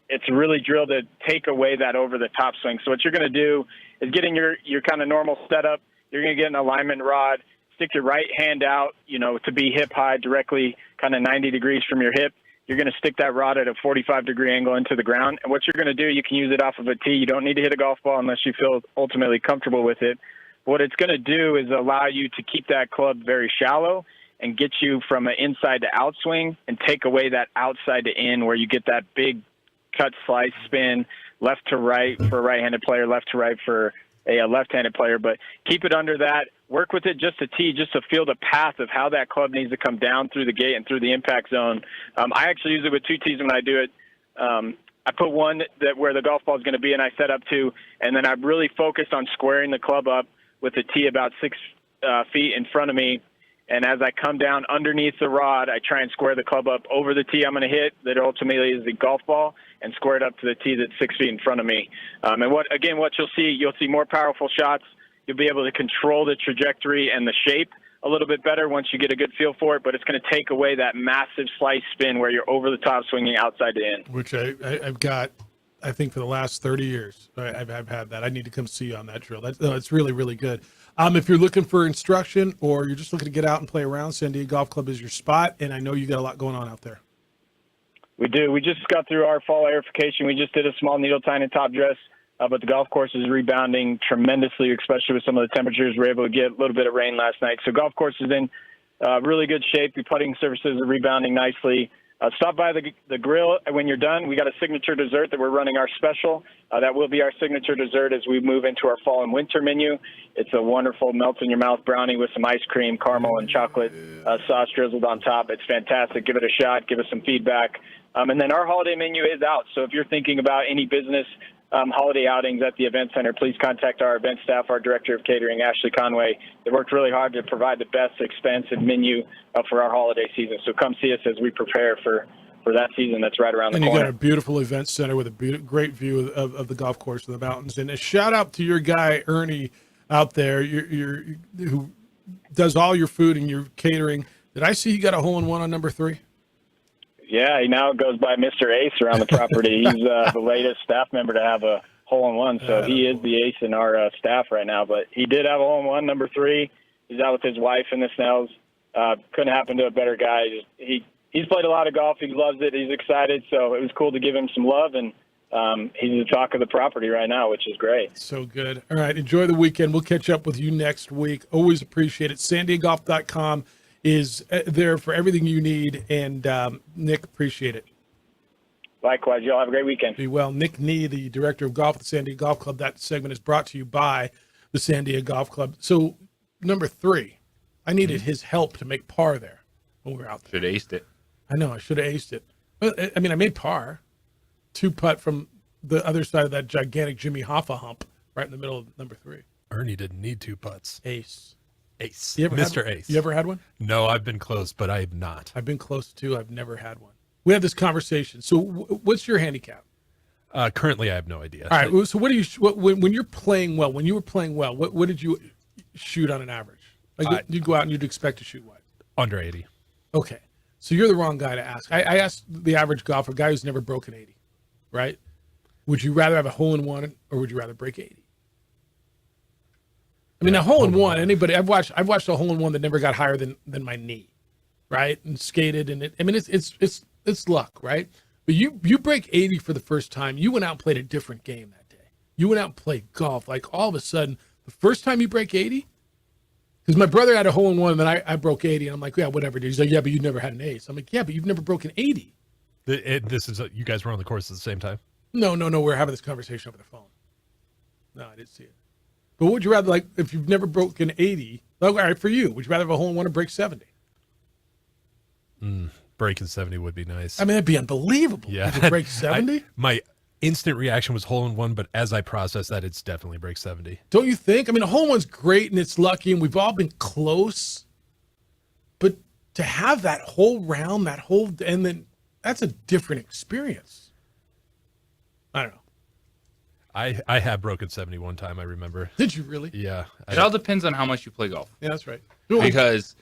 It's a really drill to take away that over-the-top swing. So what you're going to do is getting your kind of normal setup. You're going to get an alignment rod, stick your right hand out, to be hip high, directly kind of 90 degrees from your hip. You're going to stick that rod at a 45-degree angle into the ground. And what you're going to do, you can use it off of a tee. You don't need to hit a golf ball unless you feel ultimately comfortable with it. What it's going to do is allow you to keep that club very shallow and get you from an inside to out swing and take away that outside to in where you get that big cut slice spin left to right for a right-handed player, left to right for a left-handed player. But keep it under that. Work with it just a tee, just to feel the path of how that club needs to come down through the gate and through the impact zone. I actually use it with 2 tees when I do it. I put one that where the golf ball is going to be, and I set up 2, and then I really focused on squaring the club up with the tee about 6 feet in front of me. And as I come down underneath the rod, I try and square the club up over the tee I'm going to hit that ultimately is the golf ball, and square it up to the tee that's 6 feet in front of me. And what you'll see more powerful shots. You'll be able to control the trajectory and the shape a little bit better once you get a good feel for it, but it's going to take away that massive slice spin where you're over the top swinging outside to in. Which I've got, I think, for the last 30 years. I've had that. I need to come see you on that drill. It's really, really good. If you're looking for instruction or you're just looking to get out and play around, San Diego Golf Club is your spot, and I know you got a lot going on out there. We do. We just got through our fall aerification. We just did a small needle tine and top dress, but the golf course is rebounding tremendously, especially with some of the temperatures. We were able to get a little bit of rain last night. So golf course is in really good shape. The putting surfaces are rebounding nicely. Stop by the grill when you're done. We got a signature dessert that we're running our special. That will be our signature dessert as we move into our fall and winter menu. It's a wonderful melt-in-your-mouth brownie with some ice cream, caramel, and chocolate sauce drizzled on top. It's fantastic. Give it a shot. Give us some feedback. And then our holiday menu is out. So if you're thinking about any business holiday outings at the event center, please contact our event staff, our director of catering, Ashley Conway. They worked really hard to provide the best expansive menu for our holiday season. So come see us as we prepare for that season that's right around the corner. And you got a beautiful event center with a great view of the golf course and the mountains. And a shout out to your guy, Ernie, out there, who does all your food and your catering. Did I see you got a hole-in-one on number 3? Yeah, he now goes by Mr. Ace around the property. He's the latest staff member to have a hole-in-one, so he is the ace in our staff right now. But he did have a hole-in-one, number 3. He's out with his wife in the Snells. Couldn't happen to a better guy. He's played a lot of golf. He loves it. He's excited, so it was cool to give him some love, and he's the talk of the property right now, which is great. So good. All right, enjoy the weekend. We'll catch up with you next week. Always appreciate it. SanDiegoGolf.com is there for everything you need, and Nick, appreciate it. Likewise, y'all have a great weekend. Be well. Nick Nee, the director of golf at the San Diego Golf Club. That segment is brought to you by the San Diego Golf Club. So, number 3, I needed his help to make par there when we were out there. Should have aced it. I know, I should have aced it. I mean, I made par. 2 putt from the other side of that gigantic Jimmy Hoffa hump right in the middle of number 3. Ernie didn't need 2 putts. Ace. Mr. Ace. You ever had one? No, I've been close, but I have not. I've been close too. I've never had one. We had this conversation. So what's your handicap? Currently, I have no idea. All right. So what do you, when you're playing well, what did you shoot on an average? Like you'd go out and you'd expect to shoot what? Under 80. Okay. So you're the wrong guy to ask. I asked the average golfer, a guy who's never broken 80, right? Would you rather have a hole-in-one or would you rather break 80? I mean, a hole-in-one, anybody, I've watched a hole-in-one that never got higher than my knee, right? And skated, and it's luck, right? But you break 80 for the first time. You went out and played a different game that day. You went out and played golf. Like, all of a sudden, the first time you break 80, because my brother had a hole-in-one, and then I broke 80, and I'm like, yeah, whatever, dude. He's like, yeah, but you never had an ace. I'm like, yeah, but you've never broken 80. This is you guys were on the course at the same time? No, we're having this conversation over the phone. No, I didn't see it. But would you rather, like, if you've never broken 80, like, all right, for you, would you rather have a hole-in-one or break 70? Breaking 70 would be nice. I mean, that'd be unbelievable. Yeah. To break 70? My instant reaction was hole-in-one, but as I process that, it's definitely break 70. Don't you think? I mean, a hole-in-one's great, and it's lucky, and we've all been close. But to have that whole round, and then, that's a different experience. I don't know. I have broken 70 one time, I remember. Did you really? Yeah. It all depends on how much you play golf. Yeah, that's right. Because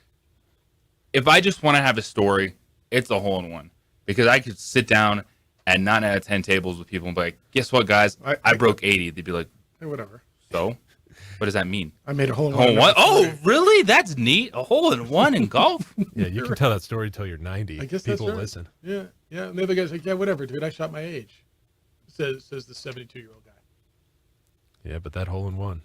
if I just want to have a story, it's a hole-in-one. Because I could sit down at 9 out of 10 tables with people and be like, guess what, guys? I broke 80. They'd be like, hey, whatever. So? What does that mean? I made a hole-in-one. Oh, really? That's neat. A hole-in-one in golf? Yeah, you can tell that story until you're 90. I guess people that's right. listen. Yeah, yeah. And the other guy's like, yeah, whatever, dude. I shot my age. Says the 72-year-old guy. Yeah, but that hole in one.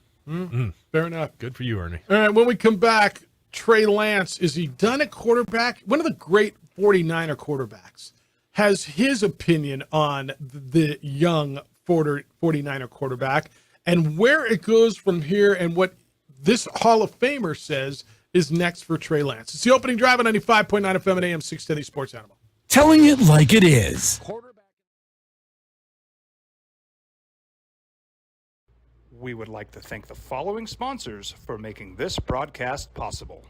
Fair enough. Good for you, Ernie. All right, when we come back, Trey Lance, is he done at quarterback? One of the great 49er quarterbacks has his opinion on the young 49er quarterback and where it goes from here and what this Hall of Famer says is next for Trey Lance. It's the opening drive on 95.9 FM and AM 610 Sports Animal. Telling it like it is. We would like to thank the following sponsors for making this broadcast possible.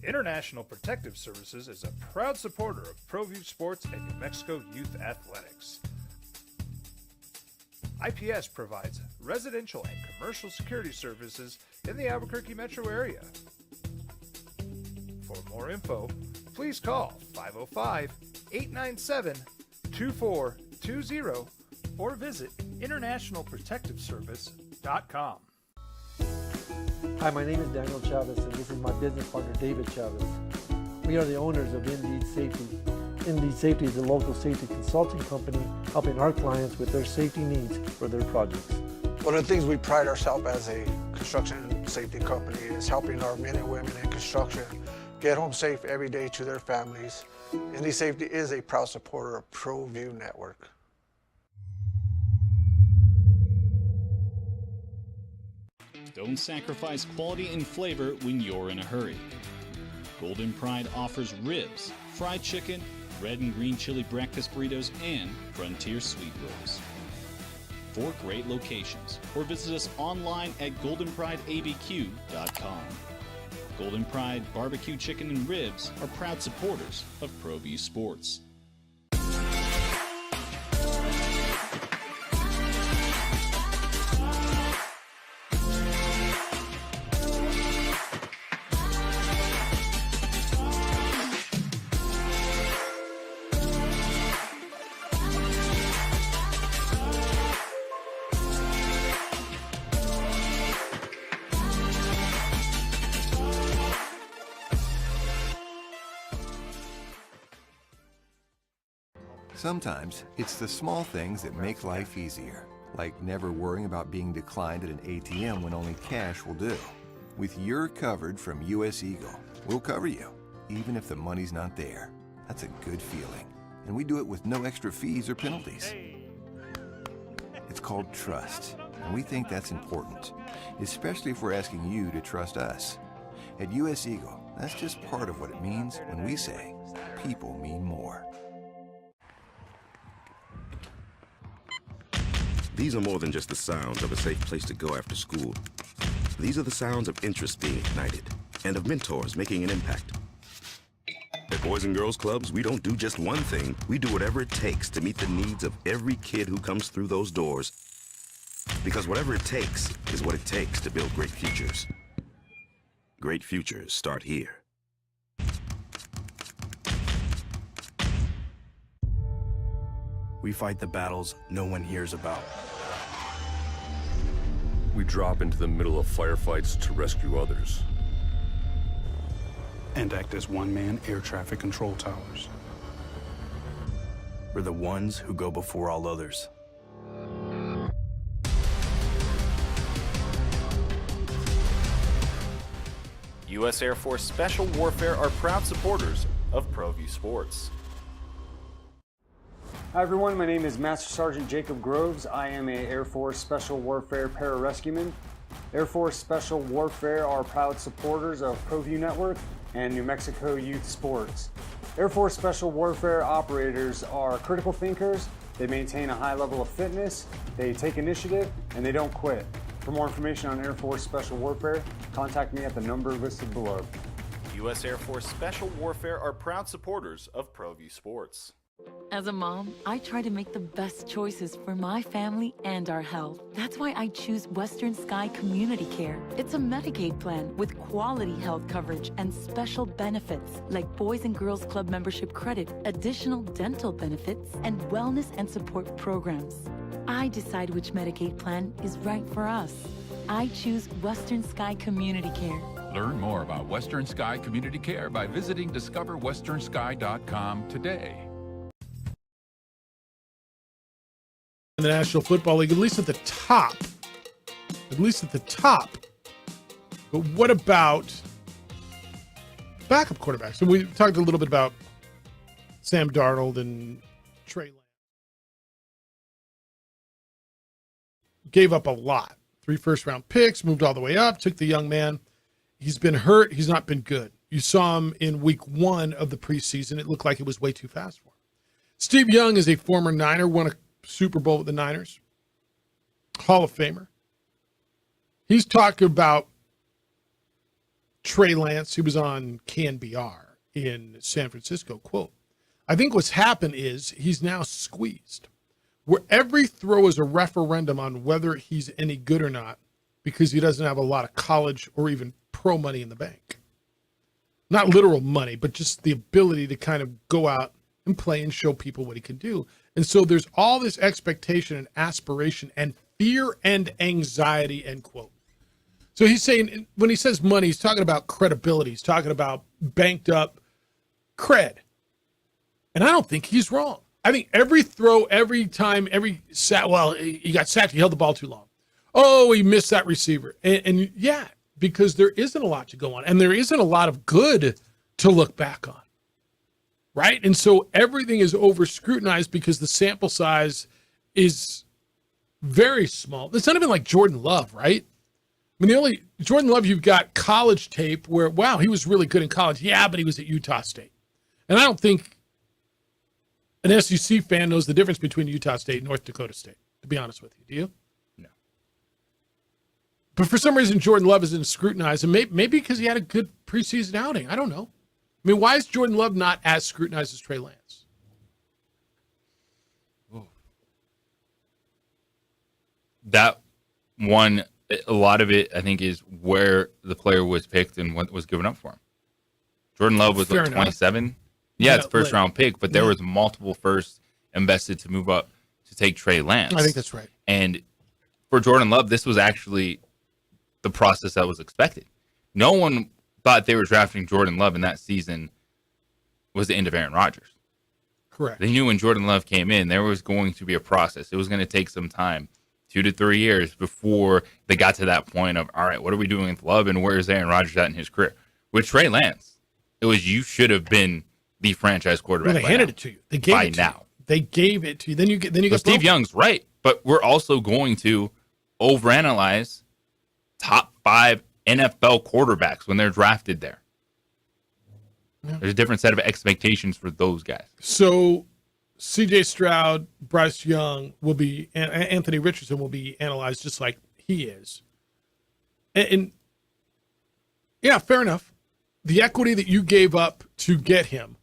International Protective Services is a proud supporter of ProView Sports and New Mexico Youth Athletics. IPS provides residential and commercial security services in the Albuquerque metro area. For more info, please call 505-897-2420 or visit internationalprotectiveservice.com. Hi, my name is Daniel Chavez, and this is my business partner, David Chavez. We are the owners of Indeed Safety. Indeed Safety is a local safety consulting company helping our clients with their safety needs for their projects. One of the things we pride ourselves as a construction safety company is helping our men and women in construction get home safe every day to their families. Indeed Safety is a proud supporter of ProView Network. Don't sacrifice quality and flavor when you're in a hurry. Golden Pride offers ribs, fried chicken, red and green chili breakfast burritos, and Frontier sweet rolls. 4 great locations, or visit us online at goldenprideabq.com. Golden Pride Barbecue Chicken and Ribs are proud supporters of ProView Sports. Sometimes it's the small things that make life easier, like never worrying about being declined at an ATM when only cash will do. With You're Covered from US Eagle, we'll cover you, even if the money's not there. That's a good feeling. And we do it with no extra fees or penalties. It's called trust, and we think that's important, especially if we're asking you to trust us. At US Eagle, that's just part of what it means when we say people mean more. These are more than just the sounds of a safe place to go after school. These are the sounds of interest being ignited and of mentors making an impact. At Boys and Girls Clubs, we don't do just one thing. We do whatever it takes to meet the needs of every kid who comes through those doors. Because whatever it takes is what it takes to build great futures. Great futures start here. We fight the battles no one hears about. We drop into the middle of firefights to rescue others. And act as one-man air traffic control towers. We're the ones who go before all others. U.S. Air Force Special Warfare are proud supporters of ProView Sports. Hi everyone, my name is Master Sergeant Jacob Groves. I am a Air Force Special Warfare pararescueman. Air Force Special Warfare are proud supporters of ProView Network and New Mexico Youth Sports. Air Force Special Warfare operators are critical thinkers. They maintain a high level of fitness, they take initiative, and they don't quit. For more information on Air Force Special Warfare, contact me at the number listed below. U.S. Air Force Special Warfare are proud supporters of ProView Sports. As a mom, I try to make the best choices for my family and our health. That's why I choose Western Sky Community Care. It's a Medicaid plan with quality health coverage and special benefits like Boys and Girls Club membership credit, additional dental benefits, and wellness and support programs. I decide which Medicaid plan is right for us. I choose Western Sky Community Care. Learn more about Western Sky Community Care by visiting discoverwesternsky.com today. In the National Football League, at least at the top. But what about backup quarterbacks? So we talked a little bit about Sam Darnold and Trey Lance. Gave up a lot. 3 first-round picks, moved all the way up, took the young man. He's been hurt. He's not been good. You saw him in week 1 of the preseason. It looked like it was way too fast for him. Steve Young is a former Niner, won a Super Bowl with the Niners, Hall of Famer. He's talking about Trey Lance. He was on KNBR in San Francisco. Quote, I think what's happened is he's now squeezed, where every throw is a referendum on whether he's any good or not because he doesn't have a lot of college or even pro money in the bank. Not literal money, but just the ability to kind of go out and play and show people what he can do. And so there's all this expectation and aspiration and fear and anxiety, end quote. So he's saying, when he says money, he's talking about credibility. He's talking about banked up cred. And I don't think he's wrong. I think every throw, every time, every sack, well, he got sacked, he held the ball too long. Oh, he missed that receiver. And yeah, because there isn't a lot to go on. And there isn't a lot of good to look back on. Right? And so everything is over scrutinized because the sample size is very small. It's not even like Jordan Love, right? I mean, the only Jordan Love, you've got college tape where, wow, he was really good in college. Yeah, but he was at Utah State. And I don't think an SEC fan knows the difference between Utah State and North Dakota State, to be honest with you. Do you? No. But for some reason, Jordan Love isn't scrutinized. And maybe because he had a good preseason outing. I don't know. I mean, why is Jordan Love not as scrutinized as Trey Lance? That one, a lot of it, I think, is where the player was picked and what was given up for him. Jordan Love was 27. Yeah, it's first round pick, but there was multiple firsts invested to move up to take Trey Lance. I think that's right. And for Jordan Love, this was actually the process that was expected. No one thought they were drafting Jordan Love in that season was the end of Aaron Rodgers. Correct. They knew when Jordan Love came in, there was going to be a process. It was going to take some time, 2 to 3 years before they got to that point of, all right, what are we doing with Love and where's Aaron Rodgers at in his career? With Trey Lance, it was you should have been the franchise quarterback. Well, they handed it to you. They gave it to you. They gave it to you. Then you got Steve Young's right, but we're also going to overanalyze top 5 NFL quarterbacks when they're drafted there. Yeah. There's a different set of expectations for those guys. So C.J. Stroud, Bryce Young will be, and Anthony Richardson will be analyzed just like he is. And yeah, fair enough. The equity that you gave up to get him,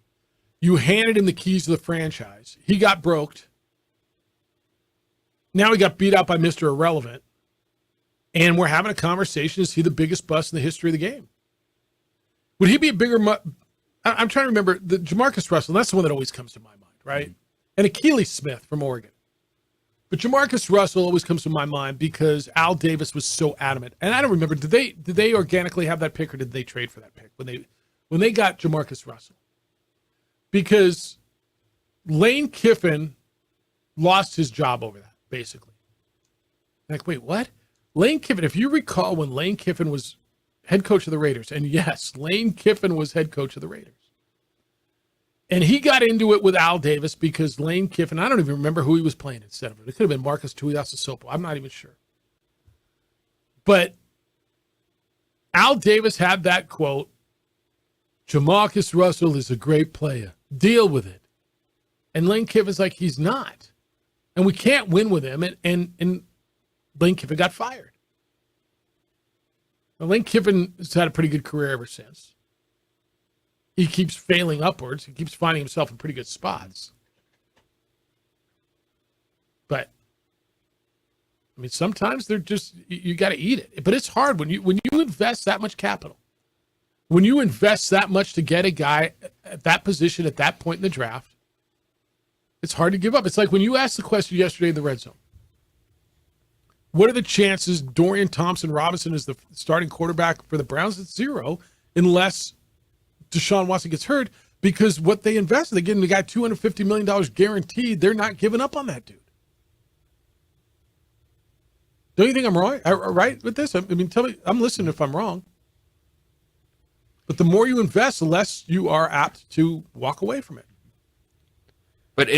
you handed him the keys to the franchise. He got broked. Now he got beat out by Mr. Irrelevant. And we're having a conversation. Is he the biggest bust in the history of the game? Would he be a bigger... I'm trying to remember the Jamarcus Russell. That's the one that always comes to my mind, right? Mm-hmm. And Akili Smith from Oregon. But Jamarcus Russell always comes to my mind because Al Davis was so adamant. And I don't remember, did they organically have that pick or did they trade for that pick when they got Jamarcus Russell? Because Lane Kiffin lost his job over that, basically. Like, wait, what? Lane Kiffin, if you recall when Lane Kiffin was head coach of the Raiders, and yes, Lane Kiffin was head coach of the Raiders. And he got into it with Al Davis because Lane Kiffin, I don't even remember who he was playing instead of it. It could have been Marcus Tuiasosopo. I'm not even sure. But Al Davis had that quote, Jamarcus Russell is a great player. Deal with it. And Lane Kiffin's like, he's not. And we can't win with him. And Lane Kiffin got fired. Lane Kiffin has had a pretty good career ever since. He keeps failing upwards. He keeps finding himself in pretty good spots. But I mean, sometimes they're just, you got to eat it. But it's hard when you invest that much capital. When you invest that much to get a guy at that position at that point in the draft, it's hard to give up. It's like when you asked the question yesterday in the red zone. What are the chances Dorian Thompson-Robinson is the starting quarterback for the Browns? It's 0 unless Deshaun Watson gets hurt, because what they invested, they're getting the guy $250 million guaranteed. They're not giving up on that dude. Don't you think I'm wrong? Right with this? I mean, tell me, I'm listening if I'm wrong. But the more you invest, the less you are apt to walk away from it. But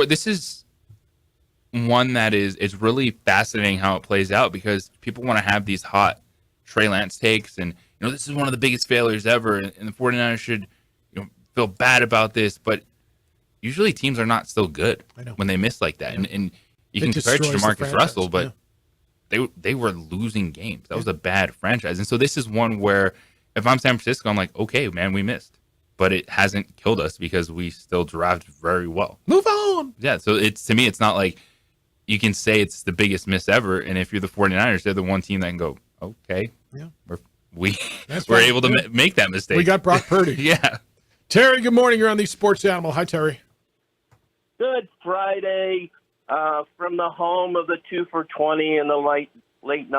this is one that is really fascinating how it plays out, because people want to have these hot Trey Lance takes, and this is one of the biggest failures ever, and the 49ers should feel bad about this. But usually teams are not still good when they miss like that, and you can compare it to Marcus Russell, but they were losing games. That was a bad franchise, and so this is one where if I'm San Francisco, I'm like, okay, man, we missed, but it hasn't killed us because we still drafted very well. Move on. Yeah, so to me, it's not like you can say it's the biggest miss ever, and if you're the 49ers, they're the one team that can go, okay, we're able to make that mistake. We got Brock Purdy. Yeah. Terry, good morning. You're on the Sports Animal. Hi, Terry. Good Friday from the home of the 2 for $20 and the late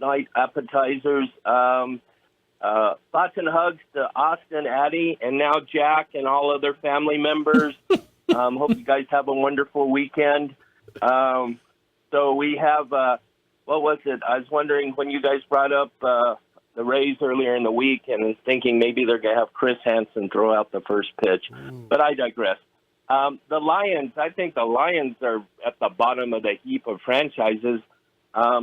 night appetizers. Thoughts and hugs to Austin, Addie, and now Jack and all other family members. Hope you guys have a wonderful weekend. So we have, what was it? I was wondering when you guys brought up the Rays earlier in the week, and was thinking maybe they're going to have Chris Hansen throw out the first pitch. But I digress. The Lions, I think the Lions are at the bottom of the heap of franchises.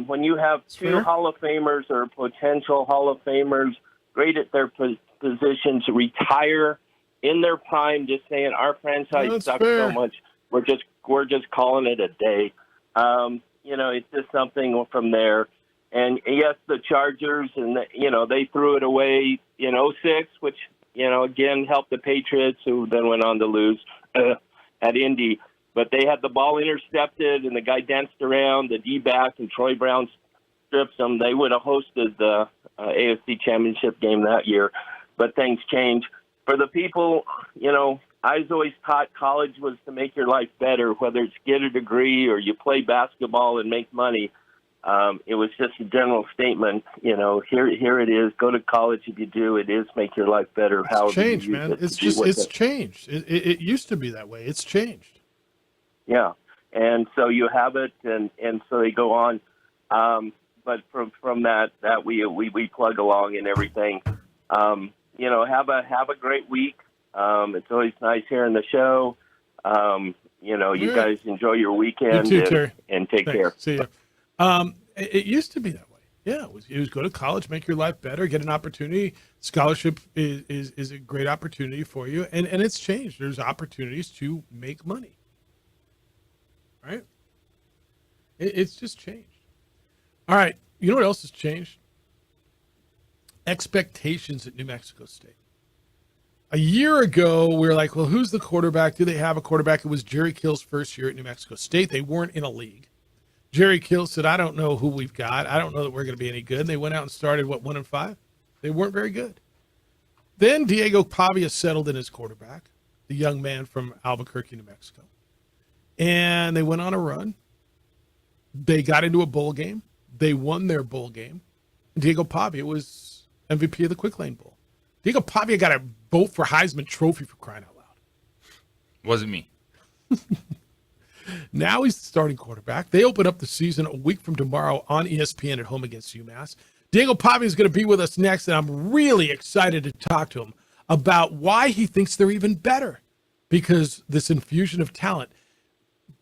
When you have two Hall of Famers or potential Hall of Famers great at their positions retire in their prime, just saying our franchise sucks so much, we're just calling it a day. It's just something from there. And yes, the Chargers, and they threw it away in 2006, which again helped the Patriots, who then went on to lose at Indy. But they had the ball intercepted, and the guy danced around the D-back, and Troy Brown strips them. They would have hosted the AFC Championship game that year. But things change. For the people, I was always taught college was to make your life better, whether it's get a degree or you play basketball and make money. It was just a general statement. Here it is. Go to college if you do. It is make your life better. It's changed, man. It's changed. It used to be that way. It's changed. Yeah, and so you have it, and so they go on. But from that we plug along and everything. Have a great week. It's always nice hearing the show. You guys enjoy your weekend. You too, Terry. And take care. See you. It used to be that way. Yeah, it was go to college, make your life better, get an opportunity. Scholarship is a great opportunity for you, and it's changed. There's opportunities to make money. Right? It's just changed. All right. You know what else has changed? Expectations at New Mexico State. A year ago, we were like, well, who's the quarterback? Do they have a quarterback? It was Jerry Kill's first year at New Mexico State. They weren't in a league. Jerry Kill said, I don't know who we've got. I don't know that we're going to be any good. And they went out and started, 1-5? They weren't very good. Then Diego Pavia settled in as quarterback, the young man from Albuquerque, New Mexico. And they went on a run. They got into a bowl game. They won their bowl game. Diego Pavia was MVP of the Quick Lane Bowl. Diego Pavia got a vote for Heisman Trophy, for crying out loud. Wasn't me. Now he's the starting quarterback. They open up the season a week from tomorrow on ESPN at home against UMass. Diego Pavia is going to be with us next, and I'm really excited to talk to him about why he thinks they're even better, because this infusion of talent.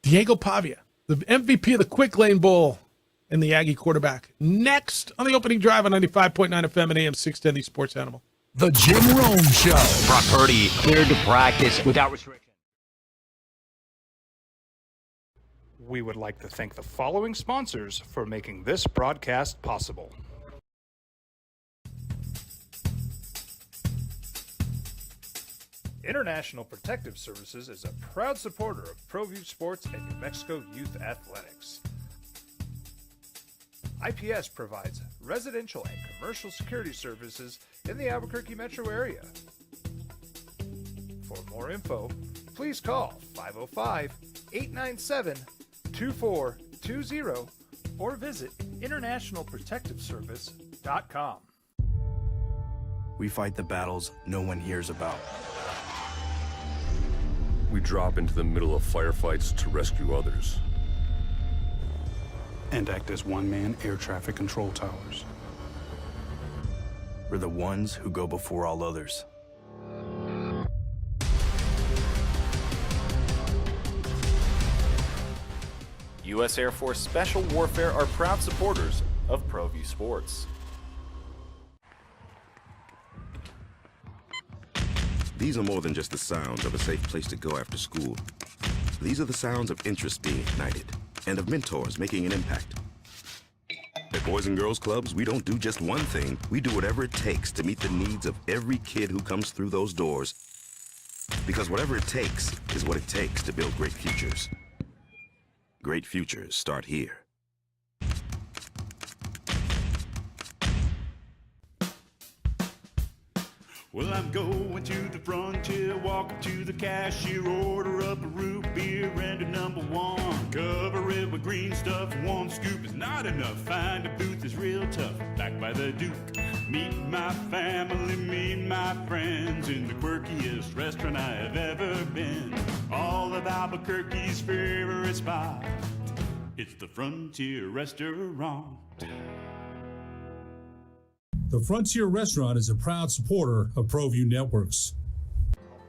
Diego Pavia, the MVP of the Quick Lane Bowl, and the Aggie quarterback, next on the opening drive on 95.9 FM and AM 610, the Sports Animal. The Jim Rome Show. Brock Purdy cleared to practice without restriction. We would like to thank the following sponsors for making this broadcast possible. International Protective Services is a proud supporter of ProView Sports and New Mexico Youth Athletics. IPS provides residential and commercial security services in the Albuquerque metro area. For more info, please call 505-897-2420 or visit internationalprotectiveservice.com. We fight the battles no one hears about. We drop into the middle of firefights to rescue others. And act as one-man air traffic control towers. We're the ones who go before all others. U.S. Air Force Special Warfare are proud supporters of ProView Sports. These are more than just the sounds of a safe place to go after school. These are the sounds of interest being ignited and of mentors making an impact. At Boys and Girls Clubs, we don't do just one thing. We do whatever it takes to meet the needs of every kid who comes through those doors. Because whatever it takes is what it takes to build great futures. Great futures start here. Well, I'm going to the frontier, walk up to the cashier, order up a root beer and a number one. Cover it with green stuff, one scoop is not enough. Find a booth is real tough, back by the Duke. Meet my family, meet my friends in the quirkiest restaurant I have ever been. All of Albuquerque's favorite spot, it's the Frontier Restaurant. The Frontier Restaurant is a proud supporter of ProView Networks.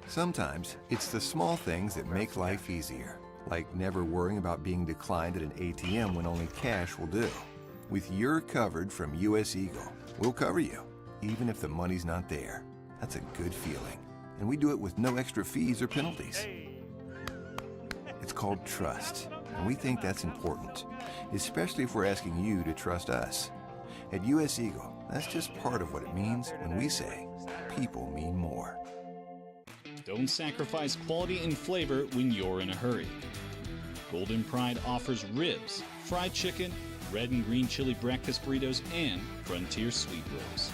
Sometimes it's the small things that make life easier, like never worrying about being declined at an ATM when only cash will do. With You're Covered from US Eagle, we'll cover you, even if the money's not there. That's a good feeling. And we do it with no extra fees or penalties. It's called trust, and we think that's important, especially if we're asking you to trust us. At US Eagle, that's just part of what it means when we say people mean more. Don't sacrifice quality and flavor when you're in a hurry. Golden Pride offers ribs, fried chicken, red and green chili breakfast burritos, and Frontier sweet rolls.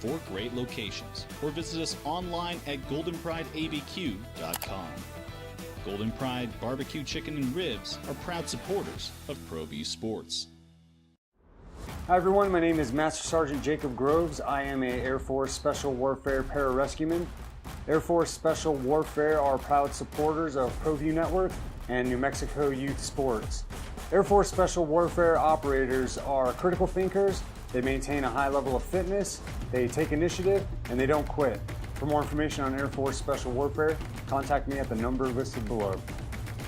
4 great locations, or visit us online at goldenprideabq.com. Golden Pride Barbecue Chicken and Ribs are proud supporters of ProView Sports. Hi everyone, my name is Master Sergeant Jacob Groves. I am a Air Force Special Warfare Pararescueman. Air Force Special Warfare are proud supporters of ProView Network and New Mexico Youth Sports. Air Force Special Warfare operators are critical thinkers. They maintain a high level of fitness, they take initiative, and they don't quit. For more information on Air Force Special Warfare, contact me at the number listed below.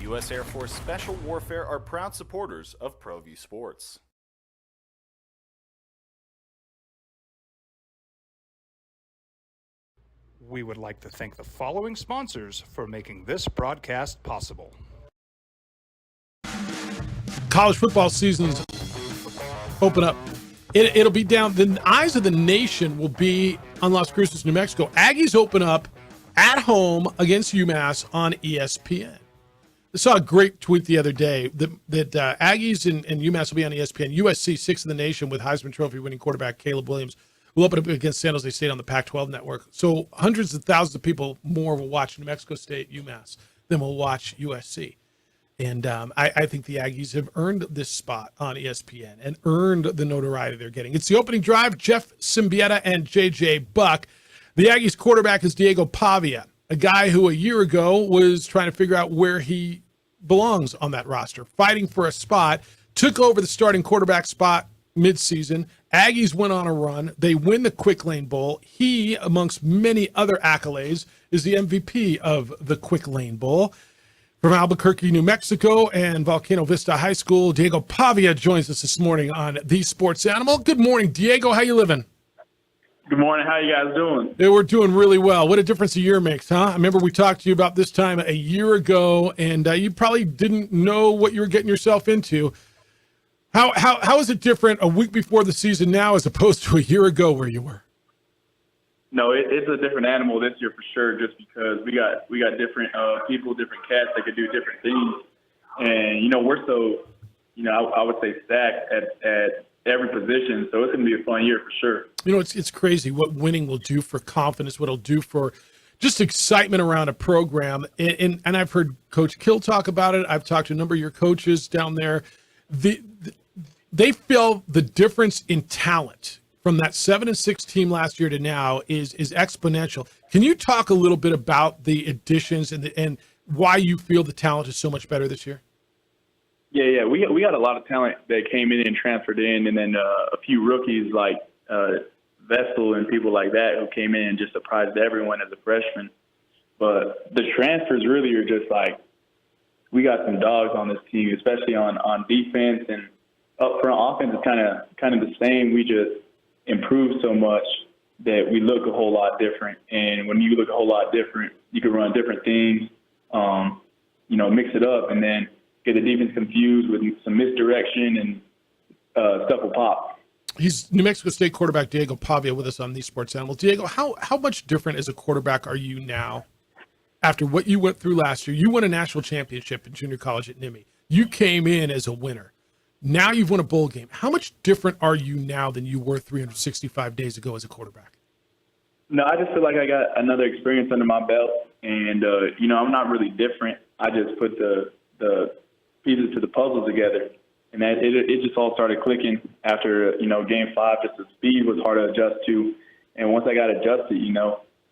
U.S. Air Force Special Warfare are proud supporters of ProView Sports. We would like to thank the following sponsors for making this broadcast possible. College football seasons open up. It'll be down. The eyes of the nation will be on Las Cruces, New Mexico. Aggies open up at home against UMass on ESPN. I saw a great tweet the other day that Aggies and UMass will be on ESPN. USC, 6th in the nation with Heisman Trophy winning quarterback Caleb Williams, will open up against San Jose State on the Pac-12 network. So hundreds of thousands of people more will watch New Mexico State, UMass, than will watch USC. And I think the Aggies have earned this spot on ESPN and earned the notoriety they're getting. It's the opening drive, Jeff Symbieta and J.J. Buck. The Aggies quarterback is Diego Pavia, a guy who a year ago was trying to figure out where he belongs on that roster, fighting for a spot, took over the starting quarterback spot midseason. Aggies went on a run. They win the Quick Lane Bowl. He, amongst many other accolades, is the MVP of the Quick Lane Bowl. From Albuquerque, New Mexico, and Volcano Vista High School, Diego Pavia joins us this morning on The Sports Animal. Good morning, Diego. How you living? Good morning. How you guys doing? Yeah, we're doing really well. What a difference a year makes, huh? I remember we talked to you about this time a year ago, and you probably didn't know what you were getting yourself into. How is it different a week before the season now as opposed to a year ago where you were? No, it's a different animal this year for sure. Just because we got different people, different cats that could do different things, and we're so I would say stacked at every position. So it's going to be a fun year for sure. It's crazy what winning will do for confidence, what it'll do for just excitement around a program. And I've heard Coach Kill talk about it. I've talked to a number of your coaches down there. They feel the difference in talent from that 7-6 team last year to now is exponential. Can you talk a little bit about the additions and why you feel the talent is so much better this year? Yeah. We got a lot of talent that came in and transferred in, and then a few rookies like Vestal and people like that who came in and just surprised everyone as a freshman. But the transfers really are just like, we got some dogs on this team, especially on defense, and up front offense is kind of the same. We just improved so much that we look a whole lot different. And when you look a whole lot different, you can run different things, mix it up, and then get the defense confused with some misdirection, and stuff will pop. He's New Mexico State quarterback Diego Pavia with us on the Sports Animal. Diego, how much different as a quarterback are you now after what you went through last year? You won a national championship in junior college at Nittany. You came in as a winner. Now you've won a bowl game. How much different are you now than you were 365 days ago as a quarterback? No, I just feel like I got another experience under my belt, and I'm not really different. I just put the pieces to the puzzle together, and that it just all started clicking after game 5. Just the speed was hard to adjust to, and once I got adjusted,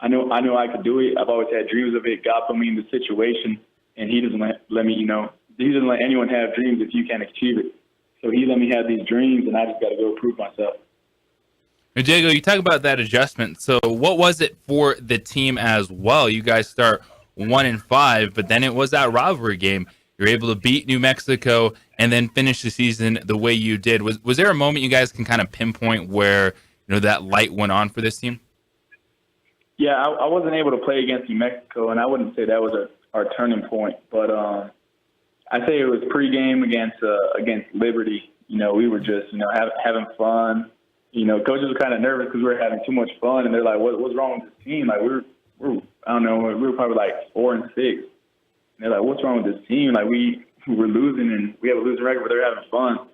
I knew I could do it. I've always had dreams of it. God put me in the situation, and He doesn't let me. He doesn't let anyone have dreams if you can't achieve it. So He let me have these dreams, and I just got to go prove myself. Now, Diego, you talk about that adjustment. So what was it for the team as well? You guys start 1-5, but then it was that rivalry game. You're able to beat New Mexico and then finish the season the way you did. Was there a moment you guys can kind of pinpoint where that light went on for this team? Yeah, I wasn't able to play against New Mexico, and I wouldn't say that was our turning point. But I say it was pregame against Liberty. We were just having fun. Coaches were kind of nervous because we were having too much fun, and they're like, "What's wrong with this team?" Like we're I don't know, we were probably like 4-6. And they're like, "What's wrong with this team? Like we're losing, and we have a losing record, but they're having fun."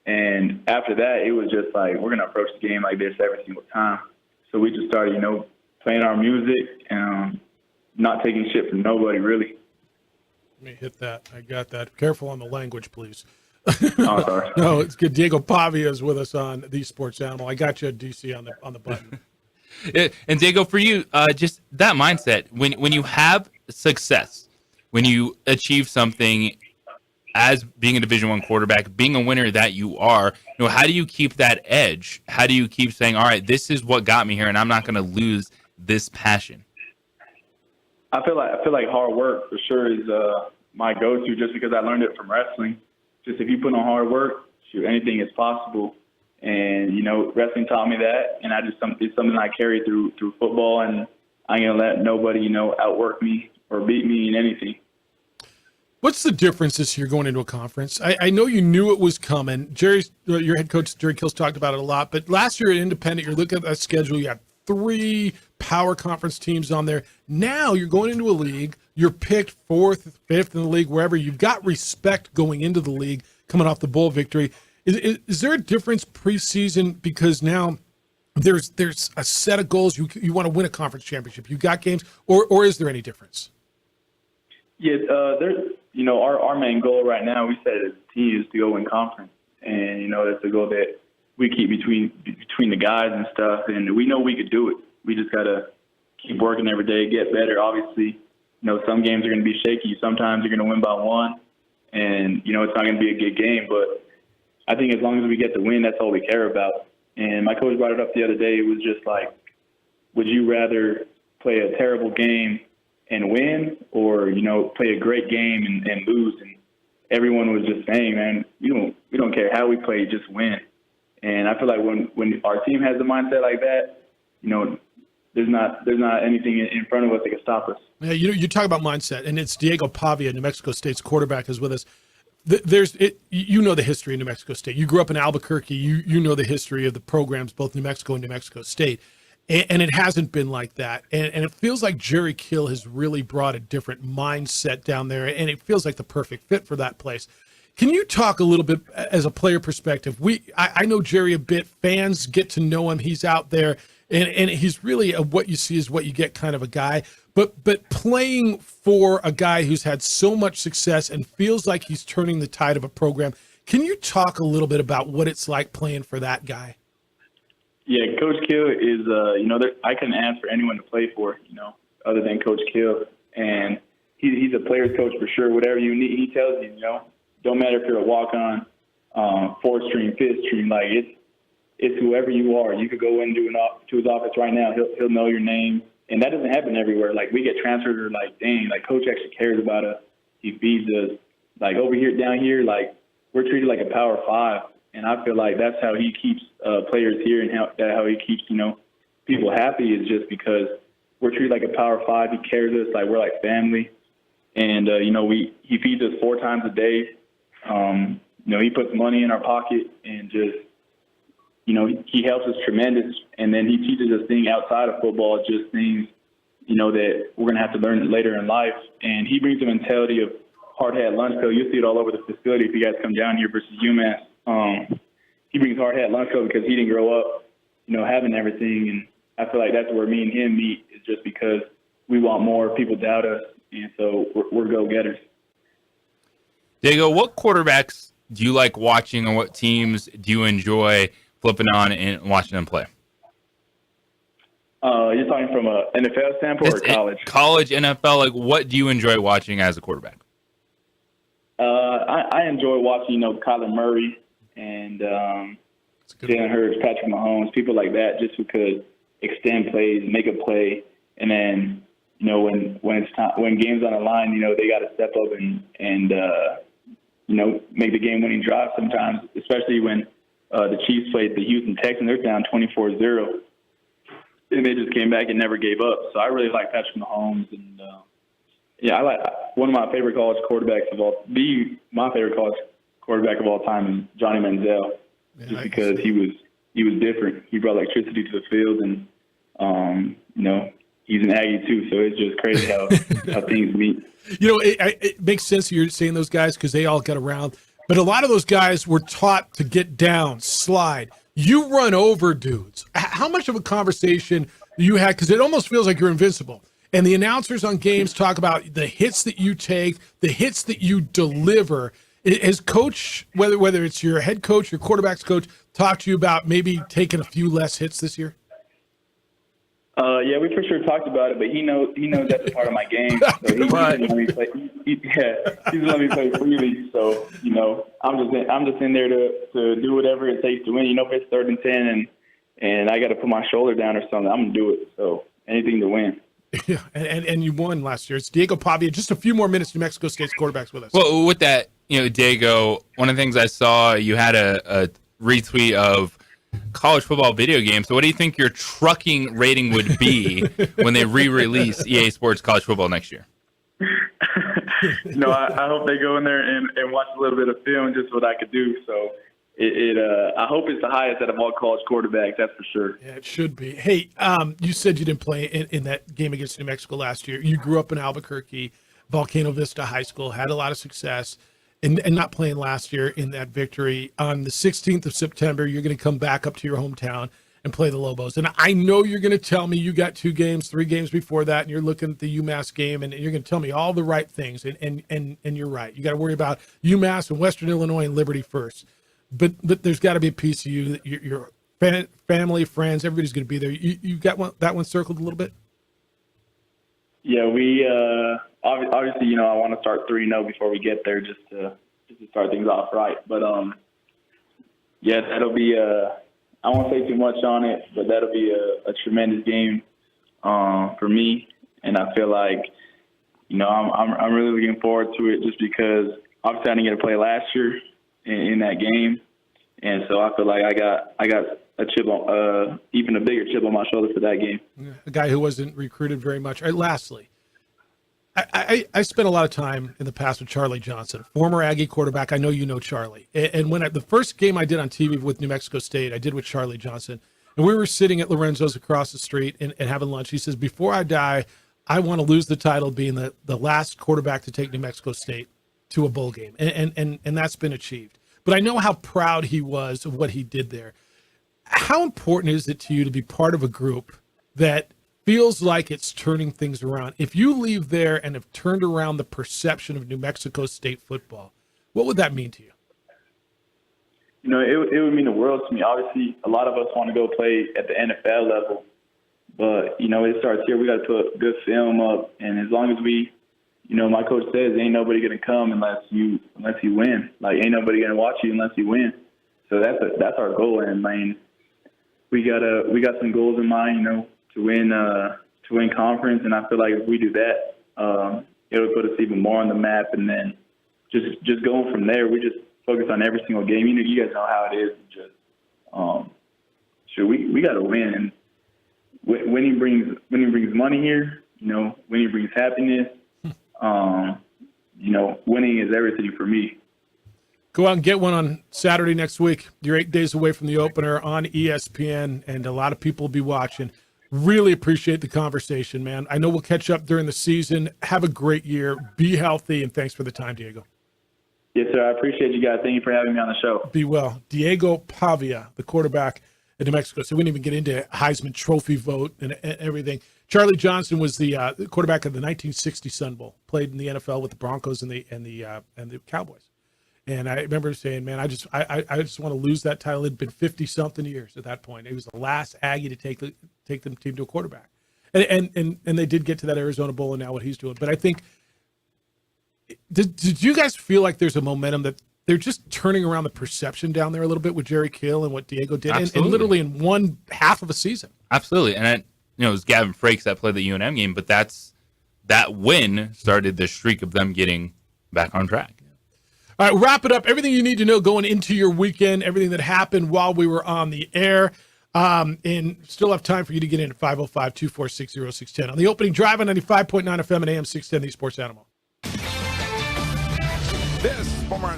And after that, it was just like, we're gonna approach the game like this every single time. So we just started, playing our music and not taking shit from nobody, really. Let me hit that. I got that. Careful on the language, please. Oh, sorry. No, it's good. Diego Pavia is with us on the Sports Animal. I got you, DC, on the button. And Diego, for you, just that mindset, when you have success, when you achieve something as being a Division I quarterback, being a winner that you are, how do you keep that edge? How do you keep saying, all right, this is what got me here, and I'm not going to lose this passion? I feel like hard work for sure is my go-to, just because I learned it from wrestling. Just if you put on hard work, shoot, anything is possible. And wrestling taught me that, and it's something I carry through football, and I ain't gonna let nobody outwork me or beat me in anything. What's the difference this year going into a conference? I know you knew it was coming. Your head coach, Jerry Kills, talked about it a lot. But last year at Independent, you're looking at that schedule. You had 3 power conference teams on there. Now you're going into a league. You're picked 4th, 5th in the league, wherever. You've got respect going into the league, coming off the bowl victory. Is there a difference preseason because now there's a set of goals? You want to win a conference championship. You got games, or is there any difference? Yeah, there's. Our main goal right now, we said as a team, is to go win conference. And, that's the goal that we keep between the guys and stuff. And we know we could do it. We just got to keep working every day, get better. Obviously, some games are going to be shaky. Sometimes you're going to win by 1. And, it's not going to be a good game. But I think as long as we get the win, that's all we care about. And my coach brought it up the other day. It was just like, would you rather play a terrible game and win, or play a great game and lose? And everyone was just saying, man, we don't care how we play, just win. And I feel like when our team has a mindset like that, there's not anything in front of us that can stop us. Yeah, you talk about mindset, and it's Diego Pavia, New Mexico State's quarterback, is with us. The history of New Mexico State. You grew up in Albuquerque. You know the history of the programs, both New Mexico and New Mexico State. And it hasn't been like that. And it feels like Jerry Kill has really brought a different mindset down there, and it feels like the perfect fit for that place. Can you talk a little bit as a player perspective? I know Jerry a bit. Fans get to know him. He's out there, and he's really what you see is what you get kind of a guy. But playing for a guy who's had so much success and feels like he's turning the tide of a program, can you talk a little bit about what it's like playing for that guy? Yeah, Coach Kill is, I couldn't ask for anyone to play for, other than Coach Kill. And he's a player's coach for sure. Whatever you need, he tells you, don't matter if you're a walk-on, fourth string, fifth string, like it's whoever you are. You could go in to his office right now. He'll know your name. And that doesn't happen everywhere. Like we get transferred or like, dang, like Coach actually cares about us. He feeds us. Like over here, down here, like we're treated like a Power 5. And I feel like that's how he keeps players here, and how he keeps, people happy is just because we're treated like a Power 5. He cares us like we're like family. And, he feeds us 4 times a day. He puts money in our pocket and just, he helps us tremendous. And then he teaches us things outside of football, just things, that we're going to have to learn later in life. And he brings the mentality of hard hat lunch club. You'll see it all over the facility if you guys come down here versus UMass. He brings hard hat lunch club because he didn't grow up, having everything. And I feel like that's where me and him meet, is just because we want more. People doubt us, and so we're go-getters. Diego, what quarterbacks do you like watching, and what teams do you enjoy flipping on and watching them play? You're talking from an NFL standpoint or college? College, NFL, like what do you enjoy watching as a quarterback? I enjoy watching, Kyler Murray and Jalen Hurts, Patrick Mahomes, people like that, just who could extend plays, make a play, and then when it's time, when games on the line, they got to step up and make the game-winning drive sometimes, especially when the Chiefs played the Houston Texans. They're down 24-0, and they just came back and never gave up. So I really like Patrick Mahomes, and I like one of my favorite college quarterbacks of all. My favorite college quarterback of all time is Johnny Manziel, just because he was different. He brought electricity to the field, and he's an Aggie too, so it's just crazy how things meet. It makes sense you're saying those guys because they all got around, but a lot of those guys were taught to get down, slide. You run over dudes. How much of a conversation you had? Because it almost feels like you're invincible. And the announcers on games talk about the hits that you take, the hits that you deliver. Has coach, whether it's your head coach, your quarterback's coach, talked to you about maybe taking a few less hits this year? Yeah, we for sure talked about it, but he knows that's a part of my game. So he doesn't let me play. He doesn't let me play freely. So I'm just in there to do whatever it takes to win. If it's 3rd and 10 and I got to put my shoulder down or something, I'm gonna do it. So anything to win. Yeah, and you won last year. It's Diego Pavia. Just a few more minutes. New Mexico State's quarterbacks with us. Well, with that, Diego, one of the things I saw, you had a retweet of college football video games. So what do you think your trucking rating would be when they re-release EA Sports College Football next year? I hope they go in there and watch a little bit of film, just what I could do. So I hope it's the highest out of all college quarterbacks, that's for sure. Yeah, it should be. Hey, you said you didn't play in that game against New Mexico last year. You grew up in Albuquerque, Volcano Vista High School, had a lot of success, and not playing last year in that victory. On the 16th of September, you're going to come back up to your hometown and play the Lobos. And I know you're going to tell me you got 2 games, 3 games before that, and you're looking at the UMass game, and you're going to tell me all the right things, and you're right. You got to worry about UMass and Western Illinois and Liberty first. But there's got to be a piece of you that your family, friends, everybody's going to be there. You got that one circled a little bit? Yeah, we obviously, I want to start 3-0 before we get there, just to start things off right. But that'll be I won't say too much on it, but that'll be a tremendous game for me, and I feel like I'm really looking forward to it, just because obviously I didn't get to play last year in that game, and so I feel like I got a chip on, even a bigger chip on my shoulder for that game. A guy who wasn't recruited very much. All right, lastly, I spent a lot of time in the past with Charlie Johnson, former Aggie quarterback. I know you know Charlie. And when the first game I did on TV with New Mexico State, I did with Charlie Johnson. And we were sitting at Lorenzo's across the street and having lunch. He says, before I die, I want to lose the title of being the last quarterback to take New Mexico State to a bowl game. And that's been achieved. But I know how proud he was of what he did there. How important is it to you to be part of a group that feels like it's turning things around? If you leave there and have turned around the perception of New Mexico State football, what would that mean to you? You know, it would mean the world to me. Obviously, a lot of us want to go play at the NFL level, but, you know, it starts here. We got to put good film up, and as long as we, you know, my coach says ain't nobody going to come unless you win. Like, ain't nobody going to watch you unless you win. So that's our goal, and, I mean, we got some goals in mind, you know, to win conference, and I feel like if we do that, it'll put us even more on the map, and then just going from there, we just focus on every single game. You know, you guys know how it is. We got to win, and winning brings money here. You know, winning brings happiness. You know, winning is everything for me. Go out and get one on Saturday next week. You're 8 days away from the opener on ESPN, and a lot of people will be watching. Really appreciate the conversation, man. I know we'll catch up during the season. Have a great year. Be healthy, and thanks for the time, Diego. Yes, sir. I appreciate you guys. Thank you for having me on the show. Be well. Diego Pavia, the quarterback at New Mexico. So we didn't even get into Heisman Trophy vote and everything. Charlie Johnson was the quarterback of the 1960 Sun Bowl. Played in the NFL with the Broncos and the Cowboys. And I remember saying, man, I just want to lose that title. It'd been 50-something years at that point. It was the last Aggie to take the team to a quarterback. And they did get to that Arizona Bowl, and now what he's doing. But I think, did you guys feel like there's a momentum that they're just turning around the perception down there a little bit with Jerry Kill and what Diego did, and literally in one half of a season? Absolutely. And it was Gavin Frakes that played the UNM game, but that win started the streak of them getting back on track. All right, wrap it up. Everything you need to know going into your weekend, everything that happened while we were on the air. And still have time for you to get in at 505-246-0610 on the opening drive on 95.9 FM and AM 610, the Sports Animal. This former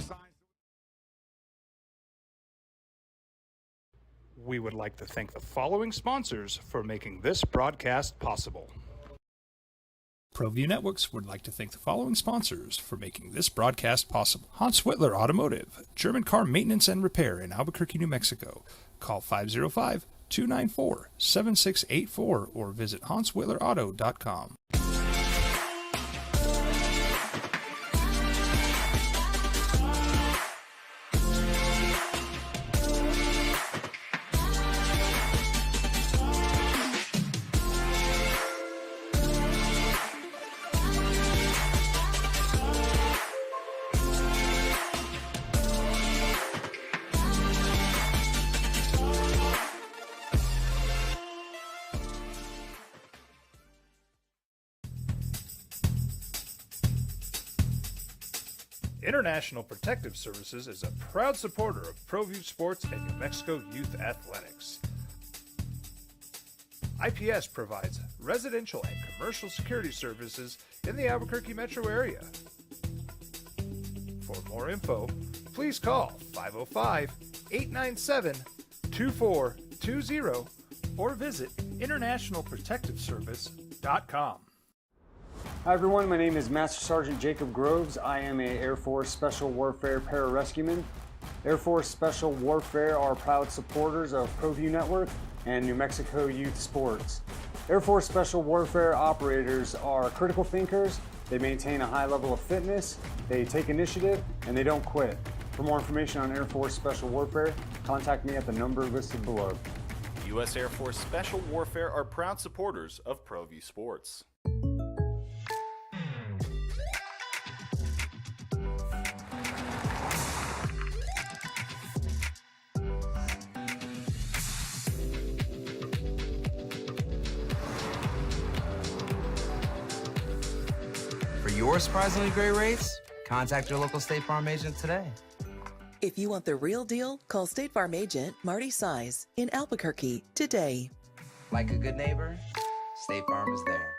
We would like to thank the following sponsors for making this broadcast possible. ProView Networks would like to thank the following sponsors for making this broadcast possible. Hans Whitler Automotive, German car maintenance and repair in Albuquerque, New Mexico. Call 505-294-7684 or visit hanswhitlerauto.com. International Protective Services is a proud supporter of ProView Sports and New Mexico Youth Athletics. IPS provides residential and commercial security services in the Albuquerque metro area. For more info, please call 505-897-2420 or visit internationalprotectiveservice.com. Hi everyone, my name is Master Sergeant Jacob Groves. I am a Air Force Special Warfare Pararescueman. Air Force Special Warfare are proud supporters of ProView Network and New Mexico Youth Sports. Air Force Special Warfare operators are critical thinkers. They maintain a high level of fitness, they take initiative, and they don't quit. For more information on Air Force Special Warfare, contact me at the number listed below. U.S. Air Force Special Warfare are proud supporters of ProView Sports. For your surprisingly great rates, contact your local State Farm agent today. If you want the real deal, call State Farm agent Marty Size in Albuquerque today. Like a good neighbor, State Farm is there.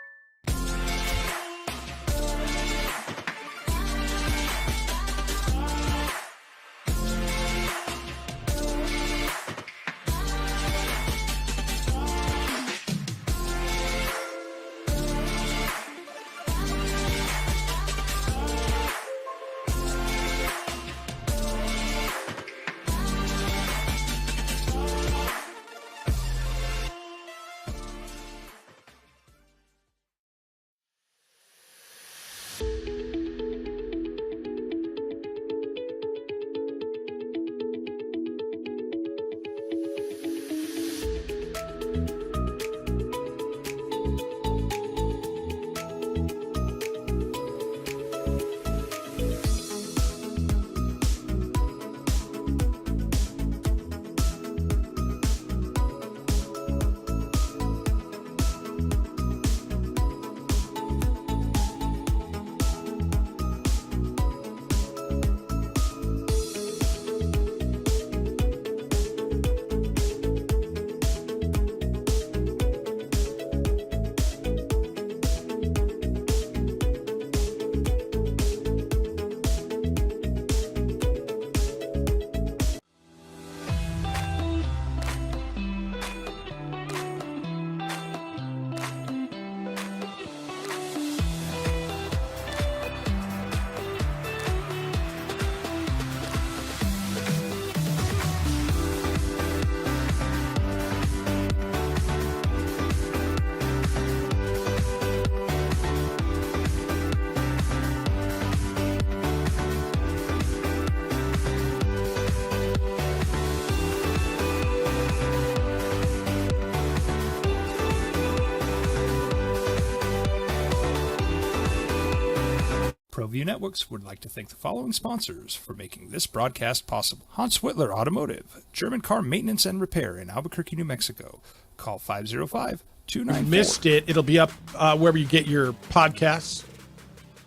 ProView Networks would like to thank the following sponsors for making this broadcast possible. Hans Whitler Automotive, German car maintenance and repair in Albuquerque, New Mexico. Call 505-294. Missed it. It'll be up wherever you get your podcasts.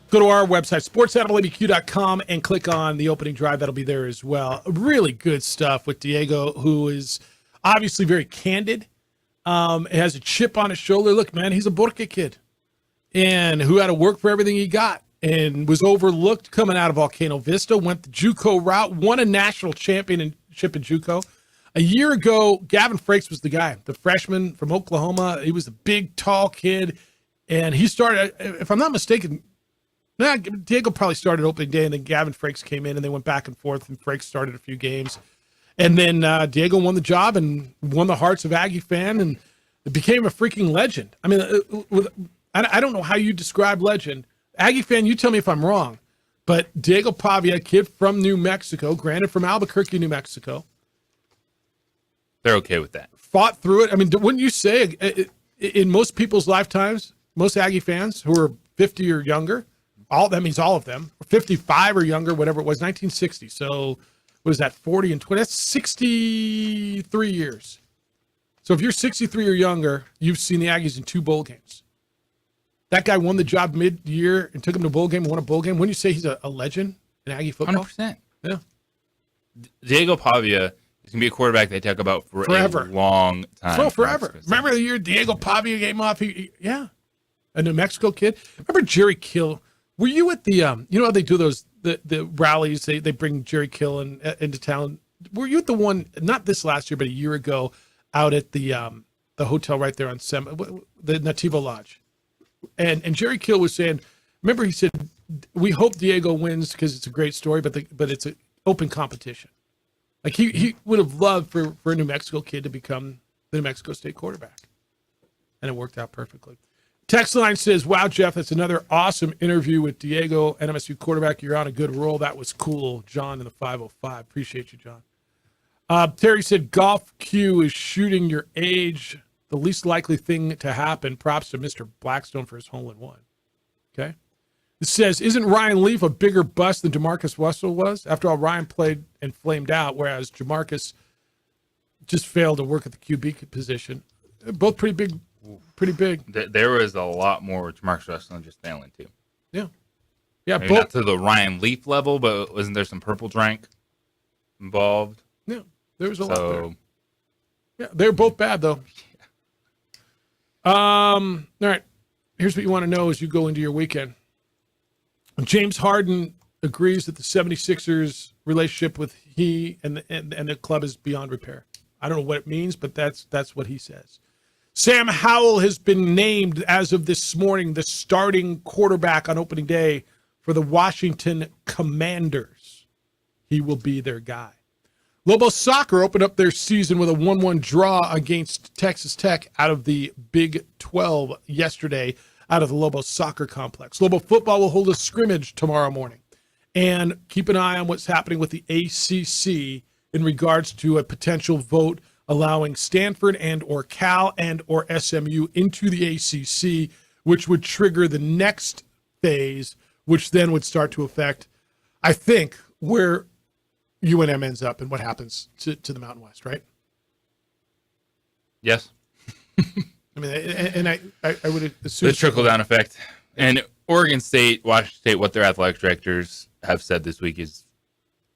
Go to our website, sportsanimalabq.com, and click on the opening drive. That'll be there as well. Really good stuff with Diego, who is obviously very candid. Has a chip on his shoulder. Look, man, he's a Borque kid, and who had to work for everything he got and was overlooked coming out of Volcano Vista, went the JUCO route, won a national championship in JUCO. A year ago, Gavin Frakes was the guy, the freshman from Oklahoma. He was a big, tall kid, and he started, if I'm not mistaken, Diego probably started opening day, and then Gavin Frakes came in, and they went back and forth, and Frakes started a few games. And then Diego won the job and won the hearts of Aggie fan, and became a freaking legend. I mean, I don't know how you describe legend. Aggie fan, you tell me if I'm wrong, but Diego Pavia, kid from New Mexico, granted from Albuquerque, New Mexico. They're okay with that. Fought through it. I mean, wouldn't you say in most people's lifetimes, most Aggie fans who are 50 or younger, that means all of them, 55 or younger, whatever it was, 1960. So what is that, 40 and 20? That's 63 years. So if you're 63 or younger, you've seen the Aggies in 2 bowl games. That guy won the job mid-year and took him to a bowl game and won a bowl game. Wouldn't you say he's a legend in Aggie football? 100%. Yeah. Diego Pavia is going to be a quarterback they talk about for forever. A long time. So forever. Remember the year Diego Pavia came off? Yeah. A New Mexico kid. Remember Jerry Kill? Were you at the, you know how they do those, the rallies, they bring Jerry Kill into town. Were you at the one, not this last year, but a year ago, out at the hotel right there on the Nativo Lodge? And Jerry Kill was saying, remember he said, we hope Diego wins because it's a great story, but it's an open competition. Like he would have loved for a New Mexico kid to become the New Mexico State quarterback. And it worked out perfectly. Text line says, wow, Jeff, that's another awesome interview with Diego, NMSU quarterback. You're on a good roll. That was cool. John in the 505. Appreciate you, John. Terry said, Golf Q is shooting your age. The least likely thing to happen. Props to Mr. Blackstone for his hole-in-one. Okay. It says, isn't Ryan Leaf a bigger bust than Jamarcus Russell was? After all, Ryan played and flamed out, whereas Jamarcus just failed to work at the QB position. They're both pretty big. Pretty big. There was a lot more Jamarcus Russell than just failing, too. Yeah. Yeah, maybe not to the Ryan Leaf level, but wasn't there some purple drank involved? Yeah, there was a lot there. Yeah, they're both bad, though. All right. Here's what you want to know as you go into your weekend. James Harden agrees that the 76ers relationship with he and the club is beyond repair. I don't know what it means, but that's what he says. Sam Howell has been named as of this morning the starting quarterback on opening day for the Washington Commanders. He will be their guy. Lobos Soccer opened up their season with a 1-1 draw against Texas Tech out of the Big 12 yesterday out of the Lobos Soccer Complex. Lobo football will hold a scrimmage tomorrow morning. And keep an eye on what's happening with the ACC in regards to a potential vote allowing Stanford and or Cal and or SMU into the ACC, which would trigger the next phase, which then would start to affect, I think, where UNM ends up and what happens to the Mountain West, right? Yes. I mean, and I would assume the trickle-down effect. And Oregon State, Washington State, what their athletic directors have said this week is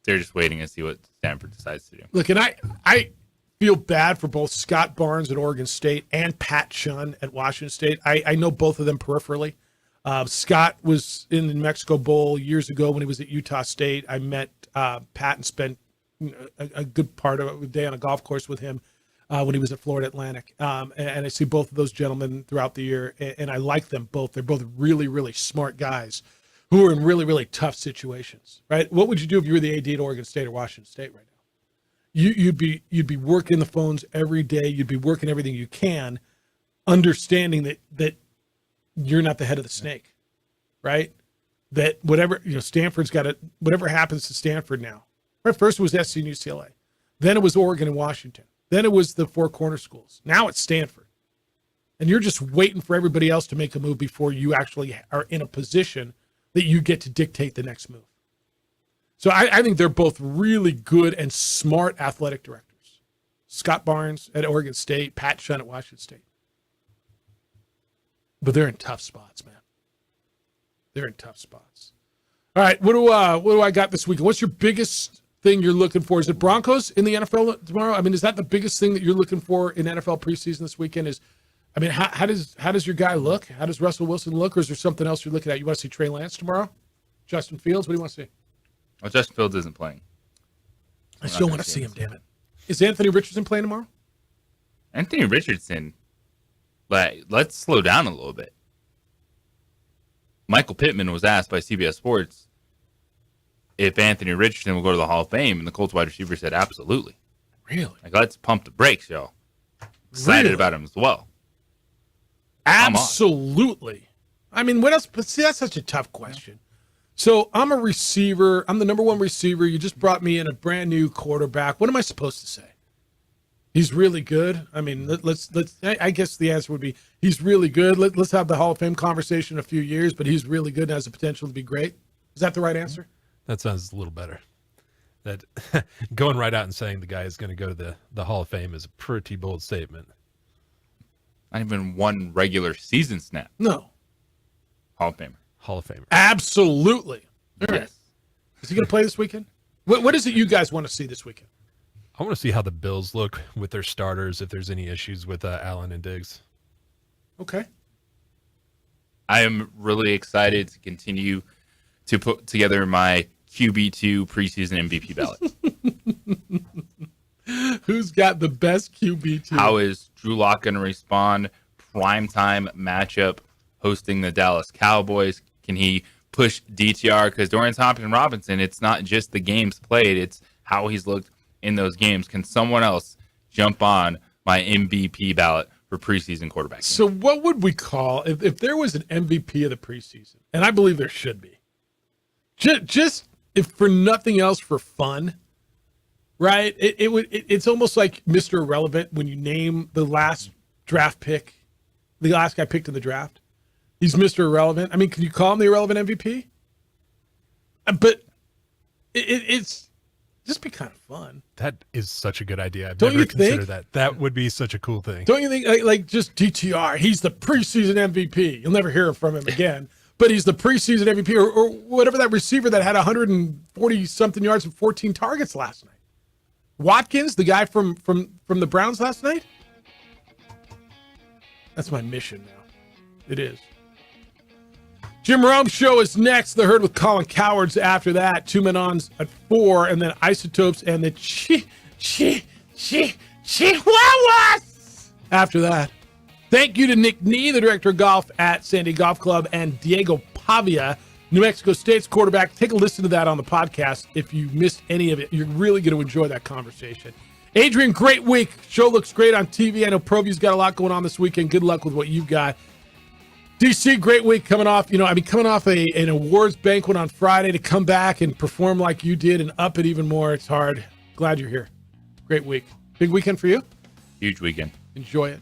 they're just waiting to see what Stanford decides to do. Look, and I feel bad for both Scott Barnes at Oregon State and Pat Chun at Washington State. I know both of them peripherally. Scott was in the New Mexico Bowl years ago when he was at Utah State. I met Pat and spent a good part of a day on a golf course with him when he was at Florida Atlantic. And I see both of those gentlemen throughout the year, and I like them both. They're both really, really smart guys who are in really, really tough situations, right? What would you do if you were the AD at Oregon State or Washington State right now? You'd be working the phones every day. You'd be working everything you can, understanding that you're not the head of the snake, right? That whatever, Stanford's got it, whatever happens to Stanford now, right? First it was SC and UCLA. Then it was Oregon and Washington. Then it was the Four Corner schools. Now it's Stanford. And you're just waiting for everybody else to make a move before you actually are in a position that you get to dictate the next move. So I think they're both really good and smart athletic directors. Scott Barnes at Oregon State, Pat Shun at Washington State. But they're in tough spots, man. They're in tough spots. All right, what do I got this weekend? What's your biggest thing you're looking for? Is it Broncos in the NFL tomorrow? I mean, is that the biggest thing that you're looking for in NFL preseason this weekend? How does your guy look? How does Russell Wilson look? Or is there something else you're looking at? You want to see Trey Lance tomorrow? Justin Fields? What do you want to see? Well, Justin Fields isn't playing. I still want to see him, damn it. Is Anthony Richardson playing tomorrow? Anthony Richardson, let's slow down a little bit. Michael Pittman was asked by CBS Sports if Anthony Richardson will go to the Hall of Fame, and the Colts wide receiver said absolutely. Really? Let's pump the brakes, y'all. Excited about him as well. Absolutely. I mean, what else? But see, that's such a tough question. So I'm a receiver. I'm the number one receiver. You just brought me in a brand new quarterback. What am I supposed to say? He's really good. I mean, I guess the answer would be he's really good. Let's have the Hall of Fame conversation in a few years, but he's really good and has the potential to be great. Is that the right answer? That sounds a little better. That going right out and saying the guy is going to go to the Hall of Fame is a pretty bold statement. Not even one regular season snap. No. Hall of Famer. Hall of Famer. Absolutely. All right. Yes. Is he going to play this weekend? What is it you guys want to see this weekend? I want to see how the Bills look with their starters, if there's any issues with Allen and Diggs. Okay. I am really excited to continue to put together my QB2 preseason MVP ballot. Who's got the best QB2? How is Drew Lock going to respond? Primetime matchup hosting the Dallas Cowboys. Can he push DTR? Because Dorian Thompson-Robinson, it's not just the games played, it's how he's looked in those games. Can someone else jump on my MVP ballot for preseason quarterbacks? So what would we call, if there was an MVP of the preseason, and I believe there should be, just if for nothing else, for fun, right? It's almost like Mr. Irrelevant when you name the last draft pick, the last guy picked in the draft. He's Mr. Irrelevant. I mean, can you call him the irrelevant MVP? But it's just be kind of fun. That is such a good idea. I've Don't never you considered think? that. That would be such a cool thing. Don't you think, like just DTR, he's the preseason MVP. You'll never hear from him again, but he's the preseason MVP or whatever that receiver that had 140-something yards and 14 targets last night. Watkins, the guy from the Browns last night? That's my mission now. It is. Jim Rome Show is next. The Herd with Colin Cowards after that. 2 Men Ons at 4, and then Isotopes and the Chihuahuas after that. Thank you to Nick Nee, the director of golf at Sandy Golf Club, and Diego Pavia, New Mexico State's quarterback. Take a listen to that on the podcast if you missed any of it. You're really going to enjoy that conversation. Adrian, great week. Show looks great on TV. I know ProView's got a lot going on this weekend. Good luck with what you've got. DC, great week coming off. Coming off an awards banquet on Friday to come back and perform like you did and up it even more. It's hard. Glad you're here. Great week. Big weekend for you? Huge weekend. Enjoy it.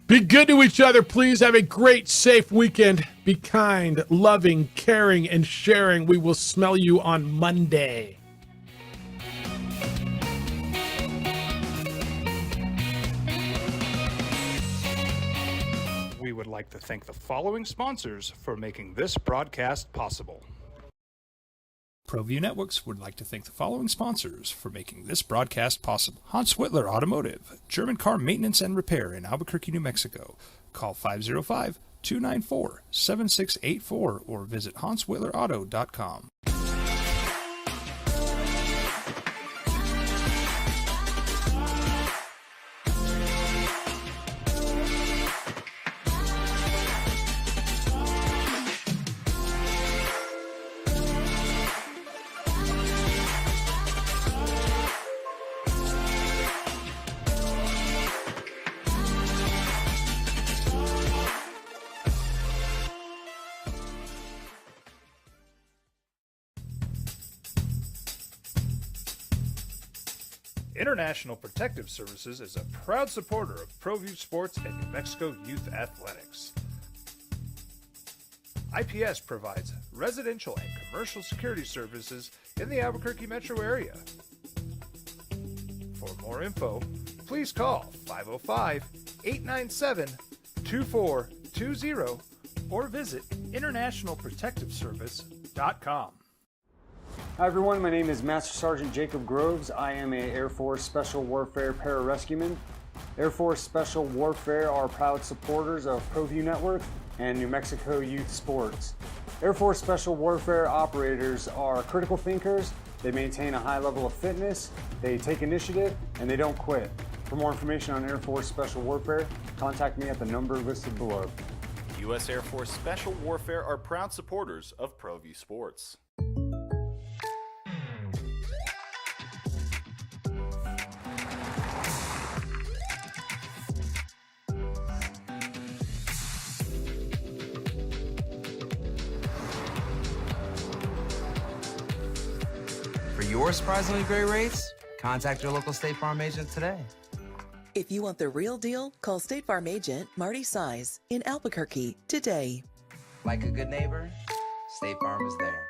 Be good to each other, please. Have a great, safe weekend. Be kind, loving, caring, and sharing. We will smell you on Monday. We would like to thank the following sponsors for making this broadcast possible. ProView Networks would like to thank the following sponsors for making this broadcast possible. Hans Whitler Automotive, German car maintenance and repair in Albuquerque, New Mexico. Call 505-294-7684 or visit HansWhitlerAuto.com. International Protective Services is a proud supporter of ProView Sports and New Mexico Youth Athletics. IPS provides residential and commercial security services in the Albuquerque metro area. For more info, please call 505-897-2420 or visit internationalprotectiveservice.com. Hi everyone, my name is Master Sergeant Jacob Groves. I am a Air Force Special Warfare Pararescueman. Air Force Special Warfare are proud supporters of ProView Network and New Mexico Youth Sports. Air Force Special Warfare operators are critical thinkers. They maintain a high level of fitness, they take initiative, and they don't quit. For more information on Air Force Special Warfare, contact me at the number listed below. U.S. Air Force Special Warfare are proud supporters of ProView Sports. For your surprisingly great rates, contact your local State Farm agent today. If you want the real deal, call State Farm agent Marty Size in Albuquerque today. Like a good neighbor, State Farm is there.